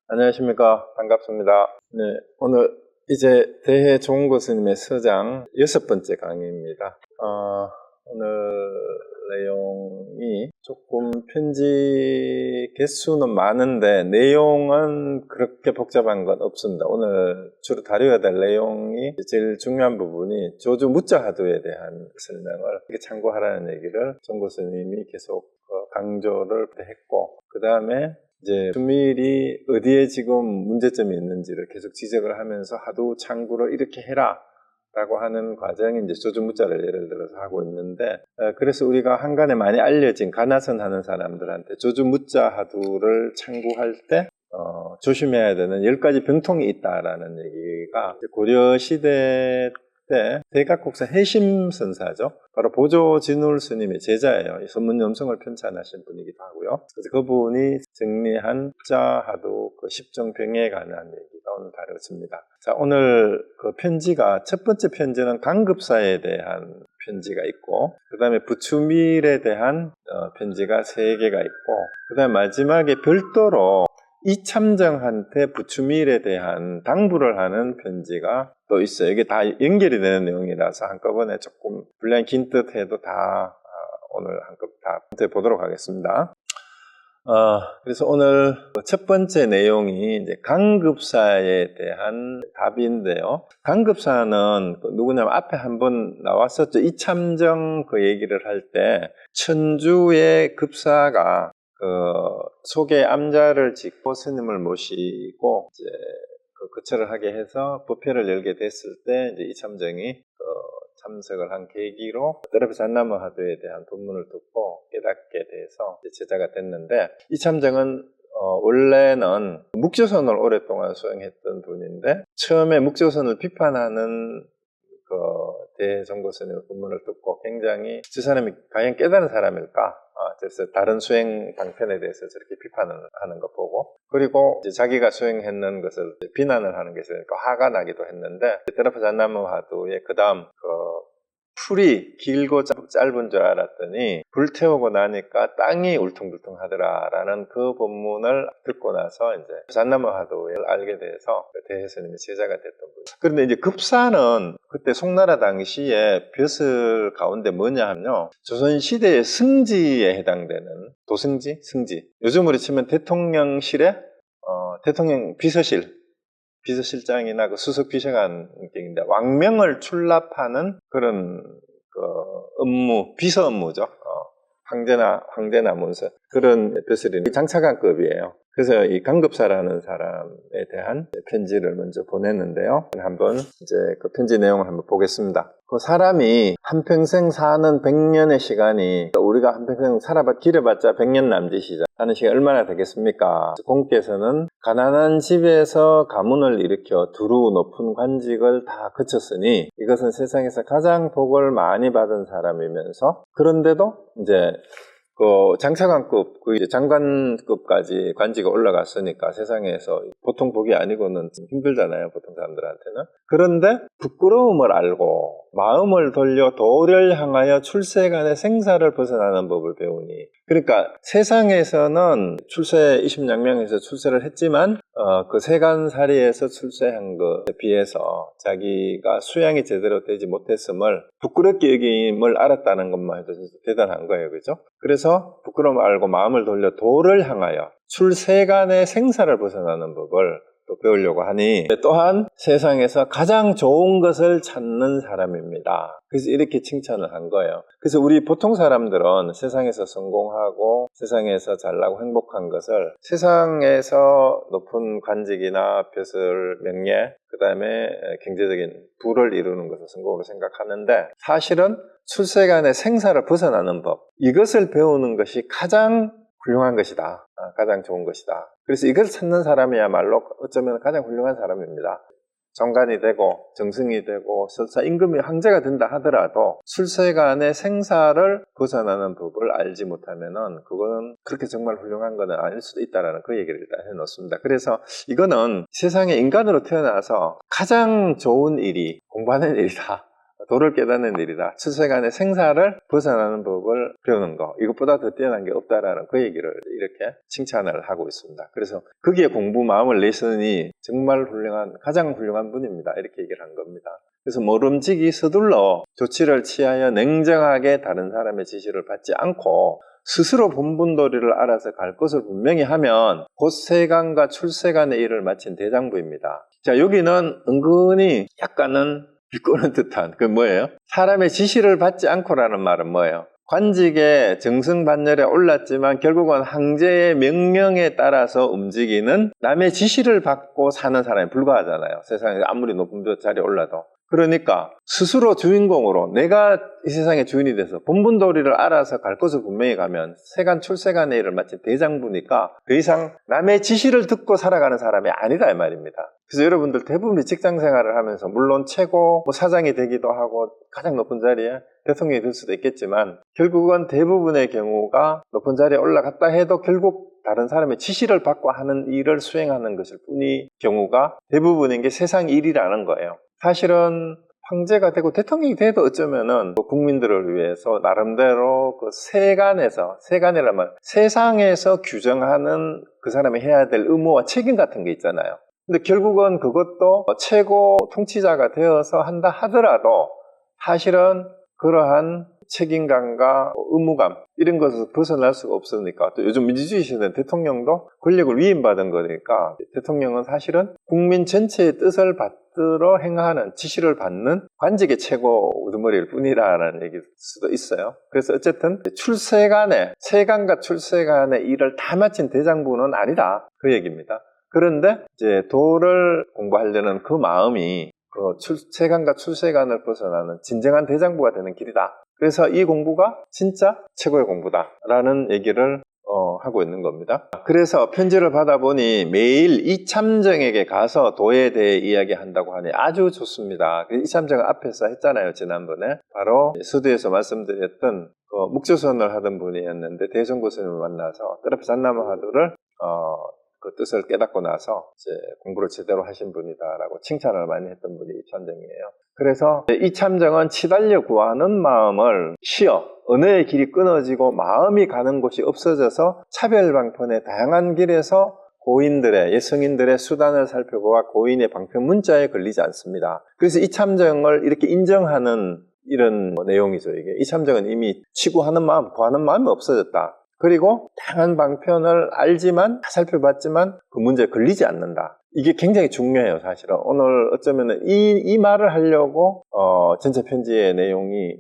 안녕하십니까. 반갑습니다. 네, 오늘 이제 대해종고 스님의 서장 6번째 강의입니다. 오늘 내용이 조금 편지 개수는 많은데 내용은 그렇게 복잡한 건 없습니다. 오늘 주로 다뤄야 될 내용이 제일 중요한 부분이 조주 무자하도에 대한 설명을 참고하라는 얘기를 종고 스님이 계속 강조를 했고, 그 다음에 이제 수밀이 어디에 지금 문제점이 있는지를 계속 지적을 하면서 하도 창구를 이렇게 해라 라고 하는 과정이 이제 조주무자를 예를 들어서 하고 있는데, 그래서 우리가 한간에 많이 알려진 가나선 하는 사람들한테 조주무자 하두를 창구할 때 조심해야 되는 10가지 병통이 있다라는 얘기가 고려 시대 때 대각국사 해심선사죠. 바로 보조진울 스님의 제자예요. 선문염성을 편찬하신 분이기도 하고요. 그래서 그분이 정리한 자하도 그 십정병에 관한 얘기가 오늘 다뤄집니다. 자, 오늘 그 편지가 첫 번째 편지는 강급사에 대한 편지가 있고, 그 다음에 부추밀에 대한 편지가 3개가 있고, 그 다음에 마지막에 별도로 이참정한테 부추밀에 대한 당부를 하는 편지가 또 있어요. 이게 다 연결이 되는 내용이라서 한꺼번에 조금 분량이 긴 듯 해도 다 오늘 한꺼번에 다 보도록 하겠습니다. 그래서 오늘 첫 번째 내용이 이제 강급사에 대한 답인데요. 강급사는 누구냐면 앞에 한번 나왔었죠. 이참정 그 얘기를 할 때 천주의 급사가 속에 암자를 짓고 스님을 모시고 이제 거처를 하게 해서 법회를 열게 됐을 때 이제 이참정이 참석을 한 계기로 때라피 잣나무 하도에 대한 법문을 듣고 깨닫게 돼서 제자가 됐는데, 이참정은 원래는 묵조선을 오랫동안 수행했던 분인데, 처음에 묵조선을 비판하는 대종고 스님의 법문을 듣고 굉장히 저 사람이 과연 깨달은 사람일까? 그래서 다른 수행 방편에 대해서 저렇게 비판을 하는 거 보고, 그리고 이제 자기가 수행했는 것을 비난을 하는 게 있으니까 화가 나기도 했는데, 때라피 잣나무 하도의 그 다음 풀이 길고 짧은 줄 알았더니 불태우고 나니까 땅이 울퉁불퉁하더라라는 그 본문을 듣고 나서 이제 잣나무 하도를 알게 돼서 대해스님의 제자가 됐던 분. 그런데 이제 급사는 그때 송나라 당시에 벼슬 가운데 뭐냐 하면요, 조선시대의 승지에 해당되는 도승지, 승지. 요즘으로 치면 대통령실에 대통령 비서실장이나 그 수석 비서관인데 왕명을 출납하는 그런 업무, 비서 업무죠. 황제나 문서, 그런 벼슬이 장차관급이에요. 그래서 이 강급사라는 사람에 대한 편지를 먼저 보냈는데요. 한번 이제 그 편지 내용을 한번 보겠습니다. 그 사람이 한평생 사는 100년의 시간이, 우리가 한평생 길어봤자 100년 남짓이죠. 사는 시간이 얼마나 되겠습니까? 공께서는 가난한 집에서 가문을 일으켜 두루 높은 관직을 다 거쳤으니 이것은 세상에서 가장 복을 많이 받은 사람이면서, 그런데도 이제 장차관급, 이제 장관급까지 관직이 올라갔으니까 세상에서 보통 복이 아니고는 좀 힘들잖아요, 보통 사람들한테는. 그런데 부끄러움을 알고 마음을 돌려 도를 향하여 출세간의 생사를 벗어나는 법을 배우니, 그러니까 세상에서는 출세 20냥명에서 출세를 했지만 그 세간살이에서 출세한 것에 비해서 자기가 수양이 제대로 되지 못했음을 부끄럽게 여김을 알았다는 것만 해도 진짜 대단한 거예요, 그죠? 그래서 부끄러움을 알고 마음을 돌려 도를 향하여 출세간의 생사를 벗어나는 법을 또 배우려고 하니, 또한 세상에서 가장 좋은 것을 찾는 사람입니다. 그래서 이렇게 칭찬을 한 거예요. 그래서 우리 보통 사람들은 세상에서 성공하고 세상에서 잘나고 행복한 것을 세상에서 높은 관직이나 벼슬, 명예, 그 다음에 경제적인 부를 이루는 것을 성공으로 생각하는데, 사실은 출세간의 생사를 벗어나는 법, 이것을 배우는 것이 가장 훌륭한 것이다. 가장 좋은 것이다. 그래서 이걸 찾는 사람이야말로 어쩌면 가장 훌륭한 사람입니다. 정관이 되고 정승이 되고 설사 임금이 황제가 된다 하더라도 출세간의 생사를 벗어나는 법을 알지 못하면은 그거는 그렇게 정말 훌륭한 건 아닐 수도 있다라는 그 얘기를 일단 해놓습니다. 그래서 이거는 세상에 인간으로 태어나서 가장 좋은 일이 공부하는 일이다. 도를 깨닫는 일이다. 출세간의 생사를 벗어나는 법을 배우는 거. 이것보다 더 뛰어난 게 없다라는 그 얘기를 이렇게 칭찬을 하고 있습니다. 그래서 거기에 공부 마음을 내시니 정말 가장 훌륭한 분입니다. 이렇게 얘기를 한 겁니다. 그래서 모름지기 서둘러 조치를 취하여 냉정하게 다른 사람의 지시를 받지 않고 스스로 본분도리를 알아서 갈 것을 분명히 하면 곧 세간과 출세간의 일을 마친 대장부입니다. 자, 여기는 은근히 약간은 비꼬는 듯한 그 뭐예요? 사람의 지시를 받지 않고라는 말은 뭐예요? 관직의 정승반열에 올랐지만 결국은 황제의 명령에 따라서 움직이는 남의 지시를 받고 사는 사람에 불과하잖아요. 세상에 아무리 높은 자리에 올라도. 그러니까 스스로 주인공으로 내가 이 세상의 주인이 돼서 본분도리를 알아서 갈 것을 분명히 가면 세간 출세간의 일을 마친 대장부니까 더 이상 남의 지시를 듣고 살아가는 사람이 아니다 이 말입니다. 그래서 여러분들 대부분이 직장생활을 하면서 물론 최고 사장이 되기도 하고 가장 높은 자리에 대통령이 될 수도 있겠지만 결국은 대부분의 경우가 높은 자리에 올라갔다 해도 결국 다른 사람의 지시를 받고 하는 일을 수행하는 것일 뿐이 경우가 대부분인 게 세상 일이라는 거예요. 사실은 황제가 되고 대통령이 돼도 어쩌면은 국민들을 위해서 나름대로 그 세간이란 말, 세상에서 규정하는 그 사람이 해야 될 의무와 책임 같은 게 있잖아요. 근데 결국은 그것도 최고 통치자가 되어서 한다 하더라도 사실은 그러한 책임감과 의무감 이런 것에서 벗어날 수가 없으니까 또 요즘 민주주의 시대는 대통령도 권력을 위임받은 거니까 대통령은 사실은 국민 전체의 뜻을 받들어 행하는 지시를 받는 관직의 최고 우두머리일 뿐이라는 얘기일 수도 있어요. 그래서 어쨌든 세간과 출세간의 일을 다 마친 대장부는 아니다 그 얘기입니다. 그런데 이제 도를 공부하려는 그 마음이 세간과 출세간을 벗어나는 진정한 대장부가 되는 길이다. 그래서 이 공부가 진짜 최고의 공부다라는 얘기를 하고 있는 겁니다. 그래서 편지를 받아보니 매일 이참정에게 가서 도에 대해 이야기한다고 하니 아주 좋습니다. 이참정은 앞에서 했잖아요. 지난번에 바로 서두에서 말씀드렸던 묵조선을 하던 분이었는데 대성고스님을 만나서 뜨라피 산나무하두를 그 뜻을 깨닫고 나서 이제 공부를 제대로 하신 분이다라고 칭찬을 많이 했던 분이 이참정이에요. 그래서 이참정은 치달려 구하는 마음을 쉬어 언어의 길이 끊어지고 마음이 가는 곳이 없어져서 차별방편의 다양한 길에서 옛 성인들의 수단을 살펴보아 고인의 방편 문자에 걸리지 않습니다. 그래서 이참정을 이렇게 인정하는 이런 내용이죠. 이게 이참정은 이미 구하는 마음이 없어졌다. 그리고 다양한 방편을 알지만 다 살펴봤지만 그 문제에 걸리지 않는다. 이게 굉장히 중요해요. 사실은 오늘 어쩌면 이 말을 하려고 전체 편지의 내용이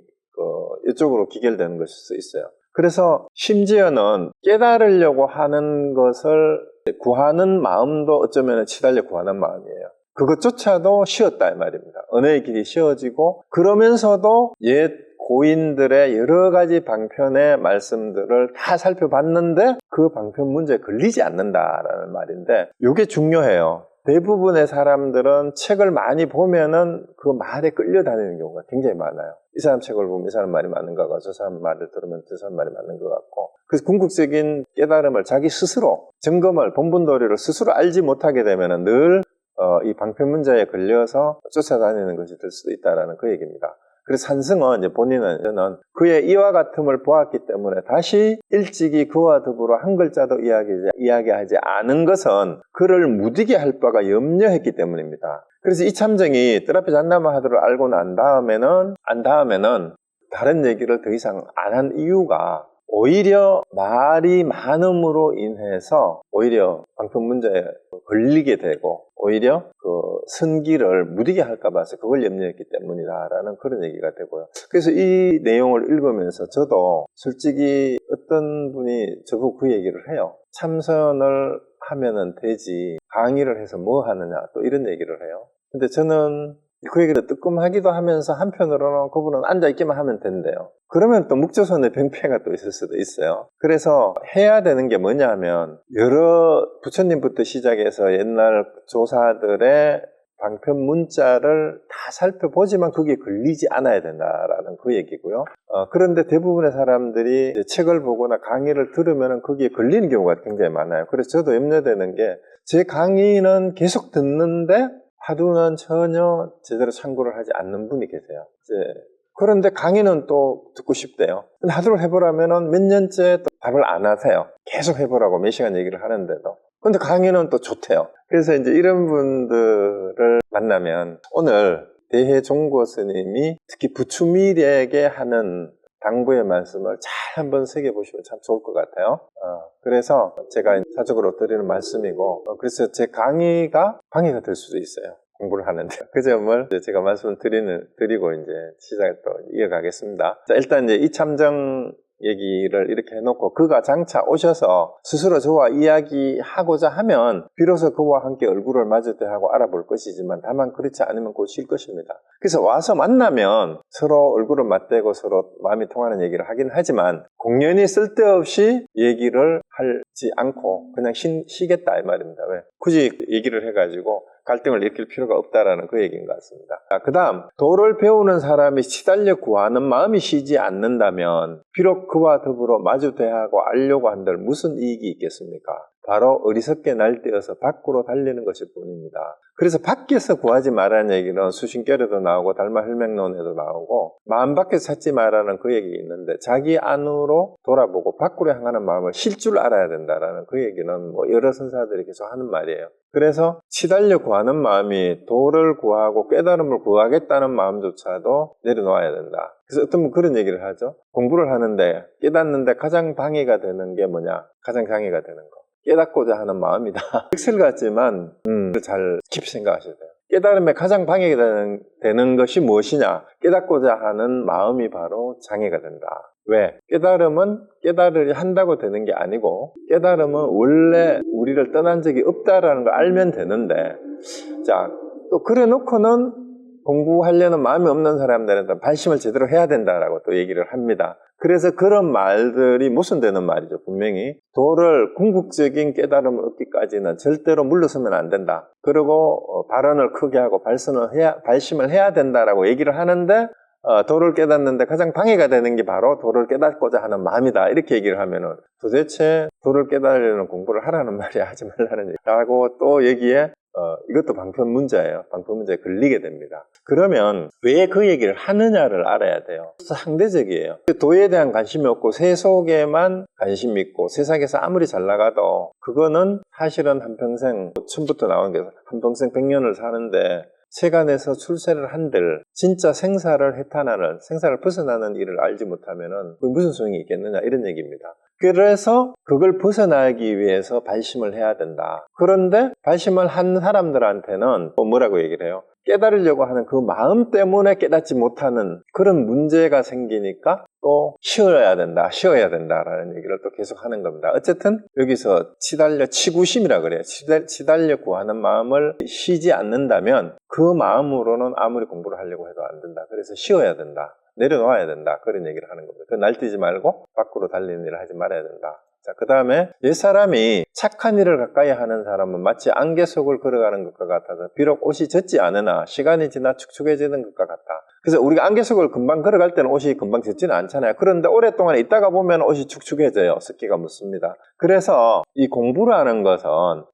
이쪽으로 기결되는 것일 수 있어요. 그래서 심지어는 깨달으려고 하는 것을 구하는 마음도 어쩌면 치달려 구하는 마음이에요. 그것조차도 쉬었다 이 말입니다. 언어의 길이 쉬어지고 그러면서도 옛 고인들의 여러 가지 방편의 말씀들을 다 살펴봤는데 그 방편 문제에 걸리지 않는다라는 말인데 이게 중요해요. 대부분의 사람들은 책을 많이 보면은 그 말에 끌려다니는 경우가 굉장히 많아요. 이 사람 책을 보면 이 사람 말이 맞는 것 같고 저 사람 말을 들으면 저 사람 말이 맞는 것 같고 그래서 궁극적인 깨달음을 자기 스스로 본분도리를 스스로 알지 못하게 되면은 늘 이 방편 문제에 걸려서 쫓아다니는 것이 될 수도 있다라는 그 얘기입니다. 그래서 산승은 이제 본인은 그의 이와 같음을 보았기 때문에 다시 일찍이 그와 더불어 한 글자도 이야기하지 않은 것은 그를 무디게 할 바가 염려했기 때문입니다. 그래서 이참정이 뜨라피 잔나무하두를 알고 난 다음에는 다른 얘기를 더 이상 안 한 이유가 오히려 말이 많음으로 인해서 오히려 방편 문제에 걸리게 되고 오히려 그 선기를 무디게 할까 봐서 그걸 염려했기 때문이다라는 그런 얘기가 되고요. 그래서 이 내용을 읽으면서 저도 솔직히 어떤 분이 저보고 그 얘기를 해요. 참선을 하면은 되지 강의를 해서 뭐 하느냐 또 이런 얘기를 해요. 근데 저는 그 얘기를 뜨끔하기도 하면서 한편으로는 그분은 앉아있기만 하면 된대요. 그러면 또 묵조선의 병폐가 또 있을 수도 있어요. 그래서 해야 되는 게 뭐냐 하면 여러 부처님부터 시작해서 옛날 조사들의 방편 문자를 다 살펴보지만 그게 걸리지 않아야 된다라는 그 얘기고요. 그런데 대부분의 사람들이 책을 보거나 강의를 들으면 거기에 걸리는 경우가 굉장히 많아요. 그래서 저도 염려되는 게 제 강의는 계속 듣는데 화두는 전혀 제대로 참고를 하지 않는 분이 계세요. 그런데 강의는 또 듣고 싶대요. 근데 화두를 해보라면은 몇 년째 또 답을 안 하세요. 계속 해보라고 몇 시간 얘기를 하는데도. 근데 강의는 또 좋대요. 그래서 이제 이런 분들을 만나면 오늘 대해종고 스님이 특히 부추밀에게 하는 당부의 말씀을 잘 한번 새겨보시면 참 좋을 것 같아요. 그래서 제가 사적으로 드리는 말씀이고, 그래서 제 강의가 방해가 될 수도 있어요. 공부를 하는데. 그 점을 제가 말씀을 드리고 이제 시작을 또 이어가겠습니다. 자, 일단 이제 이참정 얘기를 이렇게 해놓고 그가 장차 오셔서 스스로 저와 이야기하고자 하면 비로소 그와 함께 얼굴을 마주대하고 알아볼 것이지만 다만 그렇지 않으면 곧 쉴 것입니다. 그래서 와서 만나면 서로 얼굴을 맞대고 서로 마음이 통하는 얘기를 하긴 하지만 공연히 쓸데없이 얘기를 하지 않고 그냥 쉬겠다 이 말입니다. 왜? 굳이 얘기를 해가지고 갈등을 일으킬 필요가 없다라는 그 얘기인 것 같습니다. 그 다음, 도를 배우는 사람이 시달려 구하는 마음이 쉬지 않는다면 비록 그와 더불어 마주 대하고 알려고 한들 무슨 이익이 있겠습니까? 바로 어리석게 날뛰어서 밖으로 달리는 것일 뿐입니다. 그래서 밖에서 구하지 말라는 얘기는 수신결에도 나오고 달마혈맹론에도 나오고 마음 밖에서 찾지 말라는 그 얘기 있는데 자기 안으로 돌아보고 밖으로 향하는 마음을 쉴 줄 알아야 된다라는 그 얘기는 뭐 여러 선사들이 계속 하는 말이에요. 그래서 시달려 구하는 마음이 도를 구하고 깨달음을 구하겠다는 마음조차도 내려놓아야 된다. 그래서 어떤 분 그런 얘기를 하죠. 공부를 하는데 깨닫는데 가장 방해가 되는 게 뭐냐? 가장 방해가 되는 거. 깨닫고자 하는 마음이다. 엑셀 같지만 잘 깊이 생각하셔야 돼요. 깨달음에 가장 방해가 되는 것이 무엇이냐? 깨닫고자 하는 마음이 바로 장애가 된다. 왜? 깨달음은 깨달으려 한다고 되는 게 아니고 깨달음은 원래 우리를 떠난 적이 없다라는 걸 알면 되는데 자, 또 그래 놓고는 공부하려는 마음이 없는 사람들한테 발심을 제대로 해야 된다라고 또 얘기를 합니다. 그래서 그런 말들이 모순되는 말이죠. 분명히 도를 궁극적인 깨달음을 얻기까지는 절대로 물러서면 안 된다. 그리고 발언을 크게 하고 발심을 해야 된다라고 얘기를 하는데 도를 깨닫는데 가장 방해가 되는 게 바로 도를 깨닫고자 하는 마음이다. 이렇게 얘기를 하면은 도대체 도를 깨달으려는 공부를 하라는 말이 하지 말라는 얘기라고 또 얘기에 이것도 방편 문제예요. 방편 문제에 걸리게 됩니다. 그러면 왜 그 얘기를 하느냐를 알아야 돼요. 상대적이에요. 도에 대한 관심이 없고 세속에만 관심이 있고 세상에서 아무리 잘 나가도 그거는 사실은 한평생 처음부터 나온 게 한평생 100년을 사는데 세간에서 출세를 한들 진짜 생사를 해탈하는 생사를 벗어나는 일을 알지 못하면은 무슨 소용이 있겠느냐 이런 얘기입니다. 그래서 그걸 벗어나기 위해서 발심을 해야 된다. 그런데 발심을 한 사람들한테는 또 뭐라고 얘기를 해요? 깨달으려고 하는 그 마음 때문에 깨닫지 못하는 그런 문제가 생기니까 또 쉬어야 된다라는 얘기를 또 계속 하는 겁니다. 어쨌든 여기서 치구심이라 그래요. 치달려 구하는 마음을 쉬지 않는다면 그 마음으로는 아무리 공부를 하려고 해도 안 된다. 그래서 쉬어야 된다. 내려놓아야 된다. 그런 얘기를 하는 겁니다. 그 날뛰지 말고 밖으로 달리는 일을 하지 말아야 된다. 자, 그 다음에 옛사람이 착한 일을 가까이 하는 사람은 마치 안개 속을 걸어가는 것과 같아서 비록 옷이 젖지 않으나 시간이 지나 축축해지는 것과 같다. 그래서 우리가 안개 속을 금방 걸어갈 때는 옷이 금방 젖지는 않잖아요. 그런데 오랫동안 있다가 보면 옷이 축축해져요. 습기가 묻습니다. 그래서 이 공부를 하는 것은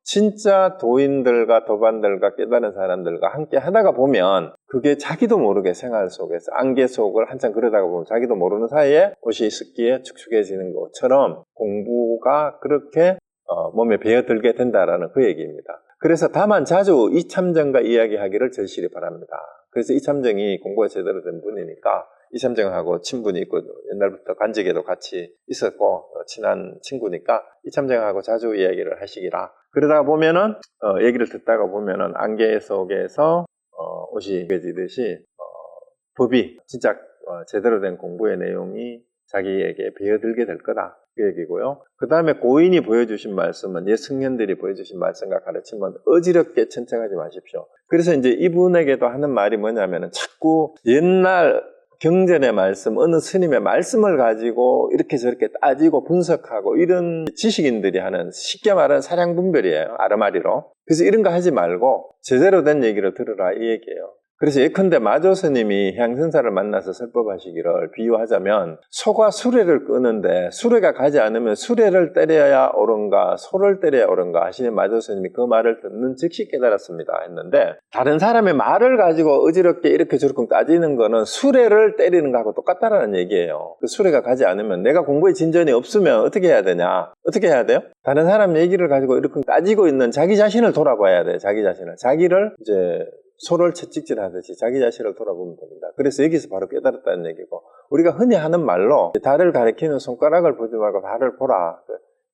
진짜 도인들과 도반들과 깨달은 사람들과 함께 하다가 보면 그게 자기도 모르게 생활 속에서 안개 속을 한참 걸어다가 보면 자기도 모르는 사이에 옷이 습기에 축축해지는 것처럼 공부가 그렇게 몸에 배어들게 된다라는 그 얘기입니다. 그래서 다만 자주 이참정과 이야기하기를 절실히 바랍니다. 그래서 이참정이 공부가 제대로 된 분이니까 이참정하고 친분이 있고 옛날부터 간직에도 같이 있었고 친한 친구니까 이참정하고 자주 이야기를 하시기라. 그러다 보면은 얘기를 듣다가 보면은 안개 속에서 옷이 깨지듯이 법이 진짜 제대로 된 공부의 내용이 자기에게 배어들게 될 거다. 그 얘기고요. 그 다음에 고인이 보여주신 말씀은 옛 승려들이 보여주신 말씀과 가르침은 어지럽게 천착하지 마십시오. 그래서 이제 이분에게도 하는 말이 뭐냐면은 자꾸 옛날 경전의 말씀, 어느 스님의 말씀을 가지고 이렇게 저렇게 따지고 분석하고 이런 지식인들이 하는 쉽게 말하는 사량분별이에요. 아르마리로. 그래서 이런 거 하지 말고 제대로 된 얘기를 들으라 이 얘기예요. 그래서 예컨대 마조스님이 해양선사를 만나서 설법하시기를 비유하자면 소가 수레를 끄는데 수레가 가지 않으면 수레를 때려야 옳은가 소를 때려야 옳은가 하시는 마조스님이 그 말을 듣는 즉시 깨달았습니다 했는데, 다른 사람의 말을 가지고 어지럽게 이렇게 저렇게 따지는 거는 수레를 때리는 거하고 똑같다라는 얘기예요. 그 수레가 가지 않으면, 내가 공부에 진전이 없으면 어떻게 해야 되냐? 어떻게 해야 돼요? 다른 사람 얘기를 가지고 이렇게 따지고 있는 자기 자신을 돌아봐야 돼요. 자기 자신을. 자기를 이제 소를 채찍질 하듯이 자기 자신을 돌아보면 됩니다. 그래서 여기서 바로 깨달았다는 얘기고, 우리가 흔히 하는 말로 달을 가리키는 손가락을 보지 말고 달을 보라.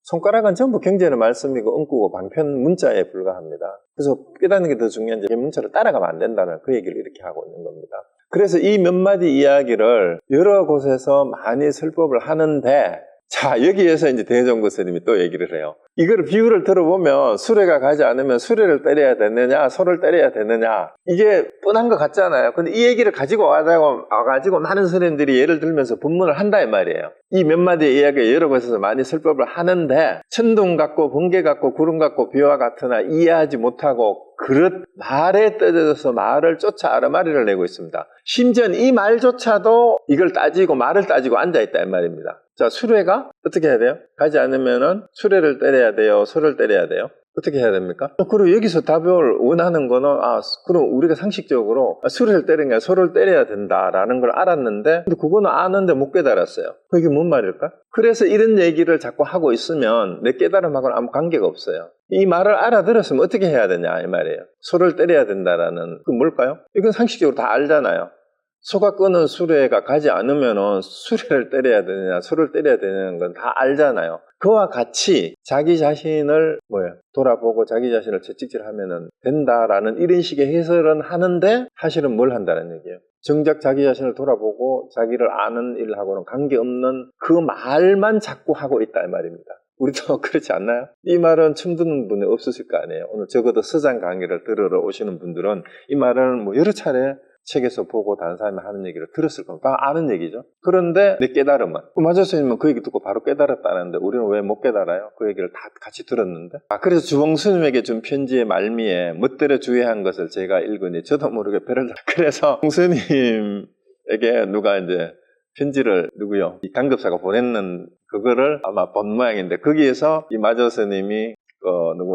손가락은 전부 경전의 말씀이고 엉꾸고 방편 문자에 불과합니다. 그래서 깨닫는 게 더 중요한지 문자를 따라가면 안 된다는 그 얘기를 이렇게 하고 있는 겁니다. 그래서 이 몇 마디 이야기를 여러 곳에서 많이 설법을 하는데, 자, 여기에서 이제 대종고 스님이 또 얘기를 해요. 이걸 비유를 들어보면 수레가 가지 않으면 수레를 때려야 되느냐, 소를 때려야 되느냐, 이게 뻔한 것 같잖아요. 근데 이 얘기를 가지고 와가지고 많은 스님들이 예를 들면서 분문을 한다 이 말이에요. 이 몇 마디 이야기 여러 곳에서 많이 설법을 하는데, 천둥 같고 번개 같고 구름 같고 비와 같으나 이해하지 못하고 그릇 말에 떠져서 말을 쫓아 아르마리를 내고 있습니다. 심지어 이 말조차도 이걸 따지고 말을 따지고 앉아있다 이 말입니다. 자, 수레가 어떻게 해야 돼요? 가지 않으면은 수레를 때려야 돼요? 소를 때려야 돼요? 어떻게 해야 됩니까? 그리고 여기서 답을 원하는 거는, 그럼 우리가 상식적으로 수레를 때리는 게 소를 때려야 된다라는 걸 알았는데, 근데 그거는 아는데 못 깨달았어요. 그게 뭔 말일까? 그래서 이런 얘기를 자꾸 하고 있으면 내 깨달음하고는 아무 관계가 없어요. 이 말을 알아들었으면 어떻게 해야 되냐 이 말이에요. 소를 때려야 된다라는, 그 뭘까요? 이건 상식적으로 다 알잖아요. 소가 끄는 수레가 가지 않으면 수레를 때려야 되느냐 소를 때려야 되는 건 다 알잖아요. 그와 같이 자기 자신을 돌아보고 자기 자신을 채찍질하면 된다라는 이런 식의 해설은 하는데, 사실은 뭘 한다는 얘기예요? 정작 자기 자신을 돌아보고 자기를 아는 일하고는 관계없는 그 말만 자꾸 하고 있다 이 말입니다. 우리도 그렇지 않나요? 이 말은 처음 듣는 분이 없으실 거 아니에요. 오늘 적어도 서장 강의를 들으러 오시는 분들은 이 말은 여러 차례 책에서 보고 다른 사람이 하는 얘기를 들었을 겁니다. 다 아는 얘기죠. 그런데 내 깨달음은, 마조스님은 그 얘기 듣고 바로 깨달았다는데 우리는 왜 못 깨달아요? 그 얘기를 다 같이 들었는데. 그래서 주봉스님에게 준 편지의 말미에 멋대로 주의한 것을 제가 읽으니 저도 모르게 배를 그래서 주봉스님에게 누가 이제 편지를 이 강급사가 보냈는 그거를 아마 본 모양인데, 거기에서 이 마조스님이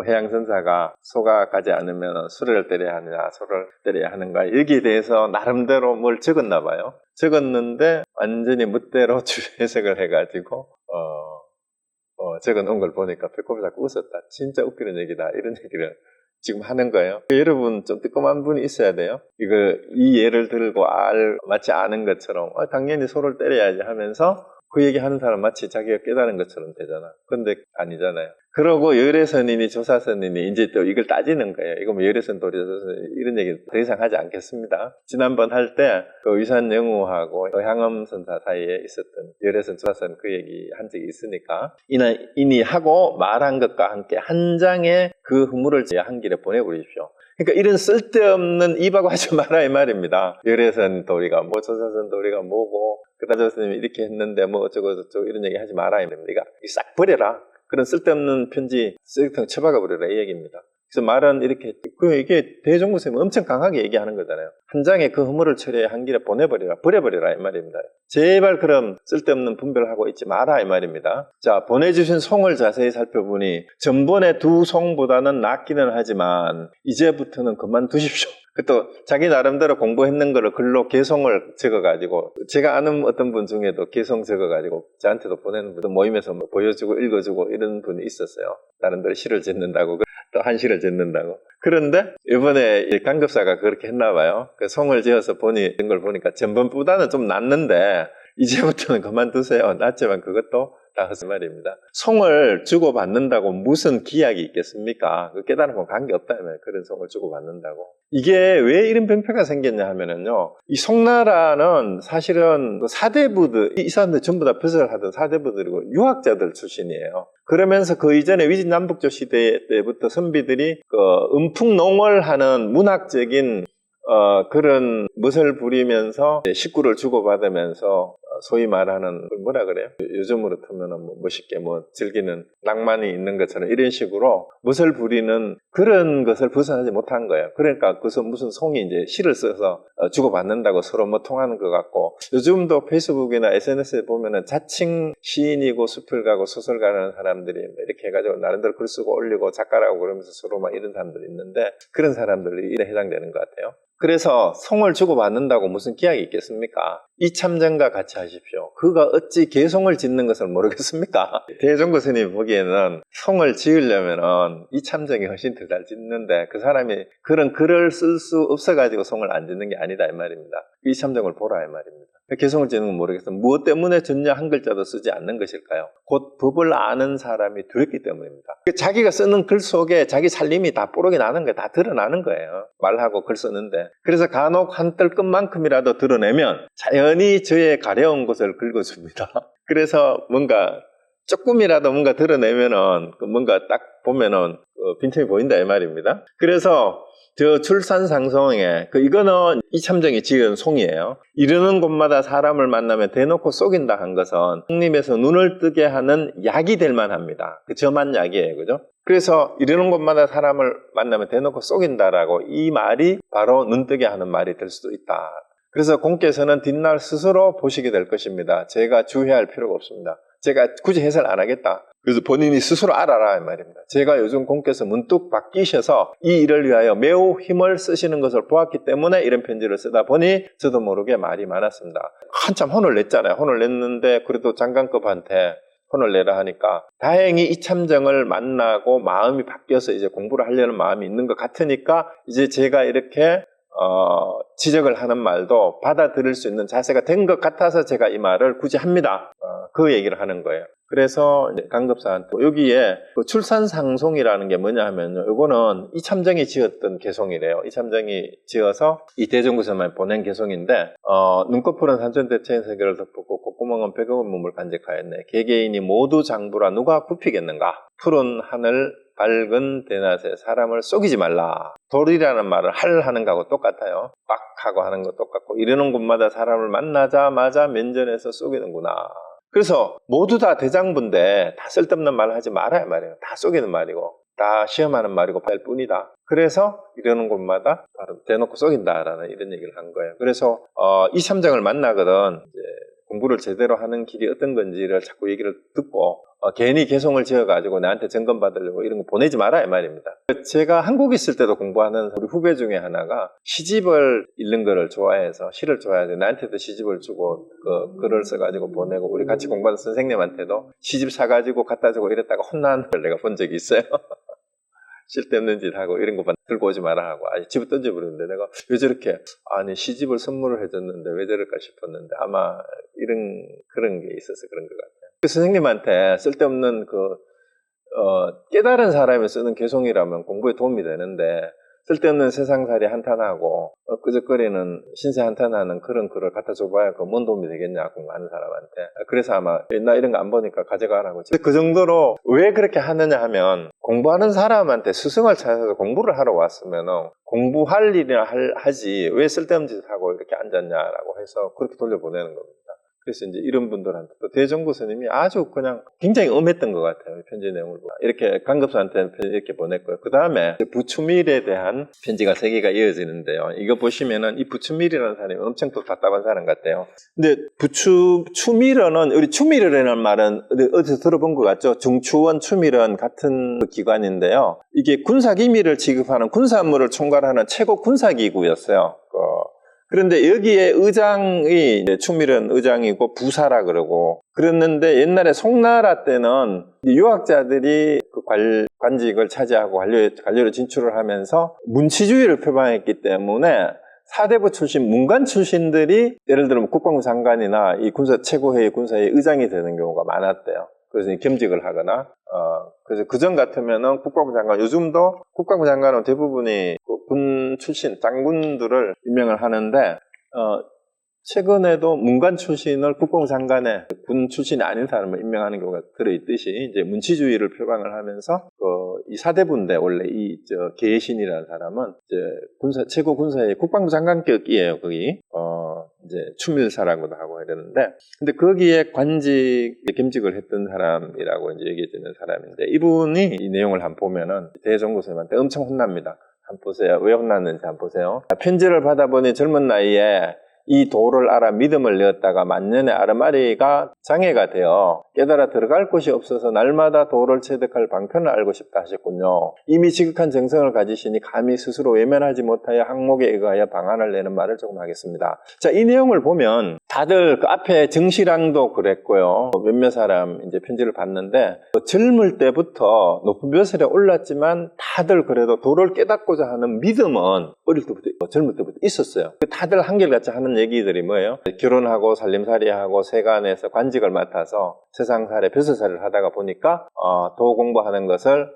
해양선사가 소가 가지 않으면 수레를 때려야 하느냐 소를 때려야 하는가, 여기에 대해서 나름대로 뭘 적었나 봐요. 적었는데 완전히 멋대로 해석을 해가지고 적어놓은 걸 보니까 배꼽이 자꾸 웃었다. 진짜 웃기는 얘기다 이런 얘기를 지금 하는 거예요. 여러분 좀 뜨끔한 분이 있어야 돼요. 이 예를 들고 마치 아는 것처럼 당연히 소를 때려야지 하면서 그 얘기하는 사람 마치 자기가 깨달은 것처럼 되잖아. 근데 아니잖아요. 그러고 열애선이니 조사선이니 이제 또 이걸 따지는 거예요. 이거 열애선 도리선 이런 얘기 더 이상 하지 않겠습니다. 지난번 할 때 위산영우하고 향엄 선사 사이에 있었던 열애선 조사선 그 얘기 한 적이 있으니까, 이니 하고 말한 것과 함께 한 장의 그 흐물을 한 길에 보내버리십시오. 그러니까 이런 쓸데없는 입하고 하지 마라 이 말입니다. 열애선 도리가 조사선 도리가 뭐고 그다음 스님이 이렇게 했는데 어쩌고 저쩌고 이런 얘기 하지 마라 이 말입니다. 싹 버려라. 그런 쓸데없는 편지 쓰레기통 쳐박아 버려라 이 얘기입니다. 그래서 말은 이렇게 이게 대종고 스님은 엄청 강하게 얘기하는 거잖아요. 한 장의 그 허물을 처리해 한 길에 버려버려라 이 말입니다. 제발 그럼 쓸데없는 분별을 하고 있지 마라 이 말입니다. 자, 보내주신 송을 자세히 살펴보니 전번의 두 송보다는 낫기는 하지만 이제부터는 그만두십시오. 또 자기 나름대로 공부했는 거를 글로 개송을 적어가지고, 제가 아는 어떤 분 중에도 개송 적어가지고 저한테도 보내는 분도 모임에서 보여주고 읽어주고 이런 분이 있었어요. 나름대로 시를 짓는다고, 또 한 시를 짓는다고. 그런데 이번에 강급사가 그렇게 했나 봐요. 그 송을 지어서 이런 걸 보니까 전번보다는 좀 낫는데 이제부터는 그만두세요. 낫지만 그것도 다 헛말입니다. 송을 주고받는다고 무슨 기약이 있겠습니까? 그 깨달음과 관계없다면 그런 송을 주고받는다고. 이게 왜 이런 병폐가 생겼냐 하면은요, 이 송나라는 사실은 사대부들, 이 사람들 전부 다 벼슬을 하던 사대부들이고 유학자들 출신이에요. 그러면서 그 이전에 위진남북조 시대 때부터 선비들이 음풍농을 하는 문학적인 그런 멋을 부리면서 식구를 주고받으면서 소위 말하는 걸 뭐라 그래요? 요즘으로 틀면은 뭐 멋있게 뭐 즐기는 낭만이 있는 것처럼 이런 식으로 멋을 부리는 그런 것을 벗어나지 못한 거예요. 그러니까 그래서 무슨 송이 이제 시를 써서 주고받는다고 서로 뭐 통하는 것 같고, 요즘도 페이스북이나 SNS에 보면은 자칭 시인이고 수필가고 소설가라는 사람들이 이렇게 해가지고 나름대로 글 쓰고 올리고 작가라고 그러면서 서로 막 이런 사람들이 있는데, 그런 사람들이 이래 해당되는 것 같아요. 그래서 송을 주고받는다고 무슨 기약이 있겠습니까? 이참전과 같이 하십시오. 그가 어찌 개송을 짓는 것을 모르겠습니까? 대종고 스님이 보기에는 송을 지으려면 이참전이 훨씬 더 잘 짓는데, 그 사람이 그런 글을 쓸 수 없어가지고 송을 안 짓는 게 아니다 이 말입니다. 이참전을 보라 이 말입니다. 개송을 짓는 건 모르겠어요. 무엇 때문에 전혀 한 글자도 쓰지 않는 것일까요? 곧 법을 아는 사람이 두렵기 때문입니다. 자기가 쓰는 글 속에 자기 살림이 다 뽀록이 나는 거예요. 다 드러나는 거예요. 말하고 글 쓰는데. 그래서 간혹 한 뜰끝만큼이라도 드러내면 자연히 저의 가려운 것을 긁어줍니다. 그래서 뭔가 조금이라도 뭔가 드러내면은 뭔가 딱 보면은 빈틈이 보인다 이 말입니다. 그래서 저 출산상송에 이거는 이참정이 지은 송이에요. 이르는 곳마다 사람을 만나면 대놓고 속인다 한 것은 성림에서 눈을 뜨게 하는 약이 될 만합니다. 저만 약이에요, 그죠? 그래서 이르는 곳마다 사람을 만나면 대놓고 속인다라고, 이 말이 바로 눈뜨게 하는 말이 될 수도 있다. 그래서 공께서는 뒷날 스스로 보시게 될 것입니다. 제가 주의할 필요가 없습니다. 제가 굳이 해설 안 하겠다. 그래서 본인이 스스로 알아라 이 말입니다. 제가 요즘 공께서 문득 바뀌셔서 이 일을 위하여 매우 힘을 쓰시는 것을 보았기 때문에 이런 편지를 쓰다 보니 저도 모르게 말이 많았습니다. 한참 혼을 냈잖아요. 혼을 냈는데 그래도 장관급한테 혼을 내라 하니까 다행히 이참정을 만나고 마음이 바뀌어서 이제 공부를 하려는 마음이 있는 것 같으니까 이제 제가 이렇게 지적을 하는 말도 받아들일 수 있는 자세가 된 것 같아서 제가 이 말을 굳이 합니다. 그 얘기를 하는 거예요. 그래서 강급사한테 여기에 출산상송이라는 게 뭐냐 하면요, 이거는 이참정이 지었던 개송이래요. 이참정이 지어서 이 대종구서만 보낸 개송인데, 눈꺼풀은 산천대체인 세계를 덮고 콧구멍은 백억의 몸을 간직하였네. 개개인이 모두 장부라 누가 굽히겠는가. 푸른 하늘 밝은 대낮에 사람을 속이지 말라. 돌이라는 말을 하는 거하고 똑같아요. 빡 하고 하는 거 똑같고, 이르는 곳마다 사람을 만나자마자 면전에서 속이는구나. 그래서 모두 다 대장부인데 다 쓸데없는 말을 하지 말아야 말이에요. 다 속이는 말이고 다 시험하는 말이고 할 뿐이다. 그래서 이러는 곳마다 바로 대놓고 속인다라는 이런 얘기를 한 거예요. 그래서 이참정을 만나거든 이제 공부를 제대로 하는 길이 어떤 건지를 자꾸 얘기를 듣고 괜히 개송을 지어가지고 나한테 점검 받으려고 이런 거 보내지 마라 이 말입니다. 제가 한국 있을 때도 공부하는 우리 후배 중에 하나가 시집을 읽는 거를 좋아해서 시를 좋아해서 나한테도 시집을 주고 글을 써가지고 보내고, 우리 같이 공부하는 선생님한테도 시집 사가지고 갖다 주고 이랬다가 혼나는 걸 내가 본 적이 있어요. 쓸데없는 짓 하고 이런 것만 들고 오지 마라 하고 집에 던져버렸는데, 내가 왜 저렇게 아니 시집을 선물을 해줬는데 왜 저럴까 싶었는데 아마 그런 게 있어서 그런 것 같아요. 그 선생님한테 쓸데없는 깨달은 사람이 쓰는 개송이라면 공부에 도움이 되는데, 쓸데없는 세상살이 한탄하고 끄적거리는 신세 한탄하는 그런 글을 갖다 줘봐야 뭔 도움이 되겠냐 공부하는 사람한테. 그래서 아마 나 이런 거 안 보니까 가져가라고. 그 정도로 왜 그렇게 하느냐 하면, 공부하는 사람한테 스승을 찾아서 공부를 하러 왔으면 공부할 일이나 하지 왜 쓸데없는 짓을 하고 이렇게 앉았냐라고 해서 그렇게 돌려보내는 겁니다. 그래서 이제 이런 분들한테 또 대종구 스님이 아주 그냥 굉장히 엄했던 것 같아요. 편지 내용을 보면. 이렇게 강급사한테는 이렇게 보냈고요. 그 다음에 부추밀에 대한 편지가 3개가 이어지는데요. 이거 보시면은 이 부추밀이라는 사람이 엄청 또 답답한 사람 같아요. 근데 추밀은, 우리 추밀이라는 말은 어디서 들어본 것 같죠? 중추원 추밀은 같은 기관인데요. 이게 군사기밀을 지급하는 군사무를 총괄하는 최고 군사기구였어요. 그런데 여기에 의장이 추밀은 의장이고 부사라 그러고 그랬는데, 옛날에 송나라 때는 유학자들이 그 관직을 차지하고 관료로 진출을 하면서 문치주의를 표방했기 때문에 사대부 출신, 문관 출신들이 예를 들면 국방부 장관이나 이 최고회의 군사의 의장이 되는 경우가 많았대요. 그래서 겸직을 하거나, 그래서 그전 같으면은 국방부 장관, 요즘도 국방부 장관은 대부분이 군 출신, 장군들을 임명을 하는데, 최근에도 문관 출신을 국방부 장관에 군 출신이 아닌 사람을 임명하는 경우가 들어있듯이, 이제 문치주의를 표방을 하면서, 이 사대부인데, 원래 계신이라는 사람은, 이제 최고 군사의 국방부 장관격이에요, 거기. 이제 추밀사라고도 하고 이러는데, 근데 거기에 겸직을 했던 사람이라고 이제 얘기해주는 사람인데, 이분이 이 내용을 한번 보면은 대종고 선생님한테 엄청 혼납니다. 한번 보세요. 왜 혼났는지 한번 보세요. 편지를 받아보니 젊은 나이에 이 도를 알아 믿음을 내었다가 만년에 아르마리가 장애가 되어 깨달아 들어갈 곳이 없어서 날마다 도를 체득할 방편을 알고 싶다 하셨군요. 이미 지극한 정성을 가지시니 감히 스스로 외면하지 못하여 항목에 의거하여 방안을 내는 말을 조금 하겠습니다. 자, 이 내용을 보면 다들 그 앞에 정시랑도 그랬고요. 몇몇 사람 이제 편지를 봤는데 젊을 때부터 높은 벼슬에 올랐지만 다들 그래도 도를 깨닫고자 하는 믿음은 어릴 때부터 젊을 때부터 있었어요. 다들 한결같이 하는 얘기들이 뭐예요? 결혼하고 살림살이하고 세간에서 관직을 맡아서 세상살이 벼슬살이를 하다가 보니까 도 공부하는 것을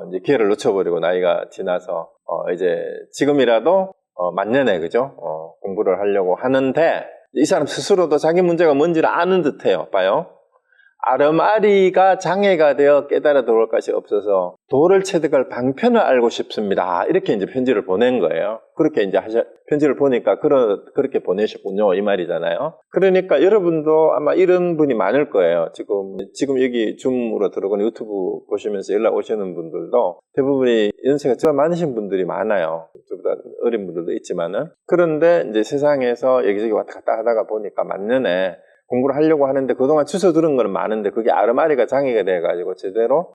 이제 기회를 놓쳐버리고 나이가 지나서 이제 지금이라도 만년에 그죠? 공부를 하려고 하는데 이 사람 스스로도 자기 문제가 뭔지를 아는 듯해요. 봐요. 아르마리가 장애가 되어 깨달아 들어올 것이 없어서 도를 체득할 방편을 알고 싶습니다. 이렇게 이제 편지를 보낸 거예요. 그렇게 이제 편지를 보니까 그렇게 보내셨군요. 이 말이잖아요. 그러니까 여러분도 아마 이런 분이 많을 거예요. 지금 여기 줌으로 들어오거나 유튜브 보시면서 연락 오시는 분들도 대부분이 연세가 저 많으신 분들이 많아요. 저보다 어린 분들도 있지만은. 그런데 이제 세상에서 여기저기 왔다 갔다 하다가 보니까 만년에 공부를 하려고 하는데 그동안 주워 들은 건 많은데 그게 아르마리가 장애가 돼가지고 제대로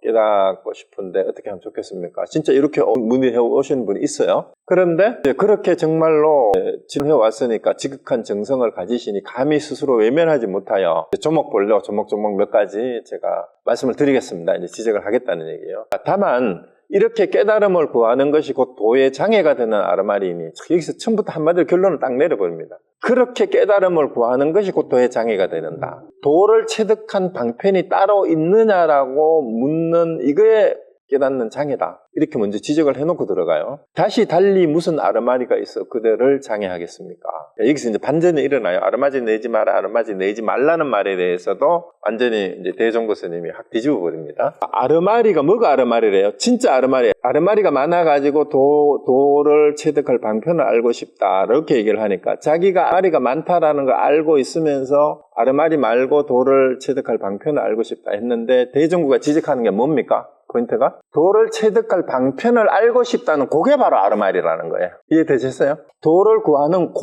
깨닫고 싶은데 어떻게 하면 좋겠습니까? 진짜 이렇게 문의해 오시는 분이 있어요. 그런데 그렇게 정말로 진행해 왔으니까 지극한 정성을 가지시니 감히 스스로 외면하지 못하여 조목별로 조목조목 몇 가지 제가 말씀을 드리겠습니다. 이제 지적을 하겠다는 얘기예요. 다만 이렇게 깨달음을 구하는 것이 곧 도의 장애가 되는 아르마리이니 여기서 처음부터 한마디로 결론을 딱 내려버립니다. 그렇게 깨달음을 구하는 것이 곧 도의 장애가 되는다. 도를 체득한 방편이 따로 있느냐라고 묻는 이거에 깨닫는 장애다. 이렇게 먼저 지적을 해놓고 들어가요. 다시 달리 무슨 아르마리가 있어 그들을 장애하겠습니까? 여기서 이제 반전이 일어나요. 아르마리 내지 마라, 아르마리 내지 말라는 말에 대해서도 완전히 이제 대종고 스님이 확 뒤집어 버립니다. 아르마리가 뭐가 아르마리래요? 진짜 아르마리. 아르마리가 많아가지고 도를 체득할 방편을 알고 싶다. 이렇게 얘기를 하니까 자기가 아르마리가 많다라는 걸 알고 있으면서 아르마리 말고 도를 체득할 방편을 알고 싶다 했는데 대종고가 지적하는 게 뭡니까? 포인트가? 도를 체득할 방편을 알고 싶다는 그게 바로 아르마리라는 거예요. 이해되셨어요? 도를 구하는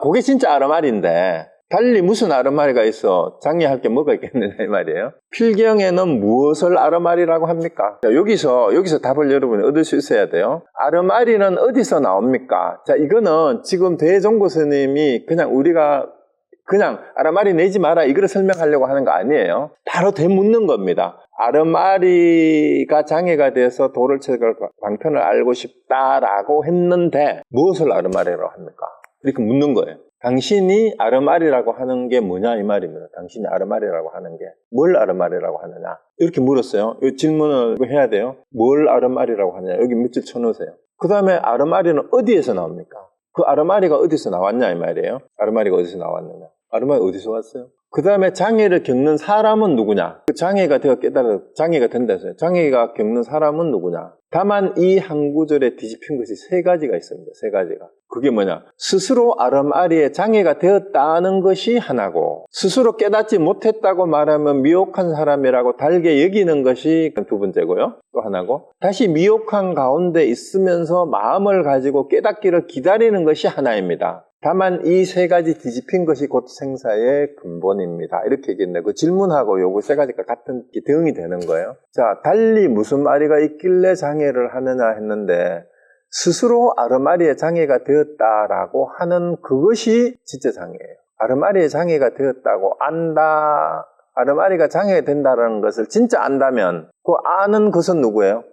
그게 진짜 아르마리인데 달리 무슨 아르마리가 있어? 장애할 게 뭐가 있겠느냐 이 말이에요. 필경에는 무엇을 아르마리라고 합니까? 자, 여기서 답을 여러분이 얻을 수 있어야 돼요. 아르마리는 어디서 나옵니까? 자, 이거는 지금 대종고 스님이 그냥 아르마리 내지 마라 이거를 설명하려고 하는 거 아니에요. 바로 되묻는 겁니다. 아르마리가 장애가 돼서 도를 체득할 방편을 알고 싶다라고 했는데 무엇을 아르마리라고 합니까? 이렇게 묻는 거예요. 당신이 아르마리라고 하는 게 뭐냐 이 말입니다. 당신이 아르마리라고 하는 게 뭘 아르마리라고 하느냐 이렇게 물었어요. 이 질문을 해야 돼요. 뭘 아르마리라고 하느냐 여기 밑줄 쳐놓으세요. 그 다음에 아르마리는 어디에서 나옵니까? 그 아르마리가 어디서 나왔냐 이 말이에요. 아르마리가 어디서 나왔느냐. 아르마리 어디서 왔어요? 그 다음에 장애를 겪는 사람은 누구냐? 그 장애가 되어 깨달아 장애가 된다 했어요. 장애가 겪는 사람은 누구냐? 다만 이 한 구절에 뒤집힌 것이 세 가지가 있습니다. 세 가지가. 그게 뭐냐? 스스로 아르마리에 장애가 되었다는 것이 하나고 스스로 깨닫지 못했다고 말하면 미혹한 사람이라고 달게 여기는 것이 두 번째고요. 또 하나고 다시 미혹한 가운데 있으면서 마음을 가지고 깨닫기를 기다리는 것이 하나입니다. 다만 이 세 가지 뒤집힌 것이 곧 생사의 근본입니다. 이렇게 얘기했는데 그 질문하고 요거 세 가지가 같은 대응이 되는 거예요. 자, 달리 무슨 마리가 있길래 장애를 하느냐 했는데 스스로 아르마리에 장애가 되었다라고 하는 그것이 진짜 장애예요. 아르마리에 장애가 되었다고 안다. 아르마리가 장애가 된다는 것을 진짜 안다면 그 아는 것은 누구예요?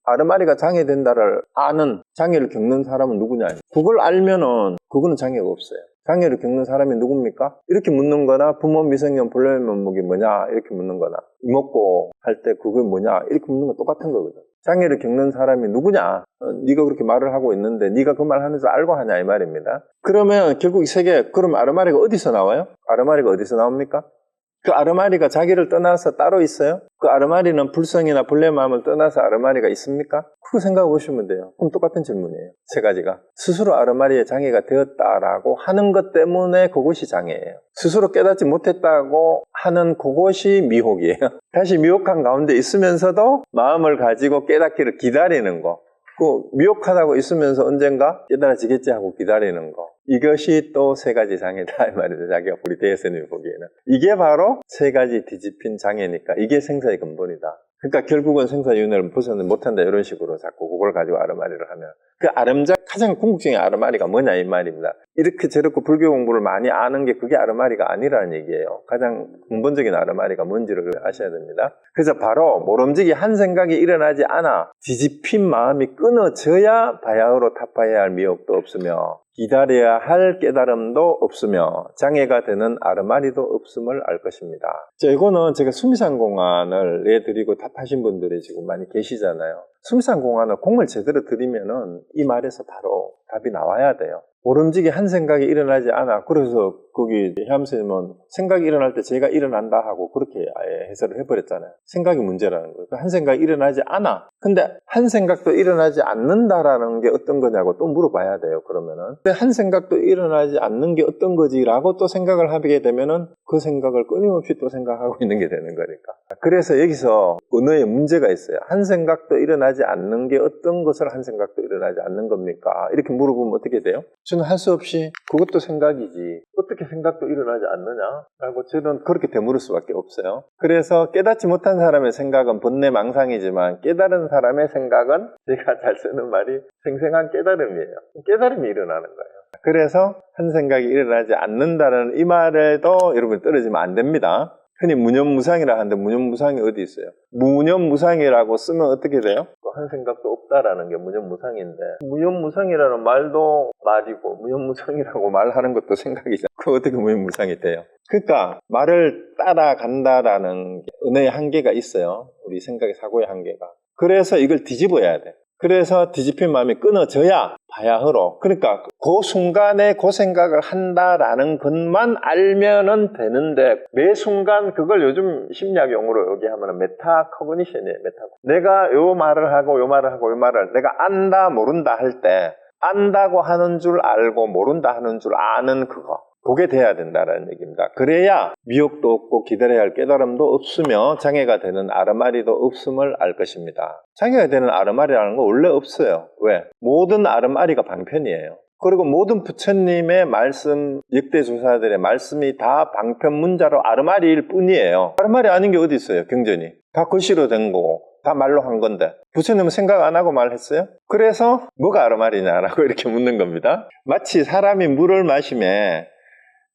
아르마리가 장애된다를 아는 장애를 겪는 사람은 누구냐? 그걸 알면은 그거는 장애가 없어요. 장애를 겪는 사람이 누굽니까? 이렇게 묻는 거나 부모 미성년 본래 면목이 뭐냐? 이렇게 묻는 거나 이먹고 할 때 그게 뭐냐? 이렇게 묻는 거 똑같은 거거든. 장애를 겪는 사람이 누구냐? 네가 그렇게 말을 하고 있는데 네가 그 말 하면서 알고 하냐 이 말입니다. 그러면 결국 이 세계 그럼 아르마리가 어디서 나와요? 아르마리가 어디서 나옵니까? 그 아르마리가 자기를 떠나서 따로 있어요? 그 아르마리는 불성이나 본래 마음을 떠나서 아르마리가 있습니까? 그거 생각해 보시면 돼요. 그럼 똑같은 질문이에요. 세 가지가. 스스로 아르마리의 장애가 되었다라고 하는 것 때문에 그것이 장애예요. 스스로 깨닫지 못했다고 하는 그것이 미혹이에요. 다시 미혹한 가운데 있으면서도 마음을 가지고 깨닫기를 기다리는 거. 그 미혹하다고 있으면서 언젠가 깨달아지겠지 하고 기다리는 거. 이것이 또 세 가지 장애다 이 말이죠. 자기가 우리 대예스님이 보기에는. 이게 바로 세 가지 뒤집힌 장애니까 이게 생사의 근본이다. 그러니까 결국은 생사윤회를 벗어나지 못한다 이런 식으로 자꾸 그걸 가지고 아르마리를 하면 그 가장 궁극적인 아르마리가 뭐냐 이 말입니다. 이렇게 저렇게 불교 공부를 많이 아는 게 그게 아르마리가 아니라는 얘기예요. 가장 근본적인 아르마리가 뭔지를 아셔야 됩니다. 그래서 바로 모름지기 한 생각이 일어나지 않아 뒤집힌 마음이 끊어져야 바야흐로 타파해야 할 미혹도 없으며 기다려야 할 깨달음도 없으며 장애가 되는 아르마리도 없음을 알 것입니다. 이거는 제가 수미산공안을 내드리고 답하신 분들이 지금 많이 계시잖아요. 수미산공안을 공을 제대로 들이면은 이 말에서 바로 답이 나와야 돼요. 모름지기 한 생각이 일어나지 않아. 그래서 거기 혜암스님은 생각이 일어날 때 제가 일어난다 하고 그렇게 아예 해설을 해버렸잖아요. 생각이 문제라는 거예요. 한 생각이 일어나지 않아. 근데 한 생각도 일어나지 않는다라는 게 어떤 거냐고 또 물어봐야 돼요. 그러면은. 근데 한 생각도 일어나지 않는 게 어떤 거지라고 또 생각을 하게 되면은 그 생각을 끊임없이 또 생각하고 있는 게 되는 거니까. 그래서 여기서 언어에 문제가 있어요. 한 생각도 일어나지 않는 게 어떤 것을 한 생각도 일어나지 않는 겁니까? 이렇게 물어보면 어떻게 돼요? 저는 할 수 없이 그것도 생각이지 어떻게 생각도 일어나지 않느냐? 라고 저는 그렇게 되물을 수밖에 없어요. 그래서 깨닫지 못한 사람의 생각은 번뇌망상이지만 깨달은 사람의 생각은 제가 잘 쓰는 말이 생생한 깨달음이에요. 깨달음이 일어나는 거예요. 그래서 한 생각이 일어나지 않는다는 이 말에도 여러분 떨어지면 안 됩니다. 흔히 무념무상이라 하는데 무념무상이 어디 있어요? 무념무상이라고 쓰면 어떻게 돼요? 한 생각도 없다라는 게 무념무상인데 무념무상이라는 말도 말이고 무념무상이라고 말하는 것도 생각이죠. 그거 어떻게 무념무상이 돼요? 그러니까 말을 따라간다라는 은혜의 한계가 있어요. 우리 생각의 사고의 한계가. 그래서 이걸 뒤집어야 돼. 그래서 뒤집힌 마음이 끊어져야 바야흐로 그러니까 그 순간에 그 생각을 한다라는 것만 알면은 되는데 매 순간 그걸 요즘 심리학 용어로 얘기하면 메타코그니션이에요. 내가 요 말을 하고 요 말을 하고 요 말을 내가 안다 모른다 할 때 안다고 하는 줄 알고 모른다 하는 줄 아는 그게 돼야 된다는 얘기입니다. 그래야 미혹도 없고 기다려야 할 깨달음도 없으며 장애가 되는 아르마리도 없음을 알 것입니다. 장애가 되는 아르마리라는 건 원래 없어요. 왜? 모든 아르마리가 방편이에요. 그리고 모든 부처님의 말씀, 역대 조사들의 말씀이 다 방편 문자로 아르마리일 뿐이에요. 아르마리 아닌 게 어디 있어요? 경전이. 다 글씨로 된 거고 다 말로 한 건데 부처님은 생각 안 하고 말했어요? 그래서 뭐가 아르마리냐라고 이렇게 묻는 겁니다. 마치 사람이 물을 마시면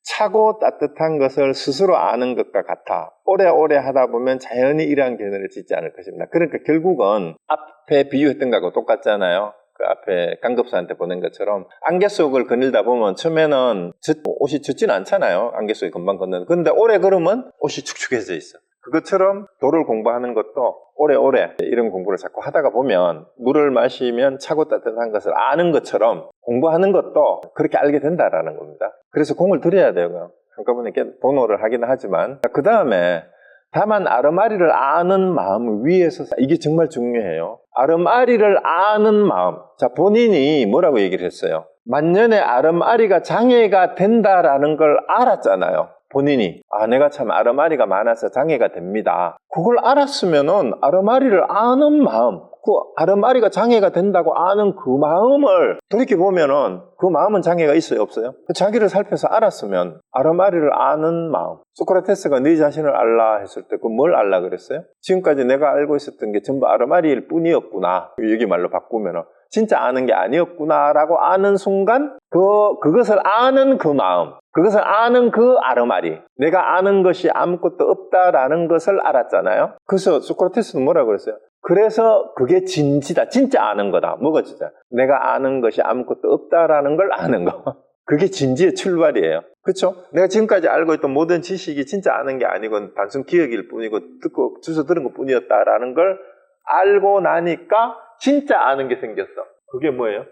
차고 따뜻한 것을 스스로 아는 것과 같아. 오래오래 하다 보면 자연히 이러한 견해를 짓지 않을 것입니다. 그러니까 결국은 앞에 비유했던 거하고 똑같잖아요. 그 앞에 강급사한테 보낸 것처럼 안개 속을 거닐다 보면 처음에는 옷이 젖지는 않잖아요. 안개 속에 금방 걷는. 근데 오래 걸으면 옷이 축축해져 있어. 그것처럼 도를 공부하는 것도 오래오래 이런 공부를 자꾸 하다가 보면 물을 마시면 차고 따뜻한 것을 아는 것처럼 공부하는 것도 그렇게 알게 된다라는 겁니다. 그래서 공을 들여야 돼요. 한꺼번에 번호를 하긴 하지만 그 다음에 다만 아르마리를 아는 마음 위에서 이게 정말 중요해요. 아르마리를 아는 마음. 자, 본인이 뭐라고 얘기를 했어요? 만년에 아르마리가 장애가 된다라는 걸 알았잖아요. 본인이 내가 참 아르마리가 많아서 장애가 됩니다. 그걸 알았으면은 아르마리를 아는 마음, 그 아르마리가 장애가 된다고 아는 그 마음을 돌이켜보면은 그 마음은 장애가 있어요, 없어요? 자기를 살펴서 알았으면 아르마리를 아는 마음. 소크라테스가 네 자신을 알라 했을 때 그 뭘 알라 그랬어요? 지금까지 내가 알고 있었던 게 전부 아르마리일 뿐이었구나. 여기 말로 바꾸면은 진짜 아는 게 아니었구나라고 아는 순간 그것을 아는 그 마음, 그것을 아는 그 아르마리, 내가 아는 것이 아무것도 없다라는 것을 알았잖아요. 그래서 소크라테스는 뭐라고 그랬어요? 그래서 그게 진지다, 진짜 아는 거다. 뭐가 진짜? 내가 아는 것이 아무것도 없다라는 걸 아는 거. 그게 진지의 출발이에요. 그렇죠? 내가 지금까지 알고 있던 모든 지식이 진짜 아는 게 아니고 단순 기억일 뿐이고 듣고 주워 들은 것 뿐이었다라는 걸 알고 나니까 진짜 아는 게 생겼어. 그게 뭐예요?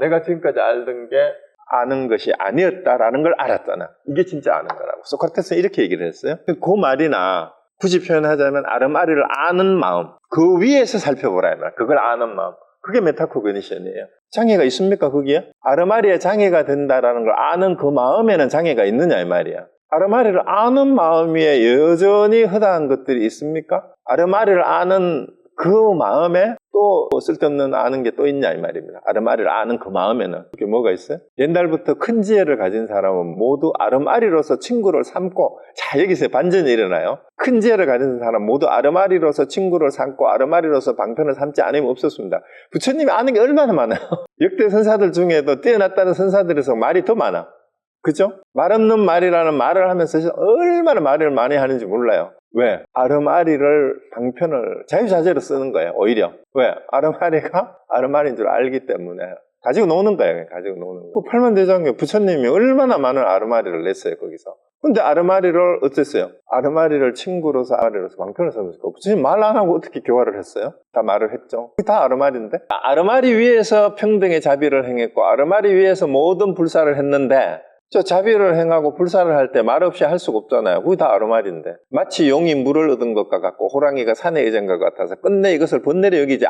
내가 지금까지 알던 게 아는 것이 아니었다라는 걸 알았잖아. 이게 진짜 아는 거라고. 소크라테스는 이렇게 얘기를 했어요. 그 말이나 굳이 표현하자면 아르마리를 아는 마음, 그 위에서 살펴보라 이 말. 그걸 아는 마음. 그게 메타코그니션이에요. 장애가 있습니까 거기에? 아르마리에 장애가 된다라는 걸 아는 그 마음에는 장애가 있느냐 이 말이야. 아르마리를 아는 마음 위에 여전히 허다한 것들이 있습니까? 아르마리를 아는 그 마음에 또 쓸데없는 아는 게 또 있냐 이 말입니다. 아르마리를 아는 그 마음에는 그게 뭐가 있어요? 옛날부터 큰 지혜를 가진 사람은 모두 아르마리로서 친구를 삼고, 자 여기서 반전이 일어나요. 큰 지혜를 가진 사람 모두 아르마리로서 친구를 삼고 아르마리로서 방편을 삼지 않으면 없었습니다. 부처님이 아는 게 얼마나 많아요. 역대 선사들 중에도 뛰어났다는 선사들에서 말이 더 많아. 그죠? 말 없는 말이라는 말을 하면서 얼마나 말을 많이 하는지 몰라요. 왜? 아르마리를 방편을 자유자재로 쓰는 거예요. 오히려. 왜? 아르마리가 아르마리인 줄 알기 때문에 가지고 노는 거예요. 가지고 노는 거. 팔만대장경 부처님이 얼마나 많은 아르마리를 냈어요. 거기서. 근데 아르마리를 어땠어요? 아르마리를 친구로서 아르마리로서 방편을 삼으니까 부처님 말 안 하고 어떻게 교화를 했어요? 다 말을 했죠. 그게 다 아르마리인데? 아르마리 위에서 평등의 자비를 행했고 아르마리 위에서 모든 불사를 했는데, 저 자비를 행하고 불사를 할 때 말없이 할 수가 없잖아요. 그게 다 아르마리인데. 마치 용이 물을 얻은 것과 같고 호랑이가 산에 의존 것 같아서 끝내 이것을 본내려 여기지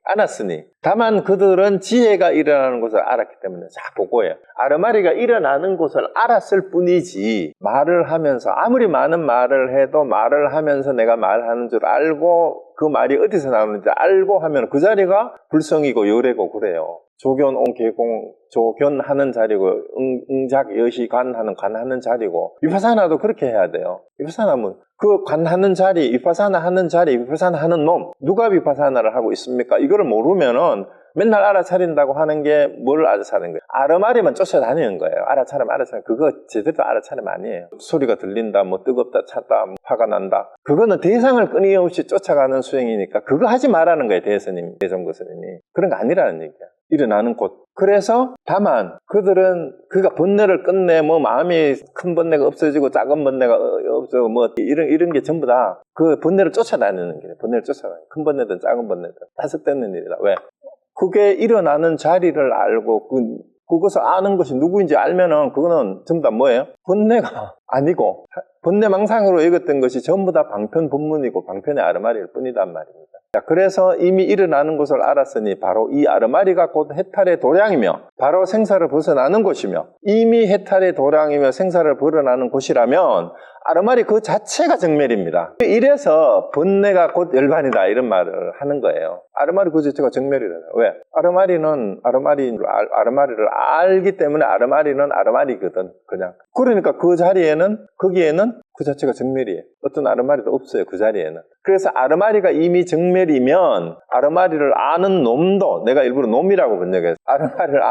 않았으니 다만 그들은 지혜가 일어나는 것을 알았기 때문에 자 보고해요. 아르마리가 일어나는 것을 알았을 뿐이지, 말을 하면서 아무리 많은 말을 해도 말을 하면서 내가 말하는 줄 알고 그 말이 어디서 나오는지 알고 하면 그 자리가 불성이고 요래고 그래요. 조견, 온, 개공, 조견하는 자리고 응작, 여시, 관하는 관하는 자리고, 위파사나도 그렇게 해야 돼요. 위파사나는 그 관하는 자리, 위파사나 하는 자리, 위파사나 하는 놈, 누가 위파사나를 하고 있습니까? 이거를 모르면은 맨날 알아차린다고 하는 게 뭘 알아차리는 거예요? 아르마리만 쫓아다니는 거예요. 알아차리면 그거 제대로 알아차리면 아니에요. 소리가 들린다, 뭐 뜨겁다, 찼다, 뭐 화가 난다. 그거는 대상을 끊임없이 쫓아가는 수행이니까 그거 하지 말라는 거예요. 대선님, 대성고 스님이. 그런 거 아니라는 얘기야. 일어나는 곳. 그래서 다만 그들은 그가 번뇌를 끝내 뭐 마음이 큰 번뇌가 없어지고 작은 번뇌가 없어지고 뭐 이런 게 전부 다 그 번뇌를 쫓아다니는 길이에요. 번뇌를 쫓아다니는, 큰 번뇌든 작은 번뇌든 다섯되는 일이다. 왜? 그게 일어나는 자리를 알고 그것을 아는 것이 누구인지 알면은 그거는 전부 다 뭐예요? 번뇌가 아니고 번뇌망상으로 읽었던 것이 전부 다 방편 본문이고 방편의 아르마리일 뿐이단 말입니다. 자, 그래서 이미 일어나는 것을 알았으니 바로 이 아르마리가 곧 해탈의 도량이며 바로 생사를 벗어나는 곳이며, 이미 해탈의 도량이며 생사를 벗어나는 곳이라면 아르마리 그 자체가 정멸입니다. 이래서 번뇌가 곧 열반이다 이런 말을 하는 거예요. 아르마리 그 자체가 정멸이라요. 왜? 아르마리를 알기 때문에 아르마리는 아르마리거든. 그냥. 그러니까 그 자리에는, 거기에는 그 자체가 정멸이에요. 어떤 아르마리도 없어요. 그 자리에는. 그래서 아르마리가 이미 정멸이면 아르마리를 아는 놈도, 내가 일부러 놈이라고 번역해서 아르마리를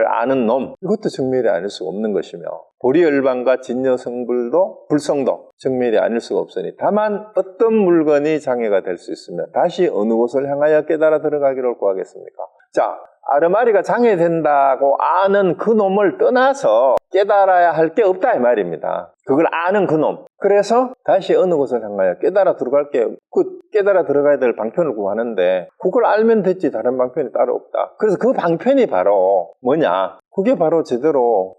아는 놈, 이것도 정멸이 아닐 수가 없는 것이며, 보리열반과 진여성불도 불성도 정멸이 아닐 수가 없으니 다만 어떤 물건이 장애가 될 수 있으면 다시 어느 곳을 향하여 깨달아 들어가기를 구하겠습니까? 자, 아르마리가 장애된다고 아는 그 놈을 떠나서 깨달아야 할 게 없다 이 말입니다. 그걸 아는 그 놈. 그래서 다시 어느 곳을 향하여 깨달아 들어가야 될 방편을 구하는데, 그걸 알면 됐지 다른 방편이 따로 없다. 그래서 그 방편이 바로 뭐냐? 그게 바로 제대로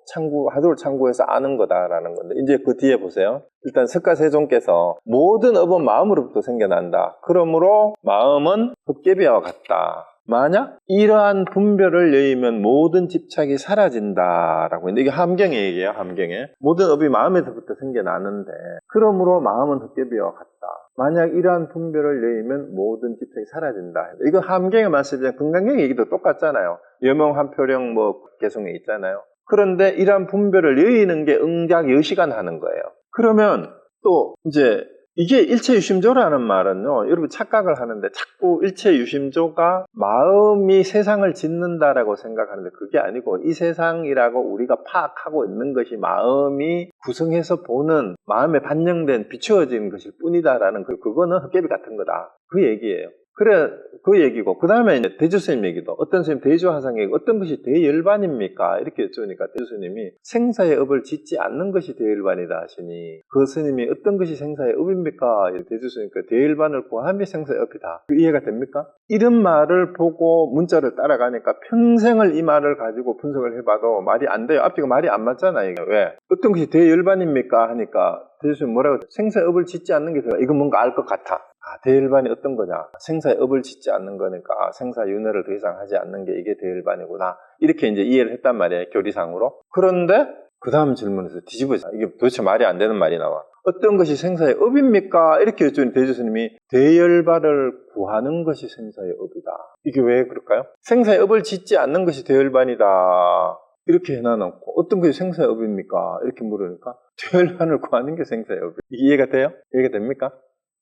하도를 참고해서 아는 거다라는 건데, 이제 그 뒤에 보세요. 일단 석가세종께서 모든 업은 마음으로부터 생겨난다. 그러므로 마음은 흡계비와 같다. 만약 이러한 분별을 여의면 모든 집착이 사라진다라고 했는데, 이게 함경의 얘기예요. 함경에 모든 업이 마음에서부터 생겨나는데, 그러므로 마음은 헛개비와 같다. 만약 이러한 분별을 여의면 모든 집착이 사라진다. 이건 함경의 말씀이잖아요. 금강경의 얘기도 똑같잖아요. 여명한표령 뭐 개성에 있잖아요. 그런데 이러한 분별을 여의는 게 응작 여시간 하는 거예요. 그러면 또 이제 이게 일체유심조라는 말은요, 여러분 착각을 하는데 자꾸 일체유심조가 마음이 세상을 짓는다라고 생각하는데 그게 아니고, 이 세상이라고 우리가 파악하고 있는 것이 마음이 구성해서 보는, 마음에 반영된 비추어진 것일 뿐이다라는 그거는 헛개비 같은 거다. 그 얘기예요. 그래, 그 얘기고. 그 다음에 이제 대주스님 얘기도. 어떤 스님 대주화상 얘기, 어떤 것이 대열반입니까? 이렇게 여쭈니까 대주스님이 생사의 업을 짓지 않는 것이 대열반이다 하시니, 그 스님이 어떤 것이 생사의 업입니까? 대주스님께 대열반을 구함이 생사의 업이다. 그 이해가 됩니까? 이런 말을 보고 문자를 따라가니까 평생을 이 말을 가지고 분석을 해봐도 말이 안 돼요. 앞뒤가 말이 안 맞잖아요. 왜? 어떤 것이 대열반입니까? 하니까 대주스님 뭐라고? 생사의 업을 짓지 않는 게 이건 뭔가 알 것 같아. 대열반이 어떤 거냐? 생사의 업을 짓지 않는 거니까 생사윤회를 더 이상 하지 않는 게 이게 대열반이구나. 이렇게 이제 이해를 했단 말이에요. 교리상으로. 그런데 그 다음 질문에서 뒤집어져. 이게 도대체 말이 안 되는 말이 나와. 어떤 것이 생사의 업입니까? 이렇게 여쭈니 대주스님이 대열반을 구하는 것이 생사의 업이다. 이게 왜 그럴까요? 생사의 업을 짓지 않는 것이 대열반이다. 이렇게 해놔놓고 어떤 것이 생사의 업입니까? 이렇게 물으니까 대열반을 구하는 게 생사의 업이다. 이게 이해가 돼요? 이해가 됩니까?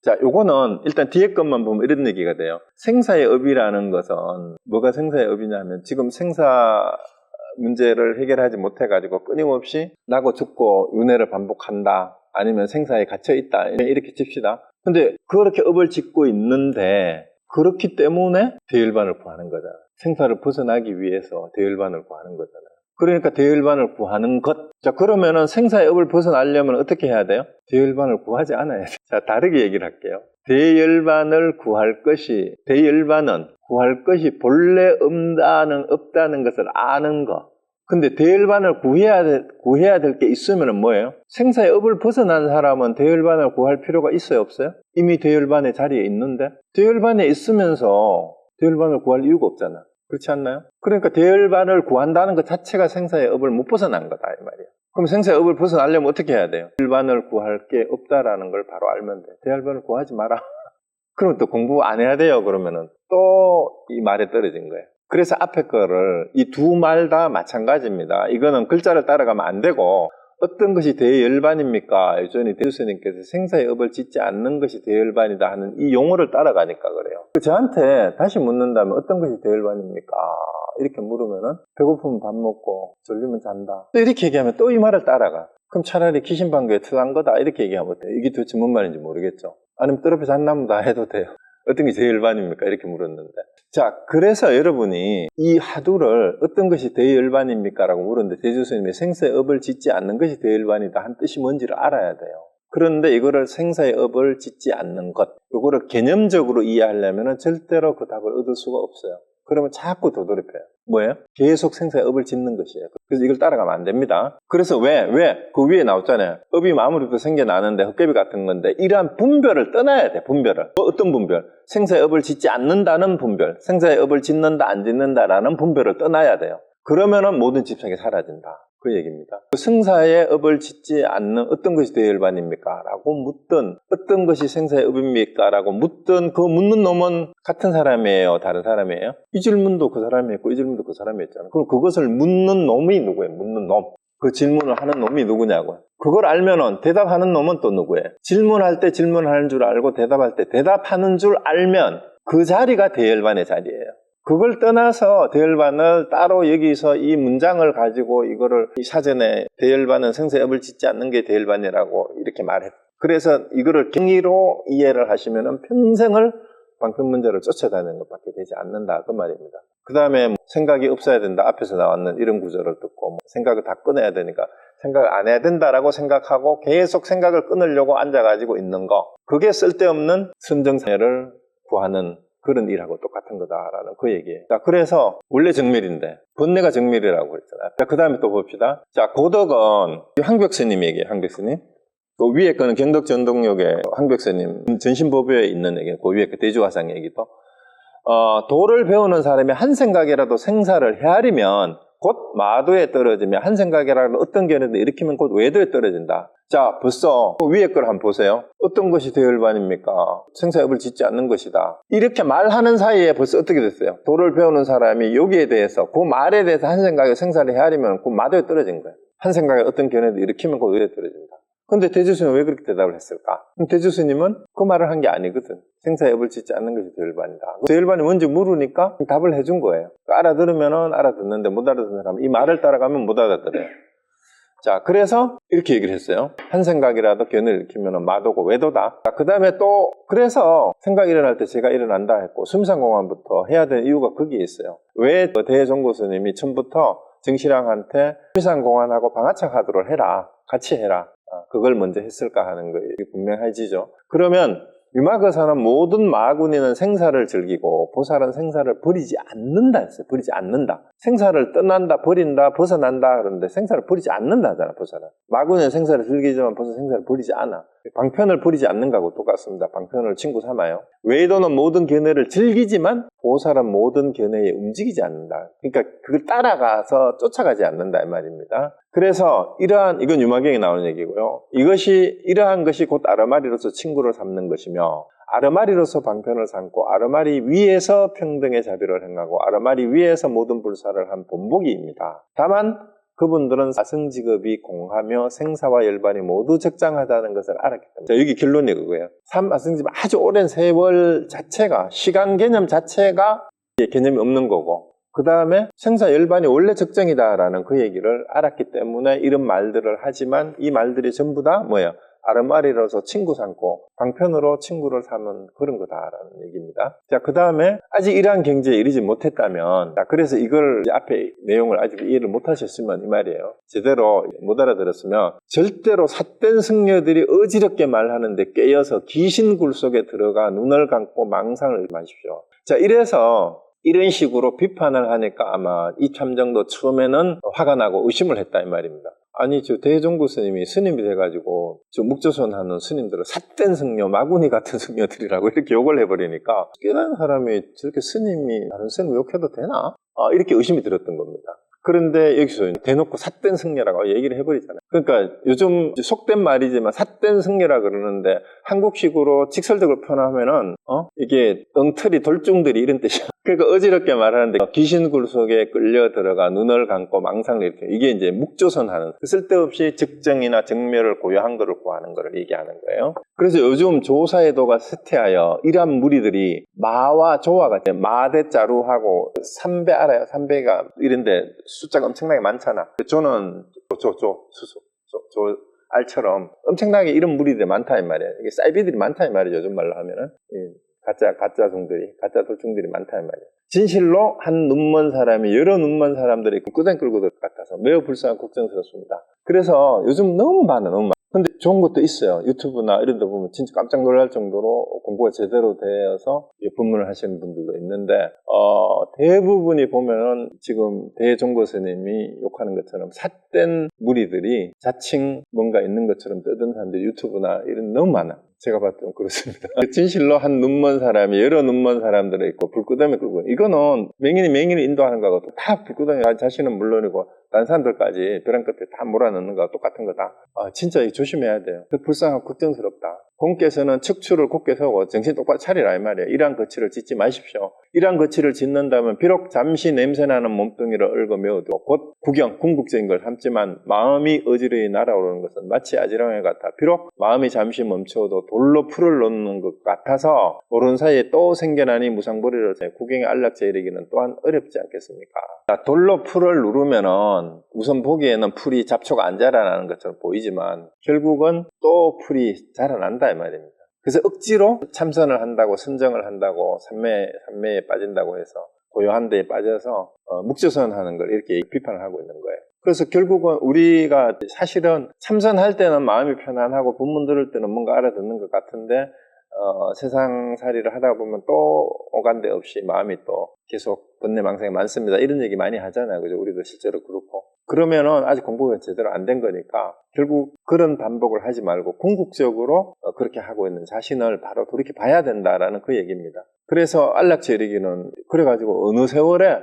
자, 요거는 일단 뒤에 것만 보면 이런 얘기가 돼요. 생사의 업이라는 것은 뭐가 생사의 업이냐 하면 지금 생사 문제를 해결하지 못해가지고 끊임없이 나고 죽고 윤회를 반복한다. 아니면 생사에 갇혀있다. 이렇게 칩시다. 근데 그렇게 업을 짓고 있는데 그렇기 때문에 대열반을 구하는 거잖아. 생사를 벗어나기 위해서 대열반을 구하는 거잖아요. 그러니까 대열반을 구하는 것. 자, 그러면은 생사의 업을 벗어나려면 어떻게 해야 돼요? 대열반을 구하지 않아야 돼요. 자, 다르게 얘기를 할게요. 대열반을 구할 것이, 대열반은 구할 것이 본래 없다는 것을 아는 거. 근데 대열반을 구해야 될 게 있으면 뭐예요? 생사의 업을 벗어난 사람은 대열반을 구할 필요가 있어요, 없어요? 이미 대열반의 자리에 있는데? 대열반에 있으면서 대열반을 구할 이유가 없잖아. 그렇지 않나요? 그러니까 대열반을 구한다는 것 자체가 생사의 업을 못 벗어난 거다 이 말이에요. 그럼 생사의 업을 벗어나려면 어떻게 해야 돼요? 대열반을 구할 게 없다라는 걸 바로 알면 돼. 대열반을 구하지 마라. 그럼 또 공부 안 해야 돼요. 그러면은 또 이 말에 떨어진 거예요. 그래서 앞에 거를 이 두 말 다 마찬가지입니다. 이거는 글자를 따라가면 안 되고 어떤 것이 대열반입니까? 예전에 대주스님께서 생사의 업을 짓지 않는 것이 대열반이다 하는 이 용어를 따라가니까 그래요. 저한테 다시 묻는다면 어떤 것이 대열반입니까? 이렇게 물으면은 배고프면 밥 먹고 졸리면 잔다. 또 이렇게 얘기하면 또 이 말을 따라가. 그럼 차라리 귀신방귀에 틀한 거다 이렇게 얘기하면 어때요? 이게 도대체 뭔 말인지 모르겠죠. 아니면 뜰 앞에 잣나무다 해도 돼요. 어떤 게 대열반입니까? 이렇게 물었는데. 자, 그래서 여러분이 이 화두를 어떤 것이 대열반입니까? 라고 물었는데 대주스님이 생사의 업을 짓지 않는 것이 대열반이다 한 뜻이 뭔지를 알아야 돼요. 그런데 이거를 생사의 업을 짓지 않는 것, 이거를 개념적으로 이해하려면 절대로 그 답을 얻을 수가 없어요. 그러면 자꾸 되돌입해요. 뭐예요? 계속 생사의 업을 짓는 것이에요. 그래서 이걸 따라가면 안 됩니다. 그래서 왜? 그 위에 나왔잖아요. 업이 마무리부터 생겨나는데 헛개비 같은 건데 이러한 분별을 떠나야 돼. 분별을. 어떤 분별? 생사의 업을 짓지 않는다는 분별. 생사의 업을 짓는다 안 짓는다라는 분별을 떠나야 돼요. 그러면은 모든 집착이 사라진다. 그 얘기입니다. 생사의 업을 짓지 않는 어떤 것이 대열반입니까? 라고 묻던 어떤 것이 생사의 업입니까? 라고 묻던 그 묻는 놈은 같은 사람이에요? 다른 사람이에요? 이 질문도 그 사람이 했고 이 질문도 그 사람이 했잖아요. 그럼 그것을 묻는 놈이 누구예요? 묻는 놈. 그 질문을 하는 놈이 누구냐고요. 그걸 알면은 대답하는 놈은 또 누구예요? 질문할 때 질문하는 줄 알고 대답할 때 대답하는 줄 알면 그 자리가 대열반의 자리예요. 그걸 떠나서 대열반을 따로 여기서 이 문장을 가지고 이거를 이 사전에 대열반은 생사의 업을 짓지 않는 게 대열반이라고 이렇게 말했. 그래서 이거를 경의로 이해를 하시면은 평생을 방편 문제를 쫓아다니는 것밖에 되지 않는다 그 말입니다. 그 다음에 생각이 없어야 된다 앞에서 나왔는 이런 구절을 듣고 생각을 다 끊어야 되니까 생각을 안 해야 된다라고 생각하고 계속 생각을 끊으려고 앉아가지고 있는 거, 그게 쓸데없는 선정사를 구하는 그런 일하고 똑같은 거다라는 그 얘기예요. 자, 그래서 원래 정밀인데 번뇌가 정밀이라고 그랬잖아요. 자, 그 다음에 또 봅시다. 자, 고덕은 황벽스님 얘기예요. 황벽스님. 그 위에 거는 경덕전동역의 황벽스님 전신보배에 있는 얘기, 그 위에 그 대주화상 얘기도 도를 배우는 사람이 한 생각이라도 생사를 헤아리면 곧 마도에 떨어지며 한 생각이라도 어떤 견해도 일으키면 곧 외도에 떨어진다. 자, 벌써 위에 걸 한번 보세요. 어떤 것이 대열반입니까? 생사의 업을 짓지 않는 것이다. 이렇게 말하는 사이에 벌써 어떻게 됐어요? 도를 배우는 사람이 여기에 대해서 그 말에 대해서 한 생각에 생사를 헤아리면 곧 마도에 떨어진 거예요. 한 생각에 어떤 견해도 일으키면 곧 외도에 떨어진다. 근데 대주스님은 왜 그렇게 대답을 했을까? 대주스님은 그 말을 한 게 아니거든. 생사의 업을 짓지 않는 것이 대열반이다. 대열반이 뭔지 물으니까 답을 해준 거예요. 알아들으면 알아듣는데 못 알아듣는 사람은 이 말을 따라가면 못 알아들어요. 자, 그래서 이렇게 얘기를 했어요. 한 생각이라도 견해를 일으키면 마도고 외도다. 그 다음에 또 그래서 생각이 일어날 때 제가 일어난다 했고 수미상공원부터 해야 되는 이유가 거기에 있어요. 왜 대종고 스님이 처음부터 정실왕한테 수미상공원하고 방화창 하도를 해라. 같이 해라. 그걸 먼저 했을까 하는 거 분명해지죠. 그러면 유마거사는 모든 마군이는 생사를 즐기고 보살은 생사를 버리지 않는다 했어요. 버리지 않는다. 생사를 떠난다, 버린다, 벗어난다 그러는데 생사를 버리지 않는다 하잖아, 보살은. 마군은 생사를 즐기지만 보살 생사를 버리지 않아. 방편을 버리지 않는 거하고 똑같습니다. 방편을 친구 삼아요. 외도는 모든 견해를 즐기지만 보살은 모든 견해에 움직이지 않는다. 그러니까 그걸 따라가서 쫓아가지 않는다 이 말입니다. 그래서 이건 유마경에 나오는 얘기고요. 이러한 것이 곧 아르마리로서 친구를 삼는 것이며 아르마리로서 방편을 삼고 아르마리 위에서 평등의 자비를 행하고 아르마리 위에서 모든 불사를 한 본보기입니다. 다만 그분들은 사승직업이 공하며 생사와 열반이 모두 적장하다는 것을 알았기 때문에. 자, 여기 결론이 그거예요. 삼아승직 아주 오랜 세월 자체가, 시간 개념 자체가 개념이 없는 거고, 그 다음에 생사 열반이 원래 적정이다라는 그 얘기를 알았기 때문에 이런 말들을 하지만 이 말들이 전부 다 뭐예요? 아르마리로서 친구 삼고 방편으로 친구를 삼은 그런 거다라는 얘기입니다. 자, 그 다음에 아직 이러한 경지에 이르지 못했다면, 자, 그래서 이걸 앞에 내용을 아직 이해를 못하셨으면 이 말이에요. 제대로 못 알아들었으면 절대로 삿된 승려들이 어지럽게 말하는데 깨어서 귀신굴 속에 들어가 눈을 감고 망상을 마십시오. 자, 이래서 이런 식으로 비판을 하니까 아마 이 참정도 처음에는 화가 나고 의심을 했다 이 말입니다. 아니 저 대종구 스님이 스님이 돼가지고 저 묵조선 하는 스님들은 삿된 승려, 마구니 같은 승려들이라고 이렇게 욕을 해버리니까 깨달은 사람이 저렇게 스님이 다른 스님 욕해도 되나? 이렇게 의심이 들었던 겁니다. 그런데 여기서 대놓고 삿된 승려라고 얘기를 해버리잖아요. 그러니까 요즘 속된 말이지만 삿된 승려라 그러는데 한국식으로 직설적으로 표현하면은 이게 엉터리 돌중들이 이런 뜻이야. 그러니까 어지럽게 말하는데 귀신굴 속에 끌려 들어가 눈을 감고 망상을 이렇게, 이게 이제 묵조선 하는 쓸데없이 적정이나 정멸을 고요한 거를 구하는 거를 얘기하는 거예요. 그래서 요즘 조사에도가 쇠퇴하여 이러한 무리들이 마와 조와 같은 마대자루하고 삼배 알아요? 삼배가 이런데 숫자가 엄청나게 많잖아. 조는 수수 알처럼 엄청나게 이런 무리들이 많다 이 말이에요. 이게 사이비들이 많다 이 말이죠. 요즘 말로 하면은 가짜 종들이, 가짜 돌중들이 많다 이 말이에요. 진실로 한 눈먼 사람이 여러 눈먼 사람들이 꾸댕 끌고 들 것 같아서 매우 불쌍하고 걱정스럽습니다. 그래서 요즘 너무 많아. 근데 좋은 것도 있어요. 유튜브나 이런 데 보면 진짜 깜짝 놀랄 정도로 공부가 제대로 되어서 법문을 하시는 분들도 있는데 대부분이 보면은 지금 대종고 스님이 욕하는 것처럼 삿된 무리들이 자칭 뭔가 있는 것처럼 떠든 사람들이 유튜브나 이런 너무 많아. 제가 봤을 때 그렇습니다. 진실로 한 눈먼 사람이 여러 눈먼 사람들이 있고 불끄덩이 끌고, 이거는 맹인이 인도하는 거하고 다 불끄덩이 자신은 물론이고 다른 사람들까지 벼랑 끝에 다 몰아넣는 거하고 똑같은 거다. 진짜 조심해야 돼요. 불쌍하고 걱정스럽다. 공께서는 척추를 곧게 서고 정신 똑바로 차리라 이 말이에요. 이러한 거치를 짓지 마십시오. 이러한 거치를 짓는다면 비록 잠시 냄새나는 몸뚱이를 얽어 메어도 곧 궁극적인 걸 삼지만 마음이 어지러이 날아오르는 것은 마치 아지랑이 같아 비록 마음이 잠시 멈춰도 돌로 풀을 놓는 것 같아서 모르는 사이에 또 생겨나니 무상보리를 구경의 안락자에 이르기는 또한 어렵지 않겠습니까? 자, 돌로 풀을 누르면은 우선 보기에는 풀이 잡초가 안 자라나는 것처럼 보이지만 결국은 또 풀이 자라난다 이 말입니다. 그래서 억지로 참선을 한다고 선정을 한다고 삼매에 빠진다고 해서 고요한 데에 빠져서 묵조선 하는 걸 이렇게 비판을 하고 있는 거예요. 그래서 결국은 우리가 사실은 참선할 때는 마음이 편안하고 법문 들을 때는 뭔가 알아듣는 것 같은데 세상살이를 하다 보면 또 오간데 없이 마음이 또 계속 번뇌망상이 많습니다. 이런 얘기 많이 하잖아요. 그죠? 우리도 실제로 그렇고. 그러면은 아직 공부가 제대로 안 된 거니까 결국 그런 반복을 하지 말고 궁극적으로 그렇게 하고 있는 자신을 바로 돌이켜 봐야 된다라는 그 얘기입니다. 그래서 안락처 이르기는 그래가지고 어느 세월에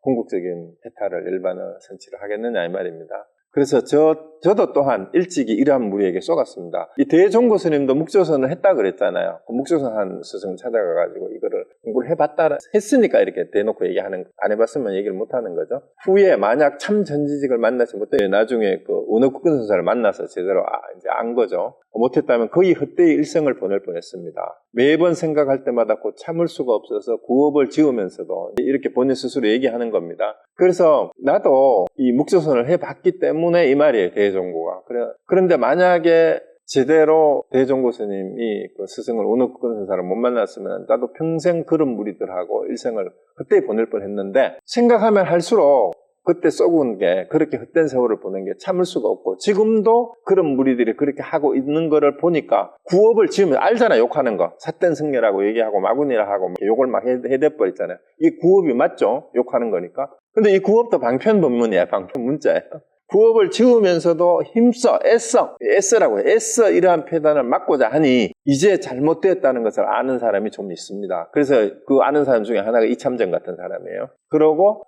궁극적인 해탈을 일반을 성취를 하겠느냐 이 말입니다. 그래서 저 저도 또한 일찍이 이러한 무리에게 쏘갔습니다. 이 대종고 스님도 묵조선을 했다 그랬잖아요. 그 묵조선 한 스승 찾아가가지고 이거를 공부를 해봤다 했으니까 이렇게 대놓고 얘기하는, 안 해봤으면 얘기를 못하는 거죠. 후에 만약 참 전지직을 만나지 못해 나중에 그 원어국근 선사를 만나서 제대로 이제 안 거죠. 못했다면 거의 헛되이 일생을 보낼 뻔했습니다. 매번 생각할 때마다 곧 참을 수가 없어서 구업을 지으면서도 이렇게 본인 스스로 얘기하는 겁니다. 그래서 나도 이 묵조선을 해봤기 때문에 이 말이에요, 대종고가. 그런데 만약에 제대로 대종고 스님이 그 스승을 원어국근 선사를 못 만났으면 나도 평생 그런 무리들하고 일생을 헛되이 보낼 뻔했는데, 생각하면 할수록 그때 썩은 게, 그렇게 헛된 세월을 보낸 게 참을 수가 없고, 지금도 그런 무리들이 그렇게 하고 있는 거를 보니까 구업을 지으면 알잖아, 욕하는 거. 삿된 승려라고 얘기하고 마구니라 하고 욕을 막 해대버리잖아요. 이 구업이 맞죠? 욕하는 거니까. 근데 이 구업도 방편 본문이야, 방편 문자예요. 구업을 지으면서도 힘써, 애써라고 해요. 애써 이러한 폐단을 막고자 하니 이제 잘못되었다는 것을 아는 사람이 좀 있습니다. 그래서 그 아는 사람 중에 하나가 이참전 같은 사람이에요. 그러고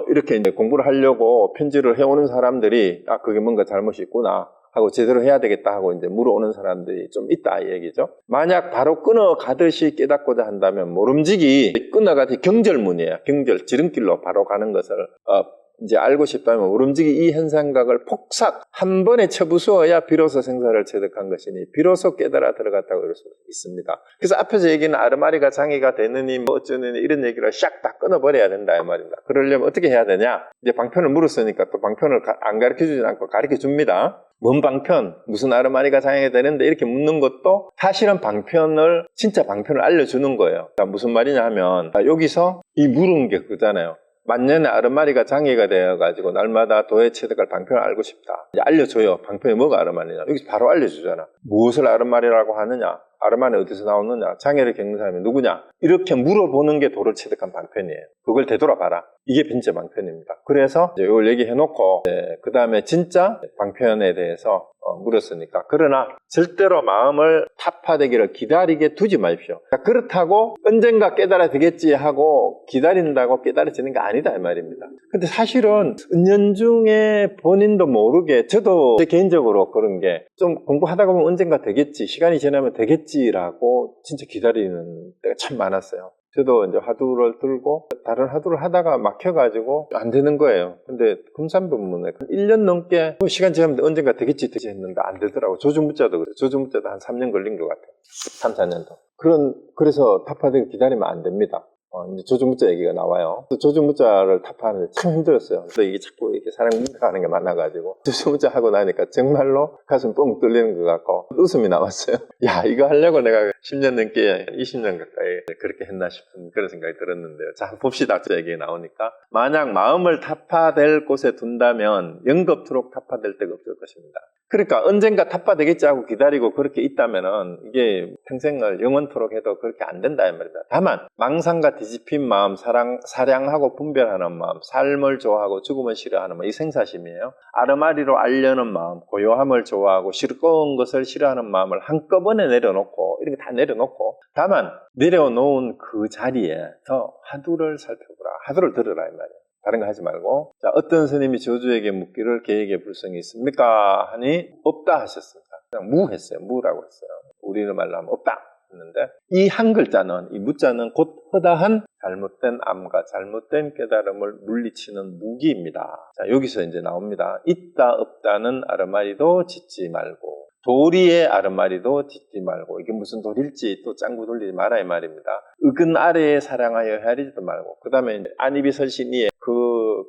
이렇게 이제 공부를 하려고 편지를 해오는 사람들이 그게 뭔가 잘못이 있구나 하고 제대로 해야 되겠다 하고 이제 물어오는 사람들이 좀 있다 이 얘기죠. 만약 바로 끊어가듯이 깨닫고자 한다면 모름지기 끊어가듯이 경절문이에요. 경절, 지름길로 바로 가는 것을 이제 알고 싶다면 모름지기 이 현상각을 폭삭 한 번에 쳐부수어야 비로소 생사를 체득한 것이니 비로소 깨달아 들어갔다고 그럴 수 있습니다. 그래서 앞에서 얘기는 아르마리가 장애가 되느니 뭐 어쩌느니 이런 얘기를 샥 다 끊어버려야 된다 이 말입니다. 그러려면 어떻게 해야 되냐? 이제 방편을 물었으니까 또 방편을 안 가르쳐주지 않고 가르쳐줍니다. 뭔 방편? 무슨 아르마리가 장애가 되는데? 이렇게 묻는 것도 사실은 방편을, 진짜 방편을 알려주는 거예요. 무슨 말이냐 하면 여기서 이 물은 게 그거잖아요. 만년에 아르마리가 장애가 되어가지고 날마다 도에 체득할 방편을 알고 싶다. 이제 알려줘요. 방편이 뭐가 아르마리냐. 여기서 바로 알려주잖아. 무엇을 아르마리라고 하느냐. 아르마리 어디서 나오느냐. 장애를 겪는 사람이 누구냐. 이렇게 물어보는 게 도를 체득한 방편이에요. 그걸 되돌아봐라. 이게 진짜 방편입니다. 그래서 이걸 얘기해놓고 그 다음에 진짜 방편에 대해서 물었으니까. 그러나 절대로 마음을 타파되기를 기다리게 두지 마십시오. 그렇다고 언젠가 깨달아 되겠지 하고 기다린다고 깨달아지는 게 아니다 이 말입니다. 근데 사실은 은연중에 본인도 모르게, 저도 제 개인적으로 그런 게 좀 공부하다가 보면 언젠가 되겠지, 시간이 지나면 되겠지라고 진짜 기다리는 때가 참 많았어요. 저도 이제 화두를 들고 다른 화두를 하다가 막혀가지고 안 되는 거예요. 근데 금산법문에 1년 넘게 시간 지나면 언젠가 되겠지 했는데 안 되더라고. 조주무자도 그래요. 조주무자도 한 3년 걸린 것 같아요. 3, 4년도. 그래서 타파되기 기다리면 안 됩니다. 이제 조주무자 얘기가 나와요. 조주무자를 타파하는데 참 힘들었어요. 또 이게 자꾸 이렇게 사람 묵하는 게 많아가지고 조주무자 하고 나니까 정말로 가슴 뻥 뚫리는 것 같고 웃음이 나왔어요. 야, 이거 하려고 내가 10년 넘게 20년 가까이 그렇게 했나 싶은 그런 생각이 들었는데요. 자, 한번 봅시다. 저 얘기 나오니까. 만약 마음을 타파될 곳에 둔다면 영겁토록 타파될 데가 없을 것입니다. 그러니까 언젠가 타파되겠지 하고 기다리고 그렇게 있다면은 이게 평생을 영원토록 해도 그렇게 안 된다 이 말입니다. 다만 망상과 뒤집힌 마음, 사량하고 분별하는 마음, 삶을 좋아하고 죽음을 싫어하는 마음, 이 생사심이에요. 아르마리로 알려는 마음, 고요함을 좋아하고 싫은 것을 싫어하는 마음을 한꺼번에 내려놓고 이렇게 다 내려놓고, 다만 내려놓은 그 자리에서 화두를 살펴보라, 화두를 들으라 이 말이에요. 다른 거 하지 말고. 자, 어떤 스님이 조주에게 묻기를 계에게 불성이 있습니까? 하니 없다 하셨습니다. 그냥 무했어요. 무라고 했어요. 우리는 말로 하면 없다 했는데, 이 한 글자는, 이 무자는 곧 허다한 잘못된 암과 잘못된 깨달음을 물리치는 무기입니다. 자, 여기서 이제 나옵니다. 있다 없다는 아르마리도 짓지 말고, 도리의 아르마리도 짓지 말고, 이게 무슨 도리일지 또 짱구 돌리지 마라 이 말입니다. 의근 아래에 사랑하여 헤아리지도 말고, 그 다음에 안입이 설신이에 그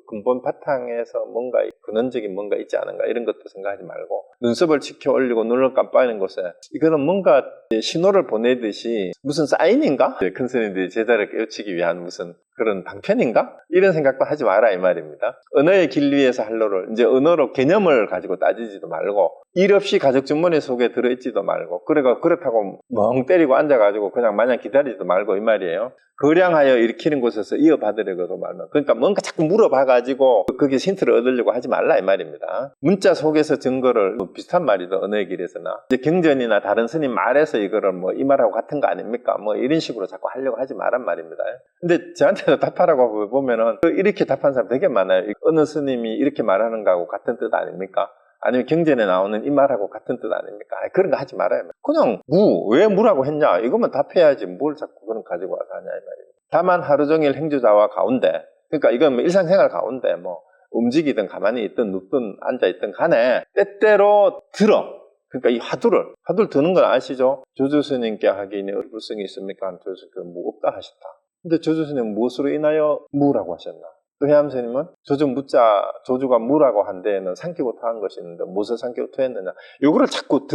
근본 바탕에서 뭔가 근원적인 뭔가 있지 않은가 이런 것도 생각하지 말고, 눈썹을 치켜 올리고 눈을 깜빡이는 곳에 이거는 뭔가 신호를 보내듯이 무슨 사인인가? 큰 스님들이 제자를 깨우치기 위한 무슨 그런 방편인가? 이런 생각도 하지 마라 이 말입니다. 언어의 길 위에서 할로를, 이제 언어로 개념을 가지고 따지지도 말고, 일 없이 가족 주머니 속에 들어있지도 말고, 그렇다고 멍 때리고 앉아가지고 그냥 마냥 기다리지도 말고 이 말이에요. 거량하여 일으키는 곳에서 이어받으려고도 말고, 그러니까 뭔가 자꾸 물어봐가지고 거기에 힌트를 얻으려고 하지 말라 이 말입니다. 문자 속에서 증거를, 비슷한 말이죠. 언어의 길에서나 이제 경전이나 다른 스님 말에서 이거를 뭐 이 말하고 같은 거 아닙니까? 뭐 이런 식으로 자꾸 하려고 하지 말란 말입니다. 근데 저한테도 답하라고 보면은 이렇게 답한 사람 되게 많아요. 어느 스님이 이렇게 말하는 거하고 같은 뜻 아닙니까? 아니면 경전에 나오는 이 말하고 같은 뜻 아닙니까? 그런 거 하지 말아요. 그냥 왜 무라고 했냐? 이것만 답해야지 뭘 자꾸 그런 거 가지고 와서 하냐 이 말입니다. 다만 하루 종일 행주자와 가운데, 그러니까 이건 뭐 일상생활 가운데 뭐 움직이든 가만히 있든 눕든 앉아있든 간에 때때로 들어. 그러니까 이 화두를 드는 건 아시죠? 조조스님께 하기니 불성이 있습니까? 조조스님은 무 없다 하셨다. 근데 조조스님은 무엇으로 인하여 무라고 하셨나? 또 해암스님은 조주가 무라고 한 데에는 삼키고 토한 것이 있는데 무엇을 삼키고 토했느냐? 요거를 자꾸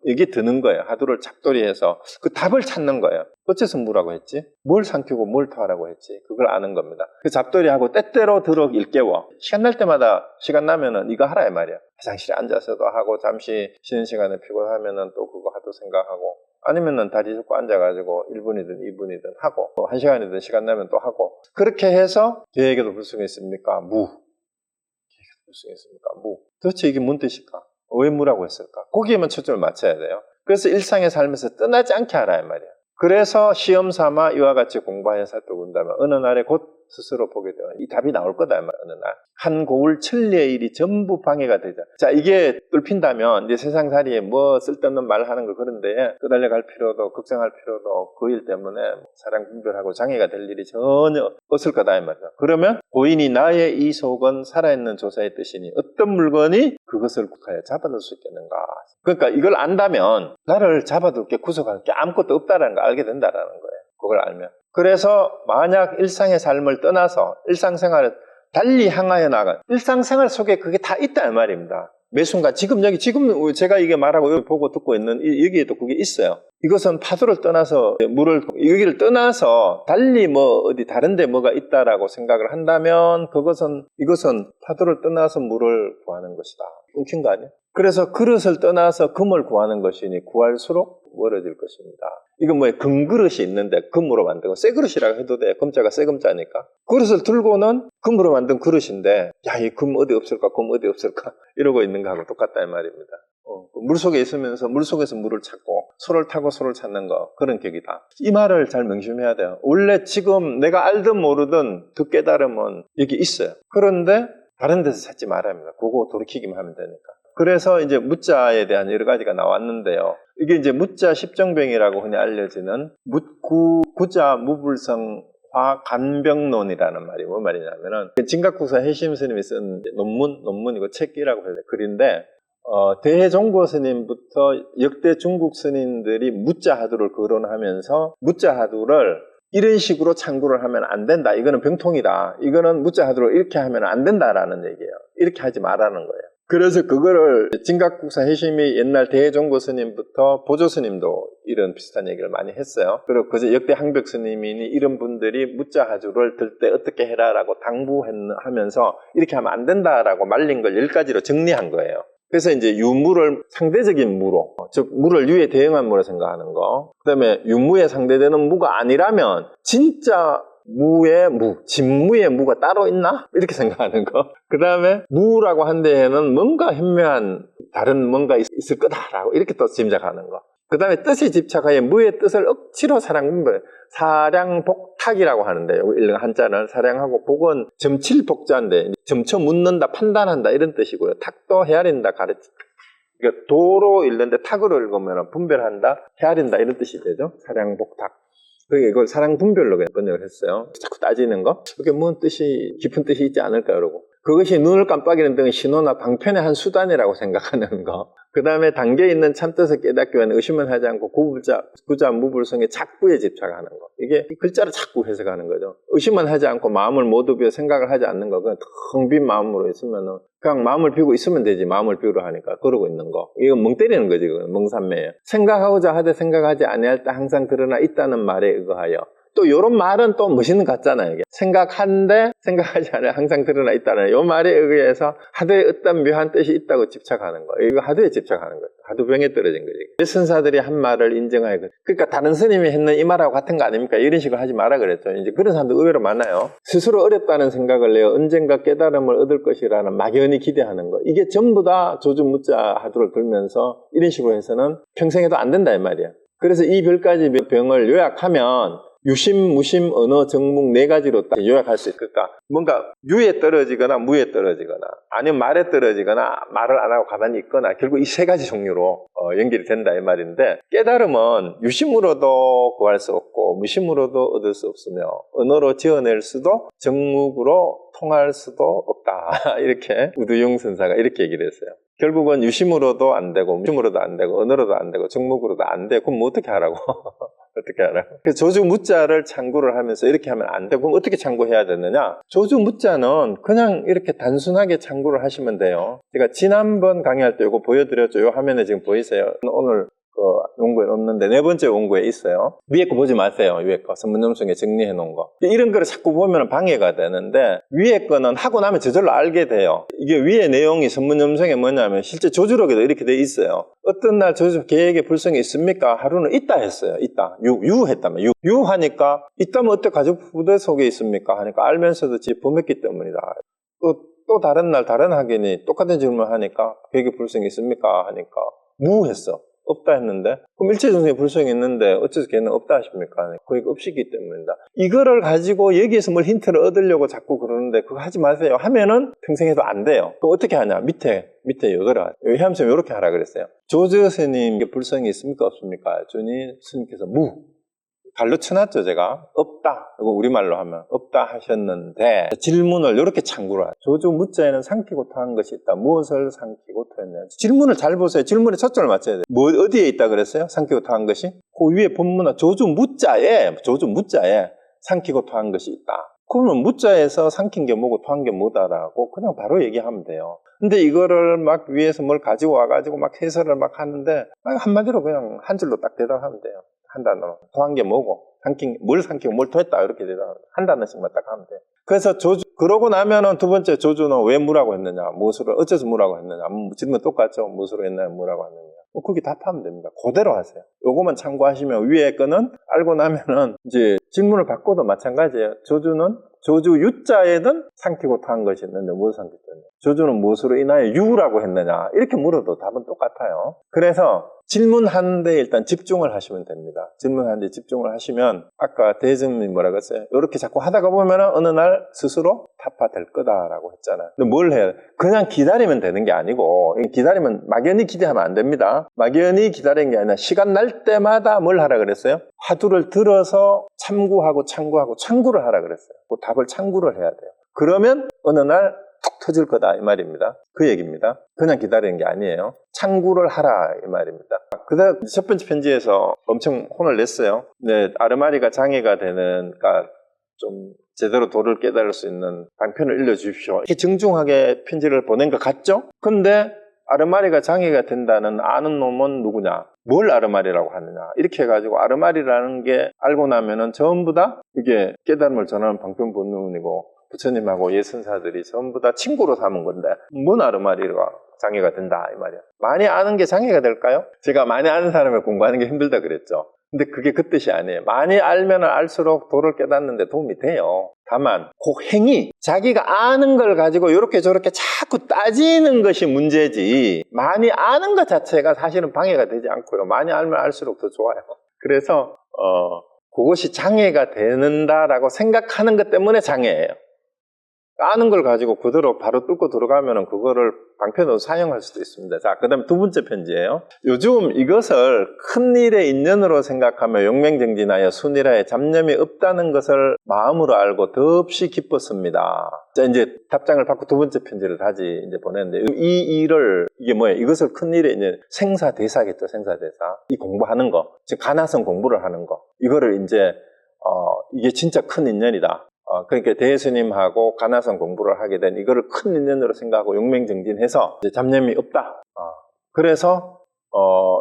이게 드는 거예요. 하두를 잡돌이해서 그 답을 찾는 거예요. 어째서 무라고 했지? 뭘 삼키고 뭘 토하라고 했지? 그걸 아는 겁니다. 그 잡돌이하고 때때로 일깨워. 시간 날 때마다 시간 나면은 이거 하라 이 말이야. 화장실에 앉아서도 하고 잠시 쉬는 시간에 피곤하면은 또 그거 하도 생각하고 아니면은 다리 잡고 앉아가지고 1분이든 2분이든 하고 또 1시간이든 시간 나면 또 하고 그렇게 해서 계획에도 불성했습니까? 무. 계획에도 불성했습니까? 무. 도대체 이게 뭔 뜻일까? 왜 무라고 했을까? 거기에만 초점을 맞춰야 돼요. 그래서 일상의 삶에서 떠나지 않게 하라 이 말이야. 그래서 시험 삼아 이와 같이 공부하여 살펴본다면 어느 날에 곧 스스로 보게 되면 이 답이 나올 거다 이 말이야. 어느 날 한 고울 천리의 일이 전부 방해가 되자. 자, 이게 뚫힌다면 이제 세상살이에 뭐 쓸데없는 말 하는 거 그런데 떠달려 갈 필요도 걱정할 필요도 그 일 때문에 사량 분별하고 장애가 될 일이 전혀 없을 거다 이 말이야. 그러면 고인이 나의 이 속은 살아있는 조사의 뜻이니 어떤 물건이 그것을 국하여 잡아둘 수 있겠는가. 그러니까 이걸 안다면 나를 잡아둘 게 구속할 게 아무것도 없다는 걸 알게 된다는 거예요. 그걸 알면. 그래서 만약 일상의 삶을 떠나서 일상생활을 달리 향하여 나간 일상생활 속에 그게 다 있다 이 말입니다. 매 순간 지금 제가 이게 말하고 여기 보고 듣고 있는 여기에도 그게 있어요. 이것은 파도를 떠나서 여기를 떠나서 달리 뭐 어디 다른 데 뭐가 있다라고 생각을 한다면 이것은 파도를 떠나서 물을 구하는 것이다. 웃긴 거 아니에요? 그래서 그릇을 떠나서 금을 구하는 것이니 구할수록 멀어질 것입니다. 이건 뭐예요? 금그릇이 있는데 금으로 만든 거. 새 그릇이라고 해도 돼. 금자가 새 금자니까. 그릇을 들고는 금으로 만든 그릇인데 야, 이 금 어디 없을까? 이러고 있는 거하고 똑같다 이 말입니다. 물속에 있으면서 물속에서 물을 찾고 소를 타고 소를 찾는 거 그런 격이다. 이 말을 잘 명심해야 돼요. 원래 지금 내가 알든 모르든 그 깨달음은 여기 있어요. 그런데 다른 데서 찾지 말아야 합니다. 그거 돌이키기만 하면 되니까. 그래서 이제 무자에 대한 여러 가지가 나왔는데요. 이게 이제 무자 십정병이라고 흔히 알려지는 구자 무불성화 간병론이라는 말이 뭐 말이냐면은 진각국사 해심 스님이 쓴 논문이고 책이라고 해요. 글인데 대종고 스님부터 역대 중국 스님들이 무자 하두를 거론하면서 무자 하두를 이런 식으로 창구를 하면 안 된다. 이거는 병통이다. 이거는 무자 하두를 이렇게 하면 안 된다라는 얘기예요. 이렇게 하지 말라는 거예요. 그래서 그거를 진각국사 해심이 옛날 대종고 스님부터 보조 스님도 이런 비슷한 얘기를 많이 했어요. 그리고 그저 역대 항벽 스님이니 이런 분들이 무자 하두를 들 때 어떻게 해라라고 당부하면서 이렇게 하면 안 된다라고 말린 걸 10가지로 정리한 거예요. 그래서 이제 유무를 상대적인 무로, 즉 무를 유에 대응한 무로 생각하는 거. 그다음에 유무에 상대되는 무가 아니라면 진짜 무의 진무의 무가 따로 있나? 이렇게 생각하는 거. 그 다음에 무라고 한 데에는 뭔가 현묘한 다른 뭔가 있을 거다라고 이렇게 또 짐작하는 거. 그 다음에 뜻에 집착하여 무의 뜻을 억지로 사량복탁이라고 하는데 여기 한자는 사량하고 복은 점칠복자인데 점쳐 묻는다, 판단한다 이런 뜻이고요. 탁도 헤아린다, 가르친다. 그러니까 도로 읽는데 탁으로 읽으면 분별한다, 헤아린다 이런 뜻이 되죠. 사량복탁. 이걸 사랑 분별로 번역을 했어요. 자꾸 따지는 거. 그게 뭔 뜻이, 깊은 뜻이 있지 않을까, 그러고. 그것이 눈을 깜빡이는 등의 신호나 방편의 한 수단이라고 생각하는 거. 그 다음에 단계에 있는 참뜻을 깨닫기 위한 의심을 하지 않고 구자 무불성의 작구에 집착하는 거. 이게 글자를 자꾸 해석하는 거죠. 의심은 하지 않고 마음을 모두 비워 생각을 하지 않는 거. 그냥 텅 빈 마음으로 있으면은 그냥 마음을 비우고 있으면 되지. 마음을 비우려 하니까 그러고 있는 거. 이건 멍 때리는 거지. 멍삼매예요. 생각하고자 하되 생각하지 아니할 때 항상 드러나 있다는 말에 의거하여. 또 요런 말은 또 멋있는 것 같잖아요. 이게. 생각한데 생각하지 않아요. 항상 드러나 있다는 요 말에 의해서 하도에 어떤 묘한 뜻이 있다고 집착하는 거. 이거 하도에 집착하는 거예요. 하도병에 떨어진 거지. 예선사들이 한 말을 인정하여. 그러니까 다른 스님이 했는 이 말하고 같은 거 아닙니까? 이런 식으로 하지 마라 그랬죠. 이제 그런 사람도 의외로 많아요. 스스로 어렵다는 생각을 내어 언젠가 깨달음을 얻을 것이라는 막연히 기대하는 거. 이게 전부 다 조주무자 하도를 들면서 이런 식으로 해서는 평생에도 안 된다 이 말이야. 그래서 이 10가지 병을 요약하면 유심, 무심, 언어, 정목 네 가지로 딱 요약할 수 있을까? 그러니까 뭔가 유에 떨어지거나 무에 떨어지거나 아니면 말에 떨어지거나 말을 안 하고 가만히 있거나 결국 이 세 가지 종류로 연결이 된다 이 말인데, 깨달음은 유심으로도 구할 수 없고 무심으로도 얻을 수 없으며 언어로 지어낼 수도 정목으로 통할 수도 없다. 이렇게 우두용 선사가 이렇게 얘기를 했어요. 결국은 유심으로도 안 되고 무심으로도 안 되고 언어로도 안 되고 정목으로도 안 돼. 그럼 뭐 어떻게 하라고? 어떻게 하라고? 그래서 조주 무자를 창구를 하면서 이렇게 하면 안 되고, 그럼 어떻게 창구해야 되느냐? 조주 무자는 그냥 이렇게 단순하게 창구를 하시면 돼요. 제가 지난번 강의할 때 이거 보여드렸죠. 이 화면에 지금 보이세요? 오늘 원고에 없는데 네 번째 원고에 있어요. 위에 거 보지 마세요. 위에 거 선문점성에 정리해 놓은 거. 이런 거를 자꾸 보면 방해가 되는데, 위에 거는 하고 나면 저절로 알게 돼요. 이게 위에 내용이 선문점성에 뭐냐면 실제 조주록에도 이렇게 돼 있어요. 어떤 날 조주 계획에 불성이 있습니까? 하루는 있다 했어요. 있다. 유 했다면 유 하니까 있다면 어때 가족 부대 속에 있습니까? 하니까 알면서도 범했기 때문이다. 또 다른 날 다른 학인이 똑같은 질문을 하니까 계획에 불성이 있습니까? 하니까 무 했어. 없다 했는데, 그럼 일체정성에 불성이 있는데 어째서 걔는 없다 하십니까? 거의 없이기 때문이다. 이거를 가지고 여기에서 뭘 힌트를 얻으려고 자꾸 그러는데 그거 하지 마세요. 하면은 평생 해도 안 돼요. 그럼 어떻게 하냐? 밑에 이거를 해암쌤이 이렇게 하라 그랬어요. 조저 스님께 불성이 있습니까? 없습니까? 주니 스님께서 무 갈로 쳐놨죠. 제가 없다, 이거 우리말로 하면 없다 하셨는데, 질문을 이렇게 창구를 하죠. 조주 무자에는 삼키고 토한 것이 있다. 무엇을 삼키고 토했냐? 질문을 잘 보세요. 질문에 초점을 맞춰야 돼요. 뭐 어디에 있다 그랬어요? 삼키고 토한 것이? 그 위에 본문은 조주 무자에 삼키고 토한 것이 있다. 그러면 무자에서 삼킨 게 뭐고 토한 게 뭐다라고 그냥 바로 얘기하면 돼요. 근데 이거를 막 위에서 뭘 가지고 와가지고 막 해설을 막 하는데, 한마디로 그냥 한 줄로 딱 대답하면 돼요. 한 단어로. 토한 게 뭐고, 뭘 삼키고 뭘 토했다, 이렇게 대답하면 한 단어씩만 딱 하면 돼요. 그래서 그러고 나면은 두 번째 조주는 왜 무라고 했느냐, 무엇으로, 어째서 무라고 했느냐, 질문 똑같죠. 무엇으로 했느냐, 무라고 했느냐. 거기 답하면 됩니다. 그대로 하세요. 요거만 참고하시면, 위에 거는 알고 나면은 이제 질문을 바꿔도 마찬가지예요. 조주는 조주 유자에는 삼키고 토한 것이 있는데 무엇을 삼켰느냐, 조주는 무엇으로 인하여 유라고 했느냐, 이렇게 물어도 답은 똑같아요. 그래서 질문하는데 일단 집중을 하시면 됩니다. 질문하는데 집중을 하시면, 아까 대승님이 뭐라고 했어요? 이렇게 자꾸 하다가 보면 어느 날 스스로 타파될 거다라고 했잖아요. 근데 뭘 해야 돼? 그냥 기다리면 되는 게 아니고, 기다리면 막연히 기대하면 안 됩니다. 막연히 기다리는 게 아니라 시간 날 때마다 뭘 하라 그랬어요? 화두를 들어서 참구를 하라 그랬어요. 그 답을 참구를 해야 돼요. 그러면 어느 날 툭 터질 거다 이 말입니다. 그 얘기입니다. 그냥 기다리는 게 아니에요. 참구를 하라 이 말입니다. 그다음 첫 번째 편지에서 엄청 혼을 냈어요. 네, 아르마리가 장애가 되는, 그러니까 좀 제대로 도를 깨달을 수 있는 방편을 일러주십시오. 이렇게 정중하게 편지를 보낸 것 같죠? 근데 아르마리가 장애가 된다는 아는 놈은 누구냐? 뭘 아르마리라고 하느냐? 이렇게 해가지고 아르마리라는 게 알고 나면은 전부 다 이게 깨달음을 전하는 방편 본능이고, 부처님하고 예선사들이 전부 다 친구로 삼은 건데, 뭔 아르마리가 장애가 된다 이 말이야. 많이 아는 게 장애가 될까요? 제가 많이 아는 사람을 공부하는 게 힘들다 그랬죠. 근데 그게 그 뜻이 아니에요. 많이 알면 알수록 도를 깨닫는 데 도움이 돼요. 다만 그 행위, 자기가 아는 걸 가지고 이렇게 저렇게 자꾸 따지는 것이 문제지, 많이 아는 것 자체가 사실은 방해가 되지 않고요. 많이 알면 알수록 더 좋아요. 그래서 그것이 장애가 되는다라고 생각하는 것 때문에 장애예요. 아는 걸 가지고 그대로 바로 뚫고 들어가면 그거를 방편으로 사용할 수도 있습니다. 자, 그 다음에 두 번째 편지예요. 요즘 이것을 큰일의 인연으로 생각하며 용맹정진하여 순일하에 잡념이 없다는 것을 마음으로 알고 더없이 기뻤습니다. 자, 이제 답장을 받고 두 번째 편지를 다시 이제 보냈는데, 이게 뭐예요? 이것을 큰일의 인연, 생사대사겠죠, 생사대사. 이 공부하는 거, 즉 가나성 공부를 하는 거, 이거를 이제 이게 진짜 큰 인연이다. 그러니까 대스님하고 가나성 공부를 하게 된 이거를 큰 인연으로 생각하고 용맹정진해서 이제 잡념이 없다. 그래서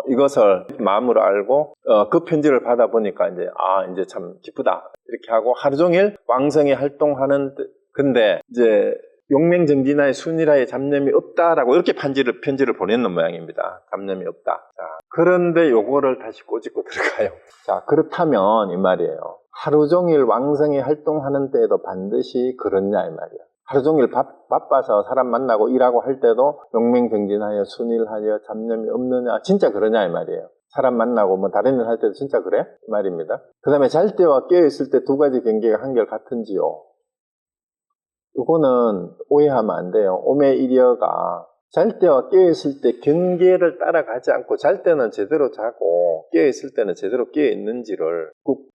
이것을 마음으로 알고 그 편지를 받아보니까 이제 참 기쁘다 이렇게 하고 하루 종일 왕성히 활동하는, 근데 이제 용맹정진하에 순일하에 잡념이 없다라고 이렇게 편지를 보내는 모양입니다. 잡념이 없다. 자, 그런데 요거를 다시 꼬집고 들어가요. 자, 그렇다면 이 말이에요. 하루 종일 왕성히 활동하는 때에도 반드시 그렇냐 이 말이에요. 하루 종일 바빠서 사람 만나고 일하고 할 때도 용맹정진하여 순일하여 잡념이 없느냐, 진짜 그러냐 이 말이에요. 사람 만나고 뭐 다른 일 할 때도 진짜 그래? 말입니다. 그 다음에 잘 때와 깨어있을 때 두 가지 경계가 한결같은지요? 이거는 오해하면 안 돼요. 오메이리어가 잘 때와 깨어있을 때 경계를 따라가지 않고 잘 때는 제대로 자고 깨어있을 때는 제대로 깨어있는지를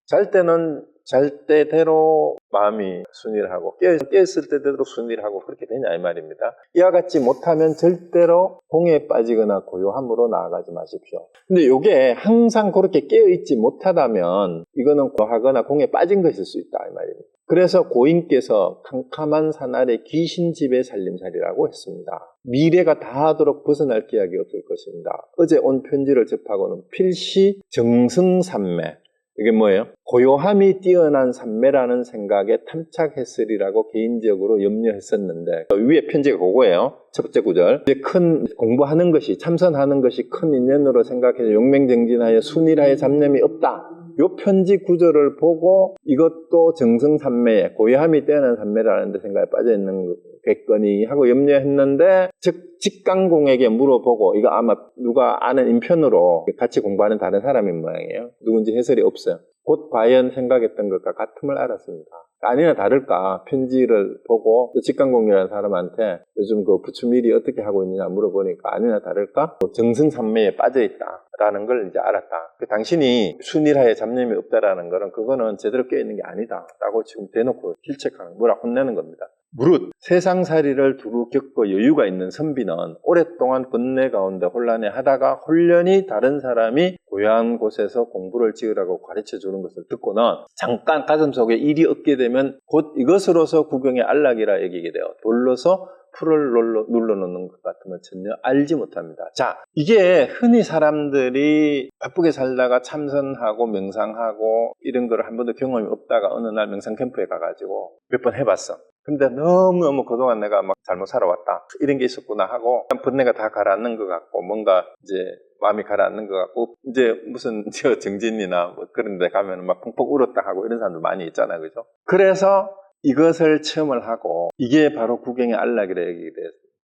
잘 때는 잘 때대로 마음이 순위를 하고 깨었을 때대로 순위를 하고 그렇게 되냐 이 말입니다. 이와 같이 못하면 절대로 공에 빠지거나 고요함으로 나아가지 마십시오. 근데 이게 항상 그렇게 깨어있지 못하다면 이거는 고하거나 공에 빠진 것일 수 있다 이 말입니다. 그래서 고인께서 캄캄한 산아래 귀신집에 살림살이라고 했습니다. 미래가 다하도록 벗어날 기약이 없을 것입니다. 어제 온 편지를 접하고는 필시 정승삼매, 이게 뭐예요? 고요함이 뛰어난 삼매라는 생각에 탐착했으리라고 개인적으로 염려했었는데 위에 편지가 그거예요. 첫 번째 구절. 이제 큰 공부하는 것이 참선하는 것이 큰 인연으로 생각해서 용맹정진하여 순일하여 잡념이 없다. 요 편지 구절을 보고 이것도 정승삼매에 고요함이 뛰어난 삼매라는 데 생각에 빠져있는 겠거니 하고 염려했는데 즉 직강공에게 물어보고 이거 아마 누가 아는 인편으로 같이 공부하는 다른 사람인 모양이에요. 누군지 해설이 없어요. 곧 과연 생각했던 것과 같음을 알았습니다. 아니나 다를까 편지를 보고 직강공이라는 사람한테 요즘 그 부추밀이 어떻게 하고 있느냐 물어보니까 아니나 다를까 정승삼매에 빠져있다라는 걸 이제 알았다. 당신이 순일하에 잡념이 없다라는 거는 그거는 제대로 깨어있는 게 아니다 라고 지금 대놓고 질책하는 뭐라 혼내는 겁니다. 무릇 세상살이를 두루 겪고 여유가 있는 선비는 오랫동안 번뇌 가운데 혼란해 하다가 홀련히 다른 사람이 고요한 곳에서 공부를 지으라고 가르쳐 주는 것을 듣고는 잠깐 가슴속에 일이 없게 되면 곧 이것으로서 구경의 안락이라 여기게 돼요. 돌려서 풀을 눌러놓는 것 같으면 전혀 알지 못합니다. 자, 이게 흔히 사람들이 바쁘게 살다가 참선하고 명상하고 이런 걸 한 번도 경험이 없다가 어느 날 명상 캠프에 가가지고 몇 번 해봤어. 근데 너무너무 그동안 내가 막 잘못 살아왔다. 이런 게 있었구나 하고 번뇌가 다 가라앉는 것 같고 뭔가 이제 마음이 가라앉는 것 같고 이제 무슨 저 정진이나 뭐 그런 데 가면 막 펑펑 울었다 하고 이런 사람들 많이 있잖아요. 그죠? 그래서 이것을 체험을 하고 이게 바로 구경의 안락이라 얘기가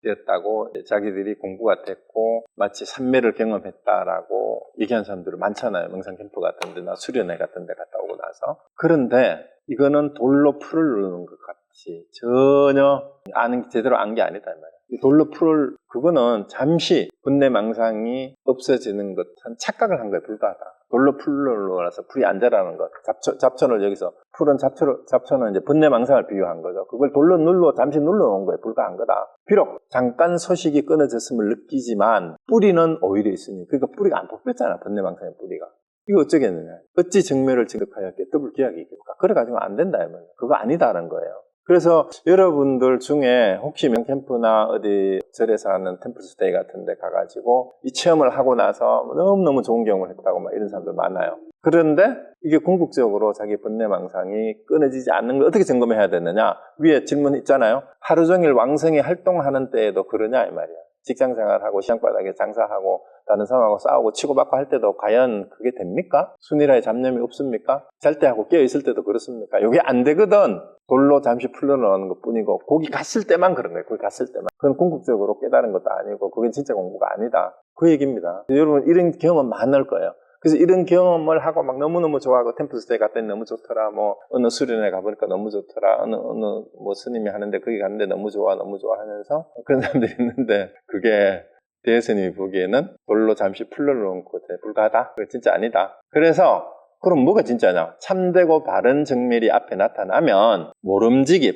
되었다고 자기들이 공부가 됐고 마치 삼매를 경험했다라고 얘기한 사람들이 많잖아요. 명상 캠프 같은 데나 수련회 같은 데 갔다 오고 나서. 그런데 이거는 돌로 풀을 누르는 것 같이 전혀 제대로 안 게 아니다 이 말이에요. 돌로 풀을 그거는 잠시 번뇌망상이 없어지는 것 한 착각을 한 거에 불과하다. 돌로 풀을 눌러서 풀이 안 자라는 것. 잡초를 여기서 풀은 잡초는 이제 번뇌망상을 비유한 거죠. 그걸 돌로 잠시 눌러놓은 거에 불과한 거다. 비록 잠깐 소식이 끊어졌음을 느끼지만 뿌리는 오히려 있으니 그러니까 뿌리가 안 뽑혔잖아. 번뇌망상의 뿌리가. 이거 어쩌겠느냐. 어찌 정멸을 증득하였기에 더블 기약이 있겠까. 그래가지고 안 된다. 그거 아니다라는 거예요. 그래서 여러분들 중에 혹시 명캠프나 어디 절에서 하는 템플스테이 같은 데 가가지고 이 체험을 하고 나서 너무너무 좋은 경험을 했다고 막 이런 사람들 많아요. 그런데 이게 궁극적으로 자기 번뇌망상이 끊어지지 않는 걸 어떻게 점검해야 되느냐. 위에 질문 있잖아요. 하루 종일 왕성히 활동하는 때에도 그러냐 이 말이야. 직장생활하고 시장바닥에 장사하고 다른 사람하고 싸우고 치고받고 할 때도 과연 그게 됩니까? 순일하에 잡념이 없습니까? 잘 때 하고 깨어있을 때도 그렇습니까? 이게 안 되거든. 돌로 잠시 풀려나오는 것 뿐이고 거기 갔을 때만 그런 거예요. 거기 갔을 때만. 그건 궁극적으로 깨달은 것도 아니고 그건 진짜 공부가 아니다. 그 얘기입니다. 여러분 이런 경험은 많을 거예요. 그래서 이런 경험을 하고 막 너무너무 좋아하고 템플스테이 갔더니 너무 좋더라. 뭐 어느 수련회 가보니까 너무 좋더라. 어느 뭐 스님이 하는데 거기 갔는데 너무 좋아 하면서 그런 사람들이 있는데 그게 대스님이 보기에는 돌로 잠시 풀러놓은 곳에 불과하다. 그게 진짜 아니다. 그래서 그럼 뭐가 진짜냐? 참되고 바른 정멸이 앞에 나타나면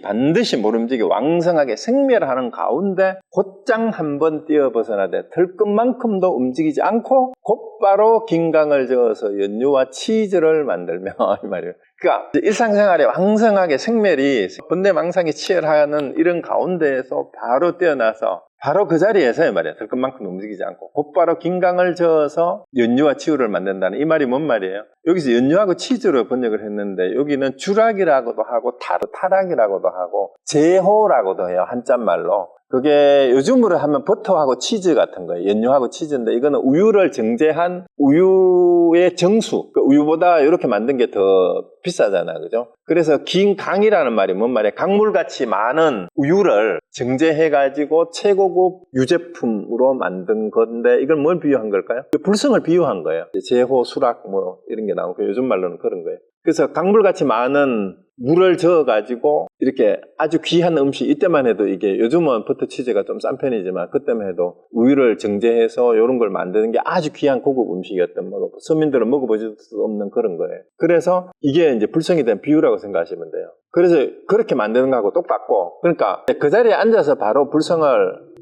반드시 모름지기 왕성하게 생멸하는 가운데 곧장 한번 뛰어벗어나되 들끝만큼도 움직이지 않고 곧바로 긴강을 저어서 연유와 치즈를 만들며 이 말이에요. 그러니까 일상생활에 왕성하게 생멸이 번뇌망상이 치열하는 이런 가운데에서 바로 뛰어나서 바로 그 자리에서 이 말이에요. 들끝만큼 움직이지 않고 곧바로 긴강을 저어서 연유와 치유를 만든다는 이 말이 뭔 말이에요? 여기서 연유하고 치즈로 번역을 했는데 여기는 주락이라고도 하고 타락이라고도 하고 제호라고도 해요. 한자말로. 그게 요즘으로 하면 버터하고 치즈 같은 거예요. 연유하고 치즈인데 이거는 우유를 정제한 우유의 정수. 그 우유보다 이렇게 만든 게 더 비싸잖아. 그죠? 그래서 긴 강이라는 말이 뭔 말이야? 강물같이 많은 우유를 정제해가지고 최고급 유제품으로 만든 건데 이걸 뭘 비유한 걸까요? 불성을 비유한 거예요. 제호, 수락 뭐 이런 게 나오고 요즘 말로는 그런 거예요. 그래서 강물같이 많은 물을 저어가지고 이렇게 아주 귀한 음식, 이때만 해도 이게 요즘은 버터 치즈가 좀 싼 편이지만 그때만 해도 우유를 정제해서 이런 걸 만드는 게 아주 귀한 고급 음식이었던 뭐 서민들은 먹어보질 수 없는 그런 거예요. 그래서 이게 이제 불성에 대한 비유라고 생각하시면 돼요. 그래서 그렇게 만드는 거하고 똑같고, 그러니까 그 자리에 앉아서 바로 불성을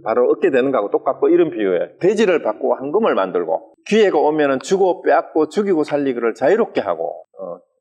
바로 얻게 되는 거하고 똑같고 이런 비유예요. 돼지를 받고 황금을 만들고 기회가 오면은 주고 빼앗고 죽이고 살리기를 자유롭게 하고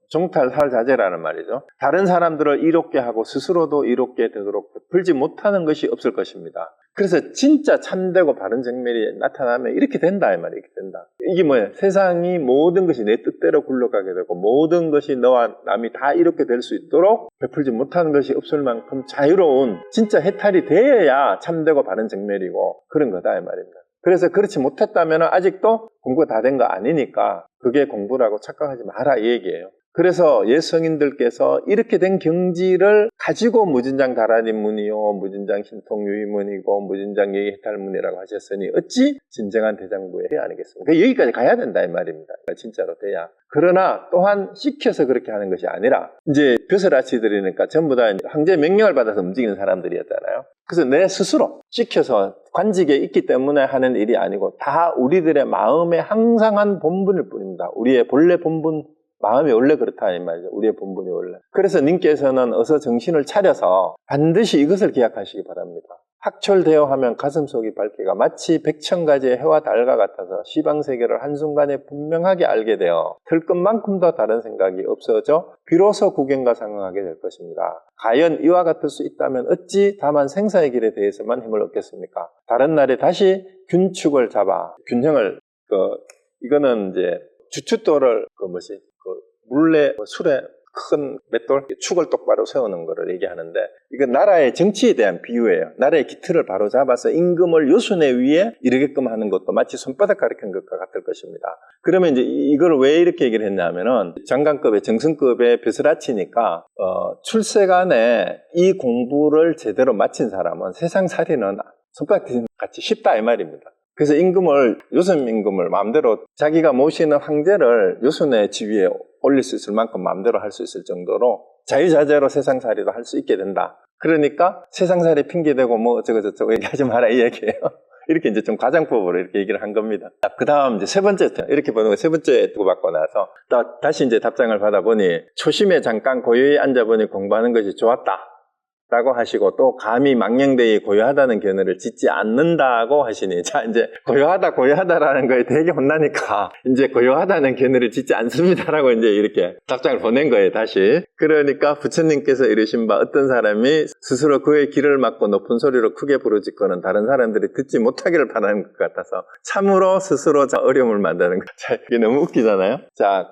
종탈 살자제라는 말이죠. 다른 사람들을 이롭게 하고 스스로도 이롭게 되도록 풀지 못하는 것이 없을 것입니다. 그래서 진짜 참되고 바른 정멸이 나타나면 이렇게 된다 이 말이에요. 이렇게 된다. 이게 뭐예요? 세상이 모든 것이 내 뜻대로 굴러가게 되고 모든 것이 너와 남이 다 이렇게 될 수 있도록 베풀지 못하는 것이 없을 만큼 자유로운 진짜 해탈이 되어야 참되고 바른 정멸이고 그런 거다 이 말입니다. 그래서 그렇지 못했다면 아직도 공부가 다 된 거 아니니까 그게 공부라고 착각하지 마라 이 얘기예요. 그래서 예성인들께서 이렇게 된 경지를 가지고 무진장 다라니문이요 무진장 신통유의문이고 무진장 예의해탈문이라고 하셨으니 어찌 진정한 대장부의 아니겠습니까? 여기까지 가야 된다 이 말입니다. 진짜로 돼야. 그러나 또한 시켜서 그렇게 하는 것이 아니라 이제 벼슬아치들이니까 전부 다 황제의 명령을 받아서 움직이는 사람들이었잖아요. 그래서 내 스스로 시켜서 관직에 있기 때문에 하는 일이 아니고 다 우리들의 마음의 항상한 본분일 뿐입니다. 우리의 본래 본분, 마음이 원래 그렇다 이 말이죠. 우리의 본분이 원래. 그래서 님께서는 어서 정신을 차려서 반드시 이것을 기약하시기 바랍니다. 학철되어 하면 가슴속이 밝기가 마치 백천가지의 해와 달과 같아서 시방세계를 한순간에 분명하게 알게 되어 들것만큼도 다른 생각이 없어져 비로소 구경과 상응하게 될 것입니다. 과연 이와 같을 수 있다면 어찌 다만 생사의 길에 대해서만 힘을 얻겠습니까? 다른 날에 다시 균축을 잡아 균형을 이거는 이제 주춧돌을 물레 술에 큰 맷돌 축을 똑바로 세우는 거를 얘기하는데 이건 나라의 정치에 대한 비유예요. 나라의 기틀을 바로 잡아서 임금을 요순에 위에 이르게끔 하는 것도 마치 손바닥 가리킨 것과 같을 것입니다. 그러면 이제 이걸 왜 이렇게 얘기를 했냐면은 장관급의 정승급의 벼슬아치니까 출세간에 이 공부를 제대로 마친 사람은 세상살이는 손바닥 같이 쉽다 이 말입니다. 그래서 요순 임금을 마음대로 자기가 모시는 황제를 요순의 지위에 올릴 수 있을 만큼 마음대로 할 수 있을 정도로 자유자재로 세상살이도 할 수 있게 된다. 그러니까 세상살이 핑계대고 뭐 어쩌고저쩌고 얘기하지 마라 이 얘기예요. 이렇게 이제 좀 과장법으로 이렇게 얘기를 한 겁니다. 그 다음 이제 세 번째, 이렇게 보는 거 세 번째 주고받고 나서 다시 이제 답장을 받아보니 초심에 잠깐 고요히 앉아보니 공부하는 것이 좋았다. 라고 하시고 또 감히 망령되이 고요하다는 견해를 짓지 않는다고 하시니 자 이제 고요하다라는 거에 되게 혼나니까 이제 고요하다는 견해를 짓지 않습니다라고 이제 이렇게 답장을 보낸 거예요 다시. 그러니까 부처님께서 이르신 바 어떤 사람이 스스로 그의 길을 막고 높은 소리로 크게 부르짖고는 다른 사람들이 듣지 못하기를 바라는 것 같아서 참으로 스스로 어려움을 만드는 거. 자 이게 너무 웃기잖아요. 자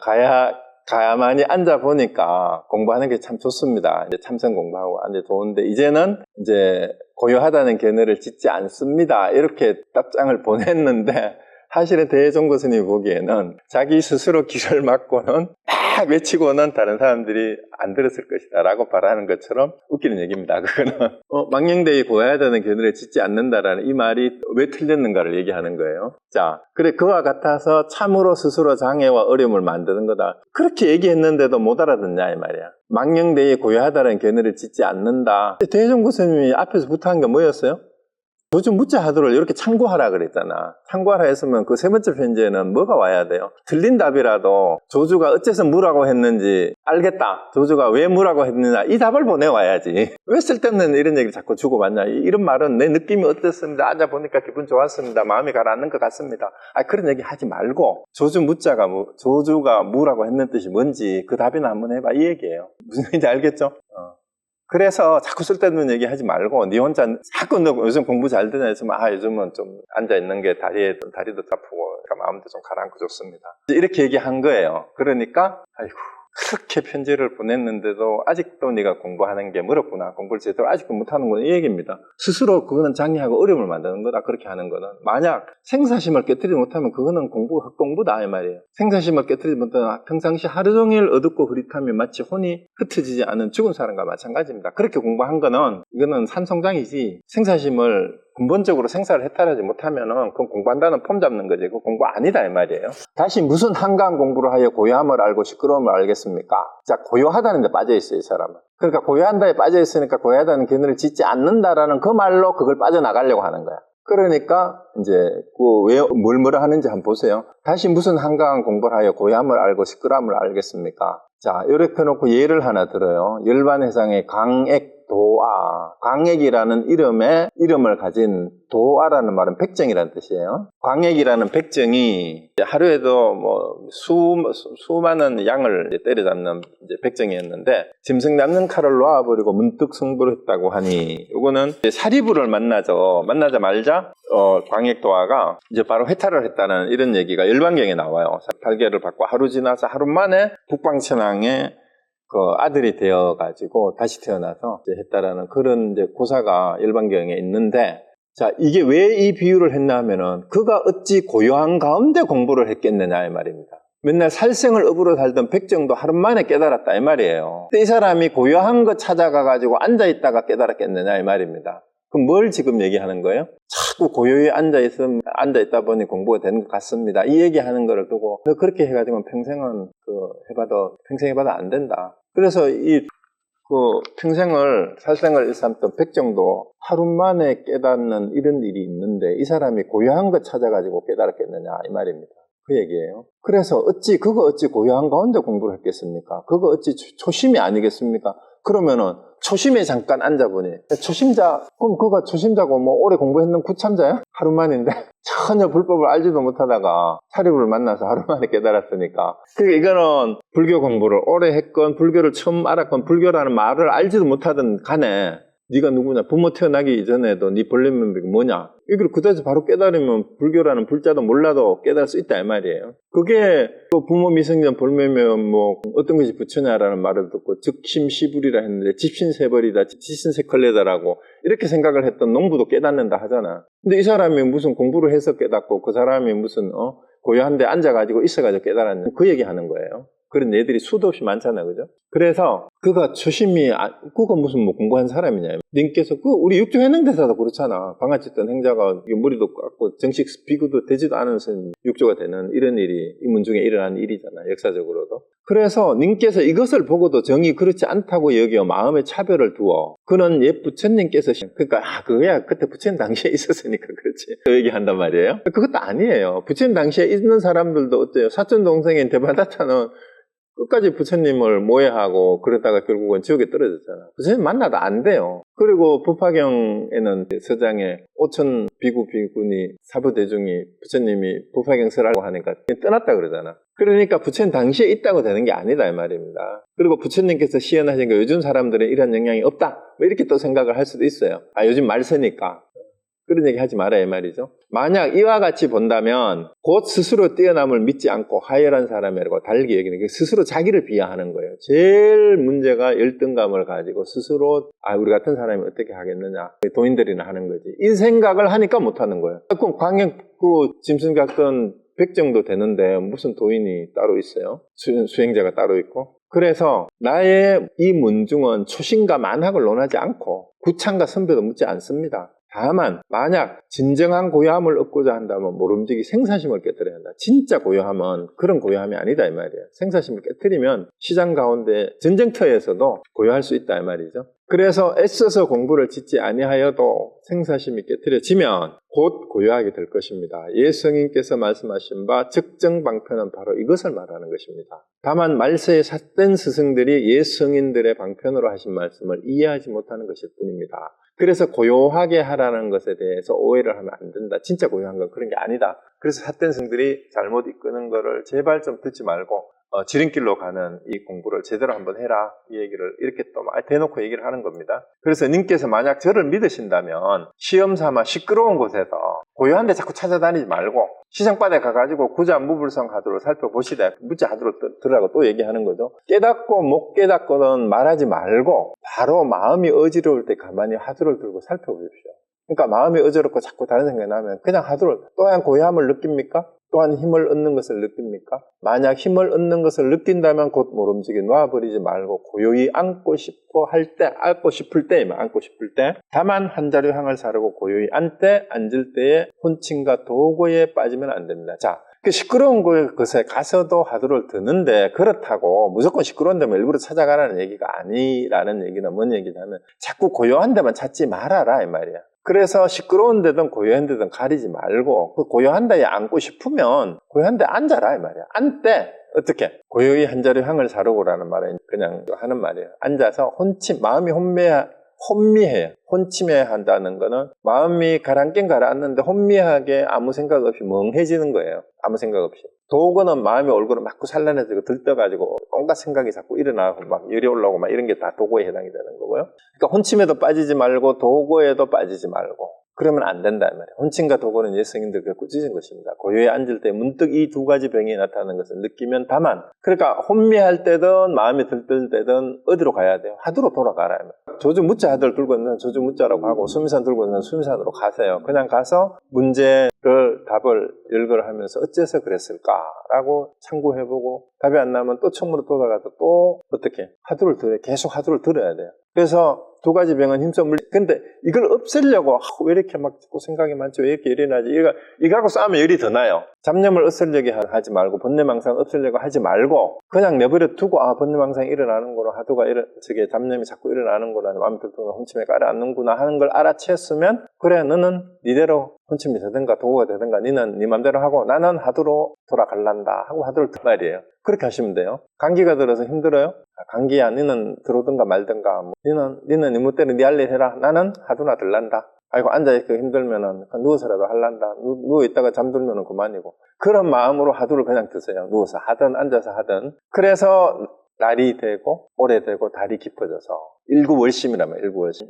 가야만이 앉아보니까 공부하는 게 참 좋습니다. 이제 참선 공부하고 앉아 좋은데 이제는 이제 고요하다는 견해를 짓지 않습니다. 이렇게 답장을 보냈는데 사실은 대종고 스님이 보기에는 자기 스스로 길을 막고는 막 외치고는 다른 사람들이 안 들었을 것이다 라고 바라는 것처럼 웃기는 얘기입니다. 그거는 망령되이 고요하다는 견해를 짓지 않는다라는 이 말이 왜 틀렸는가를 얘기하는 거예요. 자, 그래 그와 같아서 참으로 스스로 장애와 어려움을 만드는 거다. 그렇게 얘기했는데도 못 알아듣냐 이 말이야. 망령되이 고요하다는 견해를 짓지 않는다. 대종고 스님이 앞에서 부탁한 게 뭐였어요? 조주 묻자 하도를 이렇게 참고하라 그랬잖아. 참고하라 했으면 그 세 번째 편지에는 뭐가 와야 돼요? 틀린 답이라도 조주가 어째서 무라고 했는지 알겠다. 조주가 왜 무라고 했느냐 이 답을 보내와야지. 왜 쓸데없는 이런 얘기를 자꾸 주고받냐. 이런 말은 내 느낌이 어땠습니다. 앉아보니까 기분 좋았습니다. 마음이 가라앉는 것 같습니다. 그런 얘기 하지 말고 조주 묻자가 조주가 무라고 했는 뜻이 뭔지 그 답이나 한번 해봐 이 얘기예요. 무슨 얘기인지 알겠죠? 그래서 자꾸 쓸데없는 얘기 하지 말고 니 혼자 자꾸 너 요즘 공부 잘 되냐 했으면 요즘은 좀 앉아있는 게 다리도 아프고 마음도 좀 가라앉고 좋습니다. 이렇게 얘기한 거예요. 그러니까 아이고 그렇게 편지를 보냈는데도 아직도 네가 공부하는 게 멀었구나, 공부를 제대로 아직도 못하는구나, 이 얘기입니다. 스스로 그거는 장애하고 어려움을 만드는 거다, 그렇게 하는 거는. 만약 생사심을 깨뜨리지 못하면 그거는 헛공부다 이 말이에요. 생사심을 깨뜨리지 못하면 평상시 하루 종일 어둡고 흐릿하면 마치 혼이 흩어지지 않은 죽은 사람과 마찬가지입니다. 그렇게 공부한 거는 이거는 산송장이지, 생사심을 근본적으로 생사를 해탈하지 못하면은 그건 공부한다는 폼 잡는 거지. 그거 공부 아니다 이 말이에요. 다시 무슨 한가한 공부를 하여 고요함을 알고 시끄러움을 알겠습니까? 자, 고요하다는 데 빠져 있어요, 이 사람은. 그러니까 고요한다에 빠져 있으니까 고요하다는 견해를 짓지 않는다라는 그 말로 그걸 빠져나가려고 하는 거야. 그러니까 이제 왜 뭐라 하는지 한번 보세요. 다시 무슨 한가한 공부를 하여 고요함을 알고 시끄러움을 알겠습니까? 자, 이렇게 놓고 예를 하나 들어요. 열반해상의 강액도아. 강액이라는 이름을 가진 도아라는 말은 백정이라는 뜻이에요. 광액이라는 백정이 하루에도 수많은 양을 때려잡는 백정이었는데, 짐승 잡는 칼을 놓아버리고 문득 승부를 했다고 하니, 이거는 사리부를 만나자마자 광액도아가 이제 바로 해탈을 했다는 이런 얘기가 열반경에 나와요. 발개를 받고 하루 지나서 하루 만에 북방천왕의 그 아들이 되어가지고 다시 태어나서 이제 했다라는 그런 이제 고사가 열반경에 있는데, 자, 이게 왜 이 비유를 했나 하면은 그가 어찌 고요한 가운데 공부를 했겠느냐 이 말입니다. 맨날 살생을 업으로 살던 백정도 하루 만에 깨달았다 이 말이에요. 이 사람이 고요한 거 찾아가가지고 앉아있다가 깨달았겠느냐 이 말입니다. 그럼 뭘 지금 얘기하는 거예요? 자꾸 고요히 앉아있다 보니 공부가 되는 것 같습니다, 이 얘기하는 거를 두고 너 그렇게 해가지고 평생 해봐도 안 된다. 그래서 평생을 살생을 일삼던 백정도 하루 만에 깨닫는 이런 일이 있는데, 이 사람이 고요한 거 찾아가지고 깨달았겠느냐 이 말입니다. 그 얘기예요. 그래서 그거 어찌 고요한 가운데 공부를 했겠습니까? 그거 어찌 초심이 아니겠습니까? 그러면은 초심에 잠깐 앉아보니, 그럼 그거 초심자고 오래 공부했는 구참자야? 하루 만인데 전혀 불법을 알지도 못하다가 사리부를 만나서 하루 만에 깨달았으니까. 그러니까 이거는 불교 공부를 오래 했건 불교를 처음 알았건 불교라는 말을 알지도 못하던 간에 네가 누구냐, 부모 태어나기 이전에도 네 본래면목이 뭐냐, 이걸 그다지 바로 깨달으면 불교라는 불자도 몰라도 깨달을 수 있다 이 말이에요. 그게 또 부모 미성년 볼매면목 어떤 것이 부처냐라는 말을 듣고 즉심시불이라 했는데 집신세벌이다, 지신세컬레다라고 이렇게 생각을 했던 농부도 깨닫는다 하잖아. 근데 이 사람이 무슨 공부를 해서 깨닫고 그 사람이 무슨 고요한데 앉아가지고 있어가지고 깨달았냐, 그 얘기하는 거예요. 그런 애들이 수도 없이 많잖아요, 그죠? 그래서 그가 그가 무슨 공부한 사람이냐. 님께서 우리 육조해능대사도 그렇잖아. 방아찌던 행자가 머리도 깎고 정식 비구도 되지도 않으면서 육조가 되는 이런 일이 이 문중에 일어난 일이잖아, 역사적으로도. 그래서 님께서 이것을 보고도 정이 그렇지 않다고 여겨 마음의 차별을 두어 그는 옛 부처님께서 그거야 그때 부처님 당시에 있었으니까 그렇지, 그 얘기한단 말이에요. 그것도 아니에요. 부처님 당시에 있는 사람들도 어때요? 사촌 동생인 대바다타는 끝까지 부처님을 모해하고 그러다가 결국은 지옥에 떨어졌잖아. 부처님 만나도 안 돼요. 그리고 부파경에는 서장에 5천 비구니 사부대중이 부처님이 부파경설하고 하니까 떠났다 그러잖아. 그러니까 부처님 당시에 있다고 되는 게 아니다 이 말입니다. 그리고 부처님께서 시연하신 거 요즘 사람들은 이런 영향이 없다, 이렇게 또 생각을 할 수도 있어요. 요즘 말 쓰니까. 그런 얘기 하지 말아야 이 말이죠. 만약 이와 같이 본다면 곧 스스로 뛰어남을 믿지 않고 하열한 사람이라고 달리 여기는 게 스스로 자기를 비하하는 거예요. 제일 문제가 열등감을 가지고 스스로 우리 같은 사람이 어떻게 하겠느냐, 도인들이나 하는 거지, 이 생각을 하니까 못하는 거예요. 그럼 짐승 같은 백정도 되는데 무슨 도인이 따로 있어요? 수행자가 따로 있고. 그래서 나의 이 문중은 초심과 만학을 논하지 않고 구창과 선배도 묻지 않습니다. 다만 만약 진정한 고요함을 얻고자 한다면 모름지기 생사심을 깨뜨려야 한다. 진짜 고요함은 그런 고요함이 아니다 이 말이에요. 생사심을 깨뜨리면 시장 가운데 전쟁터에서도 고요할 수 있다 이 말이죠. 그래서 애써서 공부를 짓지 아니하여도 생사심이 깨뜨려지면 곧 고요하게 될 것입니다. 예성인께서 말씀하신 바 적정방편은 바로 이것을 말하는 것입니다. 다만 말세의 삿된 스승들이 예성인들의 방편으로 하신 말씀을 이해하지 못하는 것일 뿐입니다. 그래서 고요하게 하라는 것에 대해서 오해를 하면 안 된다. 진짜 고요한 건 그런 게 아니다. 그래서 삿된 스승들이 잘못 이끄는 거를 제발 좀 듣지 말고 지름길로 가는 이 공부를 제대로 한번 해라, 이 얘기를 이렇게 또 대놓고 얘기를 하는 겁니다. 그래서 님께서 만약 저를 믿으신다면 시험 삼아 시끄러운 곳에서 고요한데 자꾸 찾아다니지 말고 시장바닥에 가가지고 구자무불성 하두를 살펴보시되 무자 하두를 들으라고 또 얘기하는 거죠. 깨닫고 못 깨닫고는 말하지 말고 바로 마음이 어지러울 때 가만히 하두를 들고 살펴보십시오. 그러니까 마음이 어지럽고 자꾸 다른 생각이 나면 그냥 하두를, 또한 고요함을 느낍니까? 또한 힘을 얻는 것을 느낍니까? 만약 힘을 얻는 것을 느낀다면 곧 모름지기 놔버리지 말고 고요히 앉고 싶어 할 때, 앉고 싶을 때 다만 한 자리 향을 사르고 고요히 앉을 때에 혼침과 도고에 빠지면 안 됩니다. 자, 그 시끄러운 곳에 가서도 하두를 드는데 그렇다고 무조건 시끄러운 데만 일부러 찾아가라는 얘기가 아니라는 얘기는 뭔 얘기냐면 자꾸 고요한 데만 찾지 말아라 이 말이야. 그래서 시끄러운 데든 고요한 데든 가리지 말고 그 고요한 데에 앉고 싶으면 고요한 데 앉아라 이 말이야. 앉되 어떻게? 고요히 한 자리 향을 사르고라는 말은 그냥 하는 말이에요. 앉아서 마음이 혼미해요. 혼침해야 한다는 거는 마음이 가라앉긴 가라앉는데 혼미하게 아무 생각 없이 멍해지는 거예요. 아무 생각 없이. 도고는 마음이 얼굴을 막 산란해지고 들떠가지고 온갖 생각이 자꾸 일어나고 막 열이 올라오고 막 이런 게 다 도고에 해당이 되는 거고요. 그러니까 혼침에도 빠지지 말고 도고에도 빠지지 말고 그러면 안 된다 이 말이에요. 혼침과 도고는 옛 스님들 갖고 찢은 것입니다. 고요에 앉을 때 문득 이 두 가지 병이 나타나는 것을 느끼면 다만, 그러니까 혼미할 때든 마음이 들뜰 때든 어디로 가야 돼요? 하두로 돌아가라. 조주 무자 하두를 들고 있는 조주 무자라고 하고 수미산 들고 있는 수미산으로 가세요. 그냥 가서 문제를 답을 열거를 하면서 어째서 그랬을까라고 참고해보고 답이 안 나면 또 처음으로 돌아가서 또 어떻게 계속 하두를 들어야 돼요. 그래서 두 가지 병은 힘써 물리. 근데 이걸 없애려고 왜 이렇게 막 생각이 많죠? 왜 이렇게 열이 나지? 이거하고 싸우면 열이 더 나요. 잡념을 없애려고 하지 말고 번뇌망상 없애려고 하지 말고 그냥 내버려 두고 번뇌망상이 일어나는구나, 하두가 저게 잡념이 자꾸 일어나는구나, 마음 들뜨는 혼침에 가라앉는구나 하는 걸 알아챘으면 그래 너는 니대로 혼침이 되든가 도구가 되든가 니는 니 맘대로 하고 나는 하두로 돌아갈란다 하고 하두를 들 말이에요. 그렇게 하시면 돼요. 감기가 들어서 힘들어요? 감기야 니는 들어오든가 말든가 니는 니 멋대로 니 할 일 해라. 나는 하두나 들란다. 아이고 앉아있기 힘들면은 누워서라도 할란다. 누워있다가 잠들면은 그만이고. 그런 마음으로 하두를 그냥 드세요. 누워서 하든 앉아서 하든. 그래서 날이 되고 오래되고 달이 깊어져서 일구월심이라면 일구월심.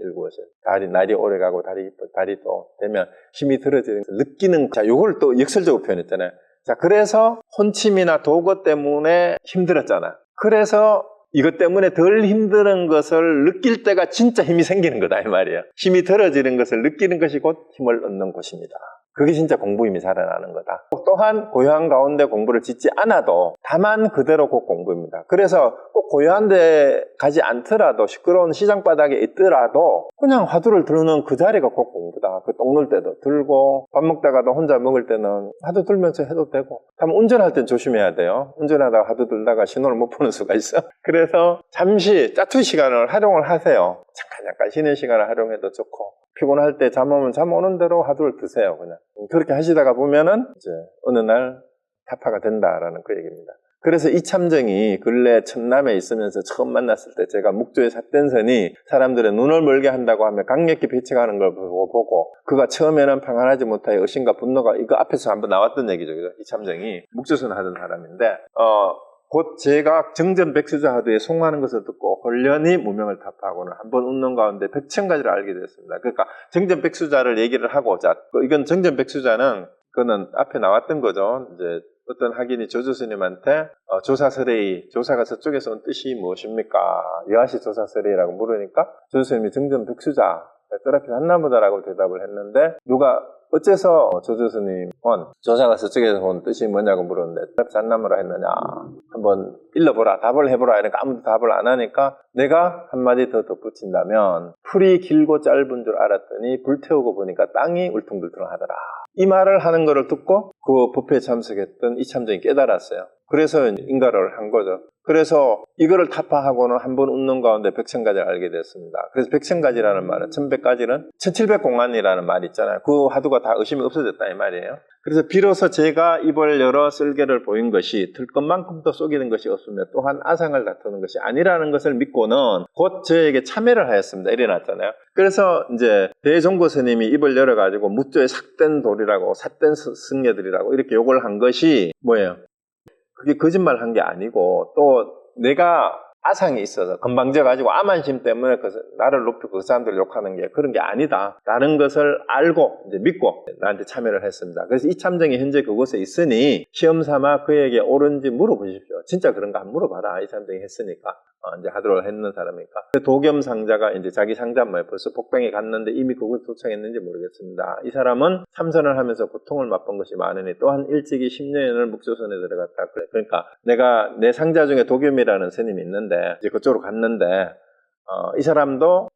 날이 오래가고 달이 또 되면 힘이 들어지는 느끼는. 자, 요걸 또 역설적으로 표현했잖아요. 자, 그래서 혼침이나 도거 때문에 힘들었잖아. 그래서 이것 때문에 덜 힘든 것을 느낄 때가 진짜 힘이 생기는 거다 이 말이에요. 힘이 들어지는 것을 느끼는 것이 곧 힘을 얻는 곳입니다. 그게 진짜 공부 힘이 살아나는 거다. 또한 고요한 가운데 공부를 짓지 않아도 다만 그대로 곧 공부입니다. 그래서 꼭 고요한 데 가지 않더라도 시끄러운 시장바닥에 있더라도 그냥 화두를 들는 그 자리가 곧 공부다. 그 똥 눌 때도 들고 밥 먹다가도 혼자 먹을 때는 화두 들면서 해도 되고, 다만 운전할 땐 조심해야 돼요. 운전하다가 화두 들다가 신호를 못 보는 수가 있어. 그래서 잠시 짜투 시간을 활용을 하세요. 잠깐 쉬는 시간을 활용해도 좋고, 피곤할 때 잠 오면 잠 오는 대로 하두를 드세요. 그냥 그렇게 하시다가 보면은 이제 어느 날 타파가 된다라는 그 얘기입니다. 그래서 이참정이 근래 천남에 있으면서 처음 만났을 때 제가 묵조의 삿된선이 사람들의 눈을 멀게 한다고 하며 강력히 배척하는 걸 보고 그가 처음에는 평안하지 못하여 의심과 분노가, 이거 앞에서 한번 나왔던 얘기죠. 이참정이 묵조선 하던 사람인데 곧 제가 정전백수자 하두에 송하는 것을 듣고 홀련히 무명을 타파하고는 한번 웃는 가운데 백천가지를 알게 됐습니다. 그러니까 정전백수자를 얘기를 하고, 자, 이건 정전백수자는 그거는 앞에 나왔던 거죠. 이제 어떤 학인이 조조스님한테 조사가 저쪽에서 온 뜻이 무엇입니까? 여하시 조사설이라고 물으니까 조조스님이 정전백수자, 떨앞에서 한나무다라고 대답을 했는데, 누가 어째서 조조스님은 조사가 저쪽에서 온 뜻이 뭐냐고 물었는데 떨앞에서 한나무라 했느냐, 한번 일러보라, 답을 해보라. 이러니까 아무도 답을 안 하니까 내가 한마디 더 덧붙인다면 풀이 길고 짧은 줄 알았더니 불태우고 보니까 땅이 울퉁불퉁하더라. 이 말을 하는 것을 듣고 그 법회에 참석했던 이참정이 깨달았어요. 그래서 인가를 한 거죠. 그래서 이거를 타파하고는 한번 웃는 가운데 백천가지를 알게 됐습니다. 그래서 백천가지라는 말은 1100가지는 1700공안이라는 말이 있잖아요. 그 하두가 다 의심이 없어졌다 이 말이에요. 그래서 비로소 제가 입을 열어 쓸개를 보인 것이 들 것만큼도 속이는 것이 없으며 또한 아상을 다투는 것이 아니라는 것을 믿고는 곧 저에게 참회를 하였습니다. 이래놨잖아요. 그래서 이제 대종고 스님이 입을 열어가지고 묵조의 삭된 돌이라고 삿된 승려들이라고 이렇게 욕을 한 것이 뭐예요? 그게 거짓말 한 게 아니고, 또 내가 아상이 있어서 건방져가지고 암환심 때문에 나를 높이고 그 사람들 욕하는 게 그런 게 아니다. 다른 것을 알고 이제 믿고 나한테 참여를 했습니다. 그래서 이 참정이 현재 그곳에 있으니 시험 삼아 그에게 옳은지 물어보십시오. 진짜 그런가 한번 물어봐라. 이 참정이 했으니까. 이제 하도록 했는 사람이니까. 도겸 상자가 이제 자기 상자 벌써 복병에 갔는데 이미 그곳에 도착했는지 모르겠습니다. 이 사람은 참선을 하면서 고통을 맛본 것이 많으니 또한 일찍이 10년을 묵조선에 들어갔다. 그러니까 내가 내 상자 중에 도겸이라는 스님이 있는데 이제 그쪽으로 갔는데 이 사람도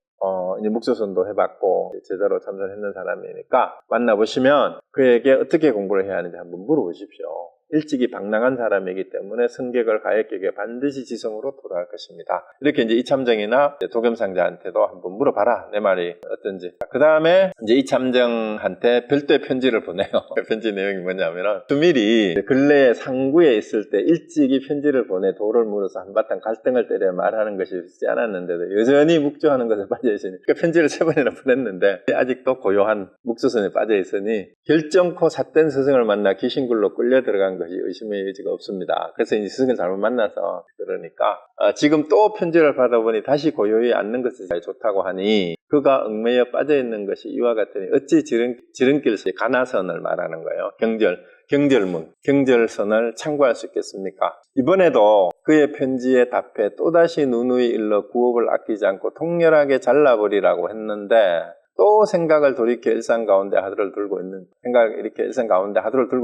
이제 묵조선도 해봤고 제대로 참선했는 사람이니까 만나보시면 그에게 어떻게 공부를 해야 하는지 한번 물어보십시오. 일찍이 방랑한 사람이기 때문에 성격을 가액격에 반드시 지성으로 돌아갈 것입니다. 이렇게 이제 이참정이나 도겸상자한테도 한번 물어봐라. 내 말이 어떤지. 그 다음에 이제 이참정한테 별도의 편지를 보내요. 편지 내용이 뭐냐면은 수밀이 근래에 상구에 있을 때 일찍이 편지를 보내 도를 물어서 한바탕 갈등을 때려 말하는 것이 쉽지 않았는데도 여전히 묵조하는 것에 빠져있으니 그 편지를 3번이나 보냈는데 아직도 고요한 묵조선에 빠져있으니 결정코 삿된 스승을 만나 귀신굴로 끌려 들어간 것이 의심의 여지가 없습니다. 그래서 이제 스승을 잘못 만나서 그러니까 지금 또 편지를 받아보니 다시 고요히 앉는 것이 좋다고 하니 그가 얽매여 빠져있는 것이 이와 같으니 어찌 지름길 가나선을 말하는 거예요. 경절문, 경절선을 참고할 수 있겠습니까? 이번에도 그의 편지에 답해 또다시 누누이 일러 구업을 아끼지 않고 통렬하게 잘라버리라고 했는데 또 생각을 돌이켜 일상 가운데 하도를 들고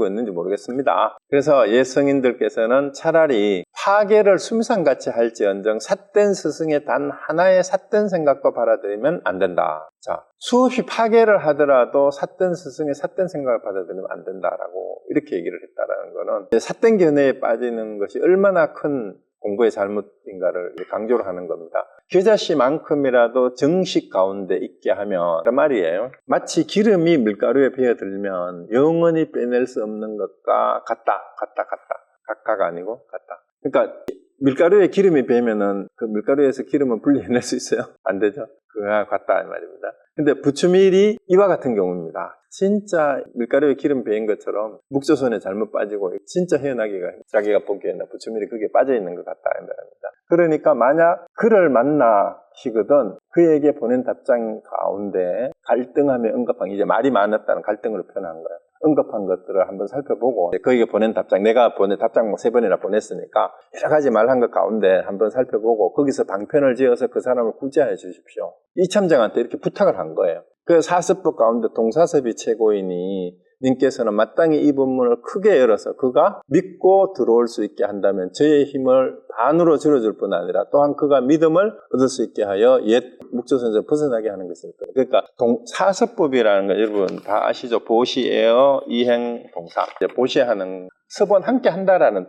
있는지 모르겠습니다. 그래서 예성인들께서는 차라리 파괴를 숨상같이 할지언정 삿된 스승의 단 하나의 삿된 생각도 받아들이면 안 된다. 자, 수없이 파괴를 하더라도 삿된 스승의 삿된 생각을 받아들이면 안 된다라고 이렇게 얘기를 했다라는 거는 삿된 견해에 빠지는 것이 얼마나 큰 공부의 잘못인가를 강조를 하는 겁니다. 겨자씨만큼이라도 정식 가운데 있게 하면 그런 말이에요. 마치 기름이 밀가루에 배어들면 영원히 빼낼 수 없는 것과 같다가 아니고 같다. 그러니까 밀가루에 기름이 배면은 그 밀가루에서 기름을 분리해낼 수 있어요? 안 되죠. 그거와 같다 이 말입니다. 근데 부추밀이 이와 같은 경우입니다. 진짜 밀가루에 기름 배인 것처럼 묵조선에 잘못 빠지고 진짜 헤어나기가 자기가 보기에는 부추밀이 그게 빠져있는 것 같다 이 말입니다. 그러니까 만약 그를 만나시거든 그에게 보낸 답장 가운데 갈등함에 응급한 이제 말이 많았다는 갈등으로 표현한 거예요. 응급한 것들을 한번 살펴보고 그에게 보낸 답장 내가 보낸 답장 3번이나 보냈으니까 여러 가지 말한 것 가운데 한번 살펴보고 거기서 방편을 지어서 그 사람을 구제해 주십시오. 이참정한테 이렇게 부탁을 한 거예요. 그 사습법 가운데 동사섭이 최고이니 님께서는 마땅히 이 본문을 크게 열어서 그가 믿고 들어올 수 있게 한다면 저의 힘을 반으로 줄여줄 뿐 아니라 또한 그가 믿음을 얻을 수 있게 하여 옛 묵조선에서 벗어나게 하는 것입니다. 그러니까 사습법이라는 거 여러분 다 아시죠? 보시에어 이행 동사. 보시하는 습원 함께 한다라는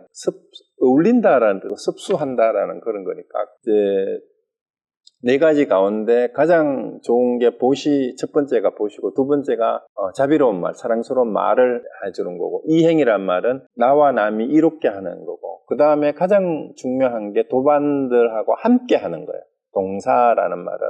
어울린다라는 습수한다라는 그런 거니까 이제 4가지 가운데 가장 좋은 게 보시, 첫 번째가 보시고 두 번째가 자비로운 말, 사랑스러운 말을 해주는 거고 이행이란 말은 나와 남이 이롭게 하는 거고 그 다음에 가장 중요한 게 도반들하고 함께 하는 거예요. 동사라는 말은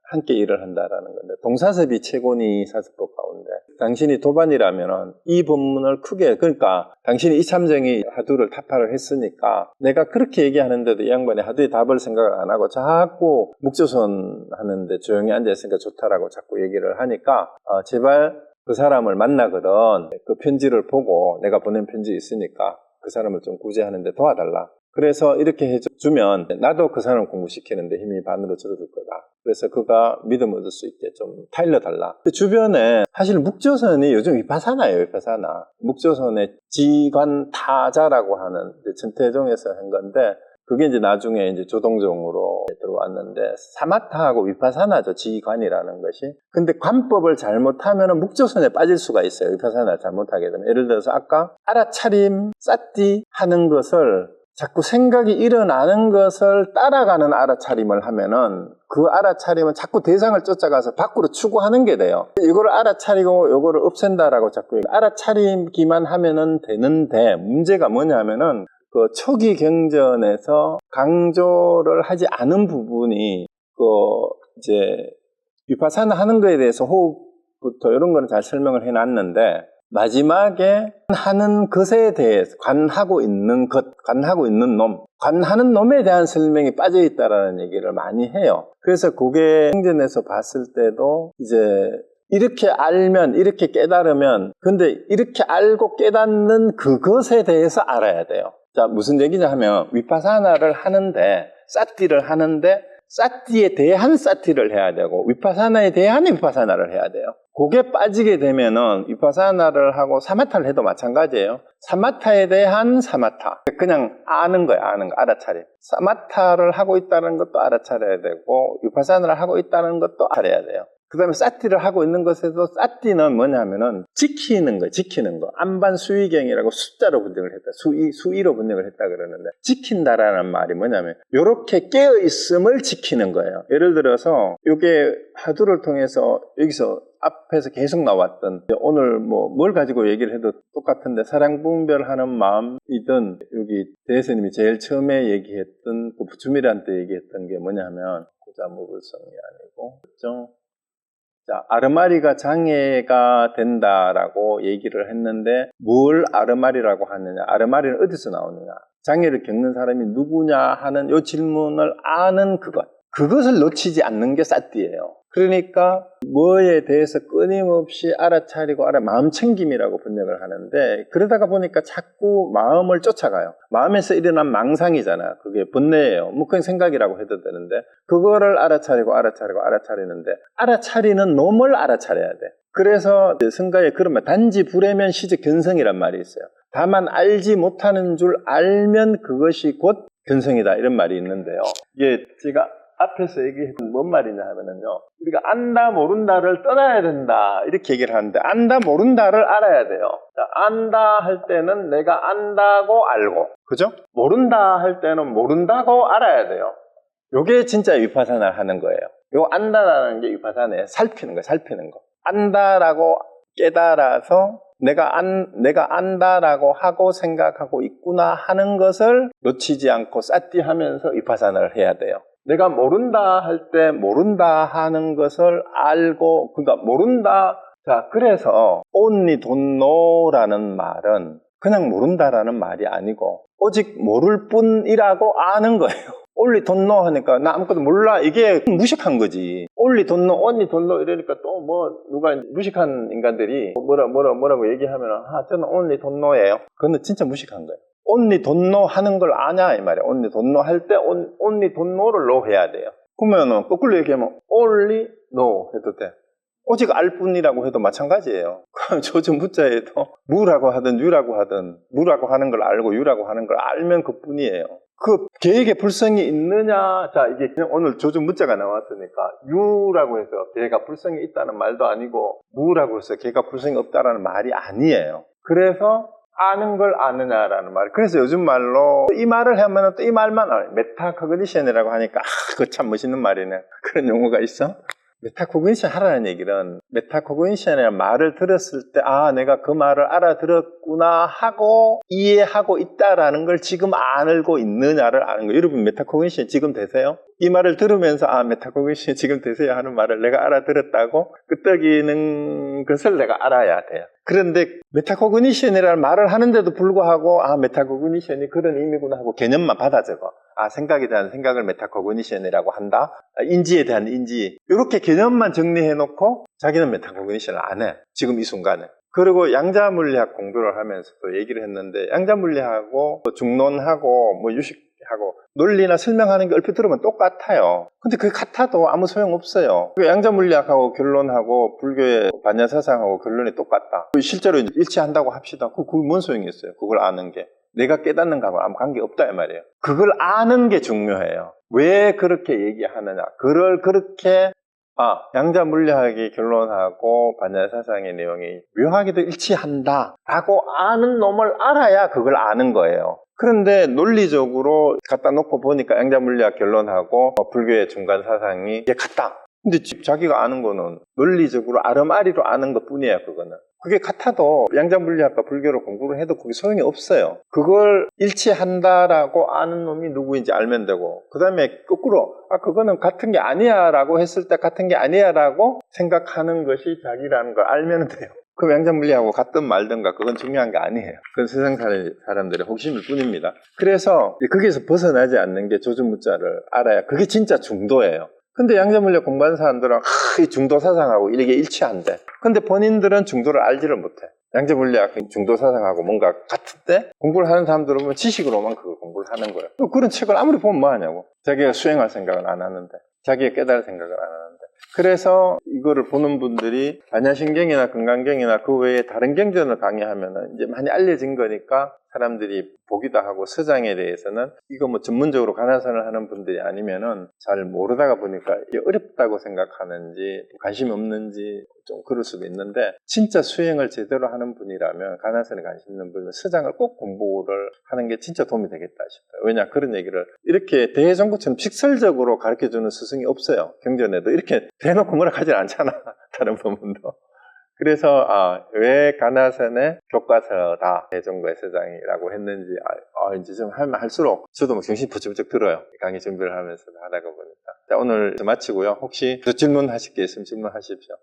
함께 일을 한다라는 건데 동사섭이 최고니 사습법 가운데 당신이 도반이라면 이 본문을 크게 그러니까 당신이 이참정이 하두를 타파를 했으니까 내가 그렇게 얘기하는데도 이 양반이 하두의 답을 생각을 안 하고 자꾸 묵조선 하는데 조용히 앉아있으니까 좋다라고 자꾸 얘기를 하니까 제발 그 사람을 만나거든 그 편지를 보고 내가 보낸 편지 있으니까 그 사람을 좀 구제하는데 도와달라. 그래서 이렇게 해주면 나도 그 사람을 공부시키는데 힘이 반으로 줄어들 거다. 그래서 그가 믿음을 얻을 수 있게 좀 타일러달라. 주변에 사실 묵조선이 요즘 위파사나예요. 위파사나. 묵조선의 지관타자라고 하는 천태종에서 한 건데 그게 이제 나중에 이제 조동종으로 들어왔는데 사마타하고 위파사나죠. 지관이라는 것이. 근데 관법을 잘못하면 묵조선에 빠질 수가 있어요. 위파사나를 잘못하게 되면. 예를 들어서 아까 알아차림, 싸띠 하는 것을 자꾸 생각이 일어나는 것을 따라가는 알아차림을 하면은 그 알아차림은 자꾸 대상을 쫓아가서 밖으로 추구하는 게 돼요. 이거를 알아차리고 이거를 없앤다라고 자꾸 알아차리기만 하면은 되는데 문제가 뭐냐면은 그 초기 경전에서 강조를 하지 않은 부분이 이제 위파사나 하는 거에 대해서 호흡부터 이런 거는 잘 설명을 해놨는데 마지막에 하는 것에 대해서 관하고 있는 것, 관하고 있는 놈, 관하는 놈에 대한 설명이 빠져 있다라는 얘기를 많이 해요. 그래서 그게 행전에서 봤을 때도 이제 이렇게 알면, 이렇게 깨달으면, 근데 이렇게 알고 깨닫는 그것에 대해서 알아야 돼요. 자, 무슨 얘기냐 하면 위파사나를 하는데, 사티를 하는데 사티에 대한 사티를 해야 되고 위파사나에 대한 위파사나를 해야 돼요. 그게 빠지게 되면은 위파사나를 하고 사마타를 해도 마찬가지예요. 사마타에 대한 사마타, 그냥 아는 거야. 아는 거, 알아차려. 사마타를 하고 있다는 것도 알아차려야 되고 위파사나를 하고 있다는 것도 알아야 돼요. 그 다음에 사티를 하고 있는 것에도 사티는 뭐냐면은 지키는 거, 지키는 거. 안반 수의경이라고 숫자로 분석을 했다. 수의로 분석을 했다 그러는데 지킨다라는 말이 뭐냐면 이렇게 깨어있음을 지키는 거예요. 예를 들어서 이게 하두를 통해서 여기서 앞에서 계속 나왔던 오늘 뭘 가지고 얘기를 해도 똑같은데 사랑분별하는 마음이든 여기 대스님이 제일 처음에 얘기했던 그 부추미한테 얘기했던 게 뭐냐면 고자무불성이 아니고 그렇죠? 자, 아르마리가 장애가 된다라고 얘기를 했는데 뭘 아르마리라고 하느냐, 아르마리는 어디서 나오느냐, 장애를 겪는 사람이 누구냐 하는 이 질문을 아는 그것을 놓치지 않는 게 사띠예요. 그러니까 뭐에 대해서 끊임없이 알아차리고 마음챙김이라고 번역을 하는데 하다가 보니까 자꾸 마음을 쫓아가요. 마음에서 일어난 망상이잖아. 그게 번뇌예요. 그냥 생각이라고 해도 되는데 그거를 알아차리는데 알아차리는 놈을 알아차려야 돼. 그래서 성가에 그런 말, 단지 불해면 시적 견성이란 말이 있어요. 다만 알지 못하는 줄 알면 그것이 곧 견성이다, 이런 말이 있는데요. 이게 제가 앞에서 얘기했던 뭔 말이냐 하면은요, 우리가 안다 모른다를 떠나야 된다 이렇게 얘기를 하는데 안다 모른다를 알아야 돼요. 자, 안다 할 때는 내가 안다고 알고, 그죠? 모른다 할 때는 모른다고 알아야 돼요. 요게 진짜 위파사나를 하는 거예요. 요 안다라는 게 위파사나에 살피는 거. 안다라고 깨달아서 내가 안다라고 하고 생각하고 있구나 하는 것을 놓치지 않고 사띠하면서 위파사나를 해야 돼요. 내가 모른다 할 때 모른다 하는 것을 알고, 그러니까 모른다. 자, 그래서 only don't know라는 말은 그냥 모른다라는 말이 아니고 오직 모를 뿐이라고 아는 거예요. only don't know 하니까 나 아무것도 몰라, 이게 무식한 거지. only don't know 이러니까 또 누가 무식한 인간들이 뭐라고 얘기하면은 저는 only don't know예요. 그건 진짜 무식한 거예요. only don't know 하는 걸 아냐 이 말이야. only don't know 할 때 only don't know를 know 해야 돼요. 그러면은 거꾸로 얘기하면 only know 해도 돼. 오직 알 뿐이라고 해도 마찬가지예요. 조주 무자에도 무라고 하든 유라고 하든 무라고 하는 걸 알고 유라고 하는 걸 알면 그뿐이에요. 그 계획에 불성이 있느냐, 자, 이게 오늘 조주 무자가 나왔으니까 유라고 해서 계획가 불성이 있다는 말도 아니고 무라고 해서 계획가 불성이 없다라는 말이 아니에요. 그래서 아는 걸 아느냐라는 말. 그래서 요즘 말로 이 말을 하면 또 이 말만 메타코그니션이라고 하니까 그거 참 멋있는 말이네. 그런 용어가 있어? 메타코그니션 하라는 얘기는 메타코그니션이라는 말을 들었을 때 내가 그 말을 알아들었구나 하고 이해하고 있다라는 걸 지금 알고 있느냐를 아는 거예요. 여러분 메타코그니션 지금 되세요? 이 말을 들으면서 메타코그니션 지금 되세요 하는 말을 내가 알아들었다고 끄떡이는 것을 내가 알아야 돼요. 그런데 메타코그니션이라는 말을 하는데도 불구하고 메타코그니션이 그런 의미구나 하고 개념만 받아 적어. 생각에 대한 생각을 메타코그니션이라고 한다. 인지에 대한 인지. 이렇게 개념만 정리해 놓고 자기는 메타코그니션을 안 해. 지금 이 순간에. 그리고 양자물리학 공부를 하면서 또 얘기를 했는데 양자물리하고 중론하고 유식하고 논리나 설명하는 게 얼핏 들으면 똑같아요. 근데 그게 같아도 아무 소용없어요. 양자물리학하고 결론하고 불교의 반야사상하고 결론이 똑같다. 실제로 일치한다고 합시다. 그게 뭔 소용이 있어요? 그걸 아는 게. 내가 깨닫는 거하고 아무 관계없다 이 말이에요. 그걸 아는 게 중요해요. 왜 그렇게 얘기하느냐. 그걸 그렇게 양자물리학의 결론하고 반야사상의 내용이 묘하게도 일치한다 라고 아는 놈을 알아야 그걸 아는 거예요. 그런데 논리적으로 갖다 놓고 보니까 양자물리학 결론하고 불교의 중간사상이 이게 같다. 근데 자기가 아는 거는 논리적으로 아름아리로 아는 것 뿐이에요. 그거는. 그게 같아도 양자물리학과 불교를 공부를 해도 그게 소용이 없어요. 그걸 일치한다라고 아는 놈이 누구인지 알면 되고, 그 다음에 거꾸로 그거는 같은 게 아니야 라고 했을 때 같은 게 아니야 라고 생각하는 것이 자기라는 걸 알면 돼요. 그럼 양자물리하고 같든 말든가 그건 중요한 게 아니에요. 그건 세상 사람들의 호기심일 뿐입니다. 그래서 거기에서 벗어나지 않는 게 조주무자를 알아야 그게 진짜 중도예요. 근데 양자물리학 공부하는 사람들은 이 중도 사상하고 이게 일치한대. 근데 본인들은 중도를 알지를 못해. 양자물리학 중도 사상하고 뭔가 같은데 공부를 하는 사람들은 보면 지식으로만 그걸 공부를 하는 거예요. 그런 책을 아무리 보면 뭐 하냐고. 자기가 수행할 생각은 안 하는데, 자기가 깨달을 생각을 안 하는데. 그래서 이거를 보는 분들이 반야신경이나 금강경이나 그 외에 다른 경전을 강의하면은 이제 많이 알려진 거니까 사람들이 보기도 하고, 서장에 대해서는 이거 뭐 전문적으로 간화선을 하는 분들이 아니면은 잘 모르다가 보니까 이게 어렵다고 생각하는지 관심이 없는지 좀 그럴 수도 있는데, 진짜 수행을 제대로 하는 분이라면, 간화선에 관심 있는 분이면 서장을 꼭 공부를 하는 게 진짜 도움이 되겠다 싶어요. 왜냐, 그런 얘기를 이렇게 대해정보처럼 직설적으로 가르쳐주는 스승이 없어요. 경전에도 이렇게 대놓고 뭐라 하질 않잖아. 다른 부분도. 그래서 왜 간화선의 교과서다 대종고의 서장이라고 했는지 이제 좀 하면 할수록 저도 정신이 부쩍부쩍 들어요. 강의 준비를 하면서 하다가 보니까. 자, 오늘 마치고요. 혹시 질문하실 게 있으면 질문하십시오.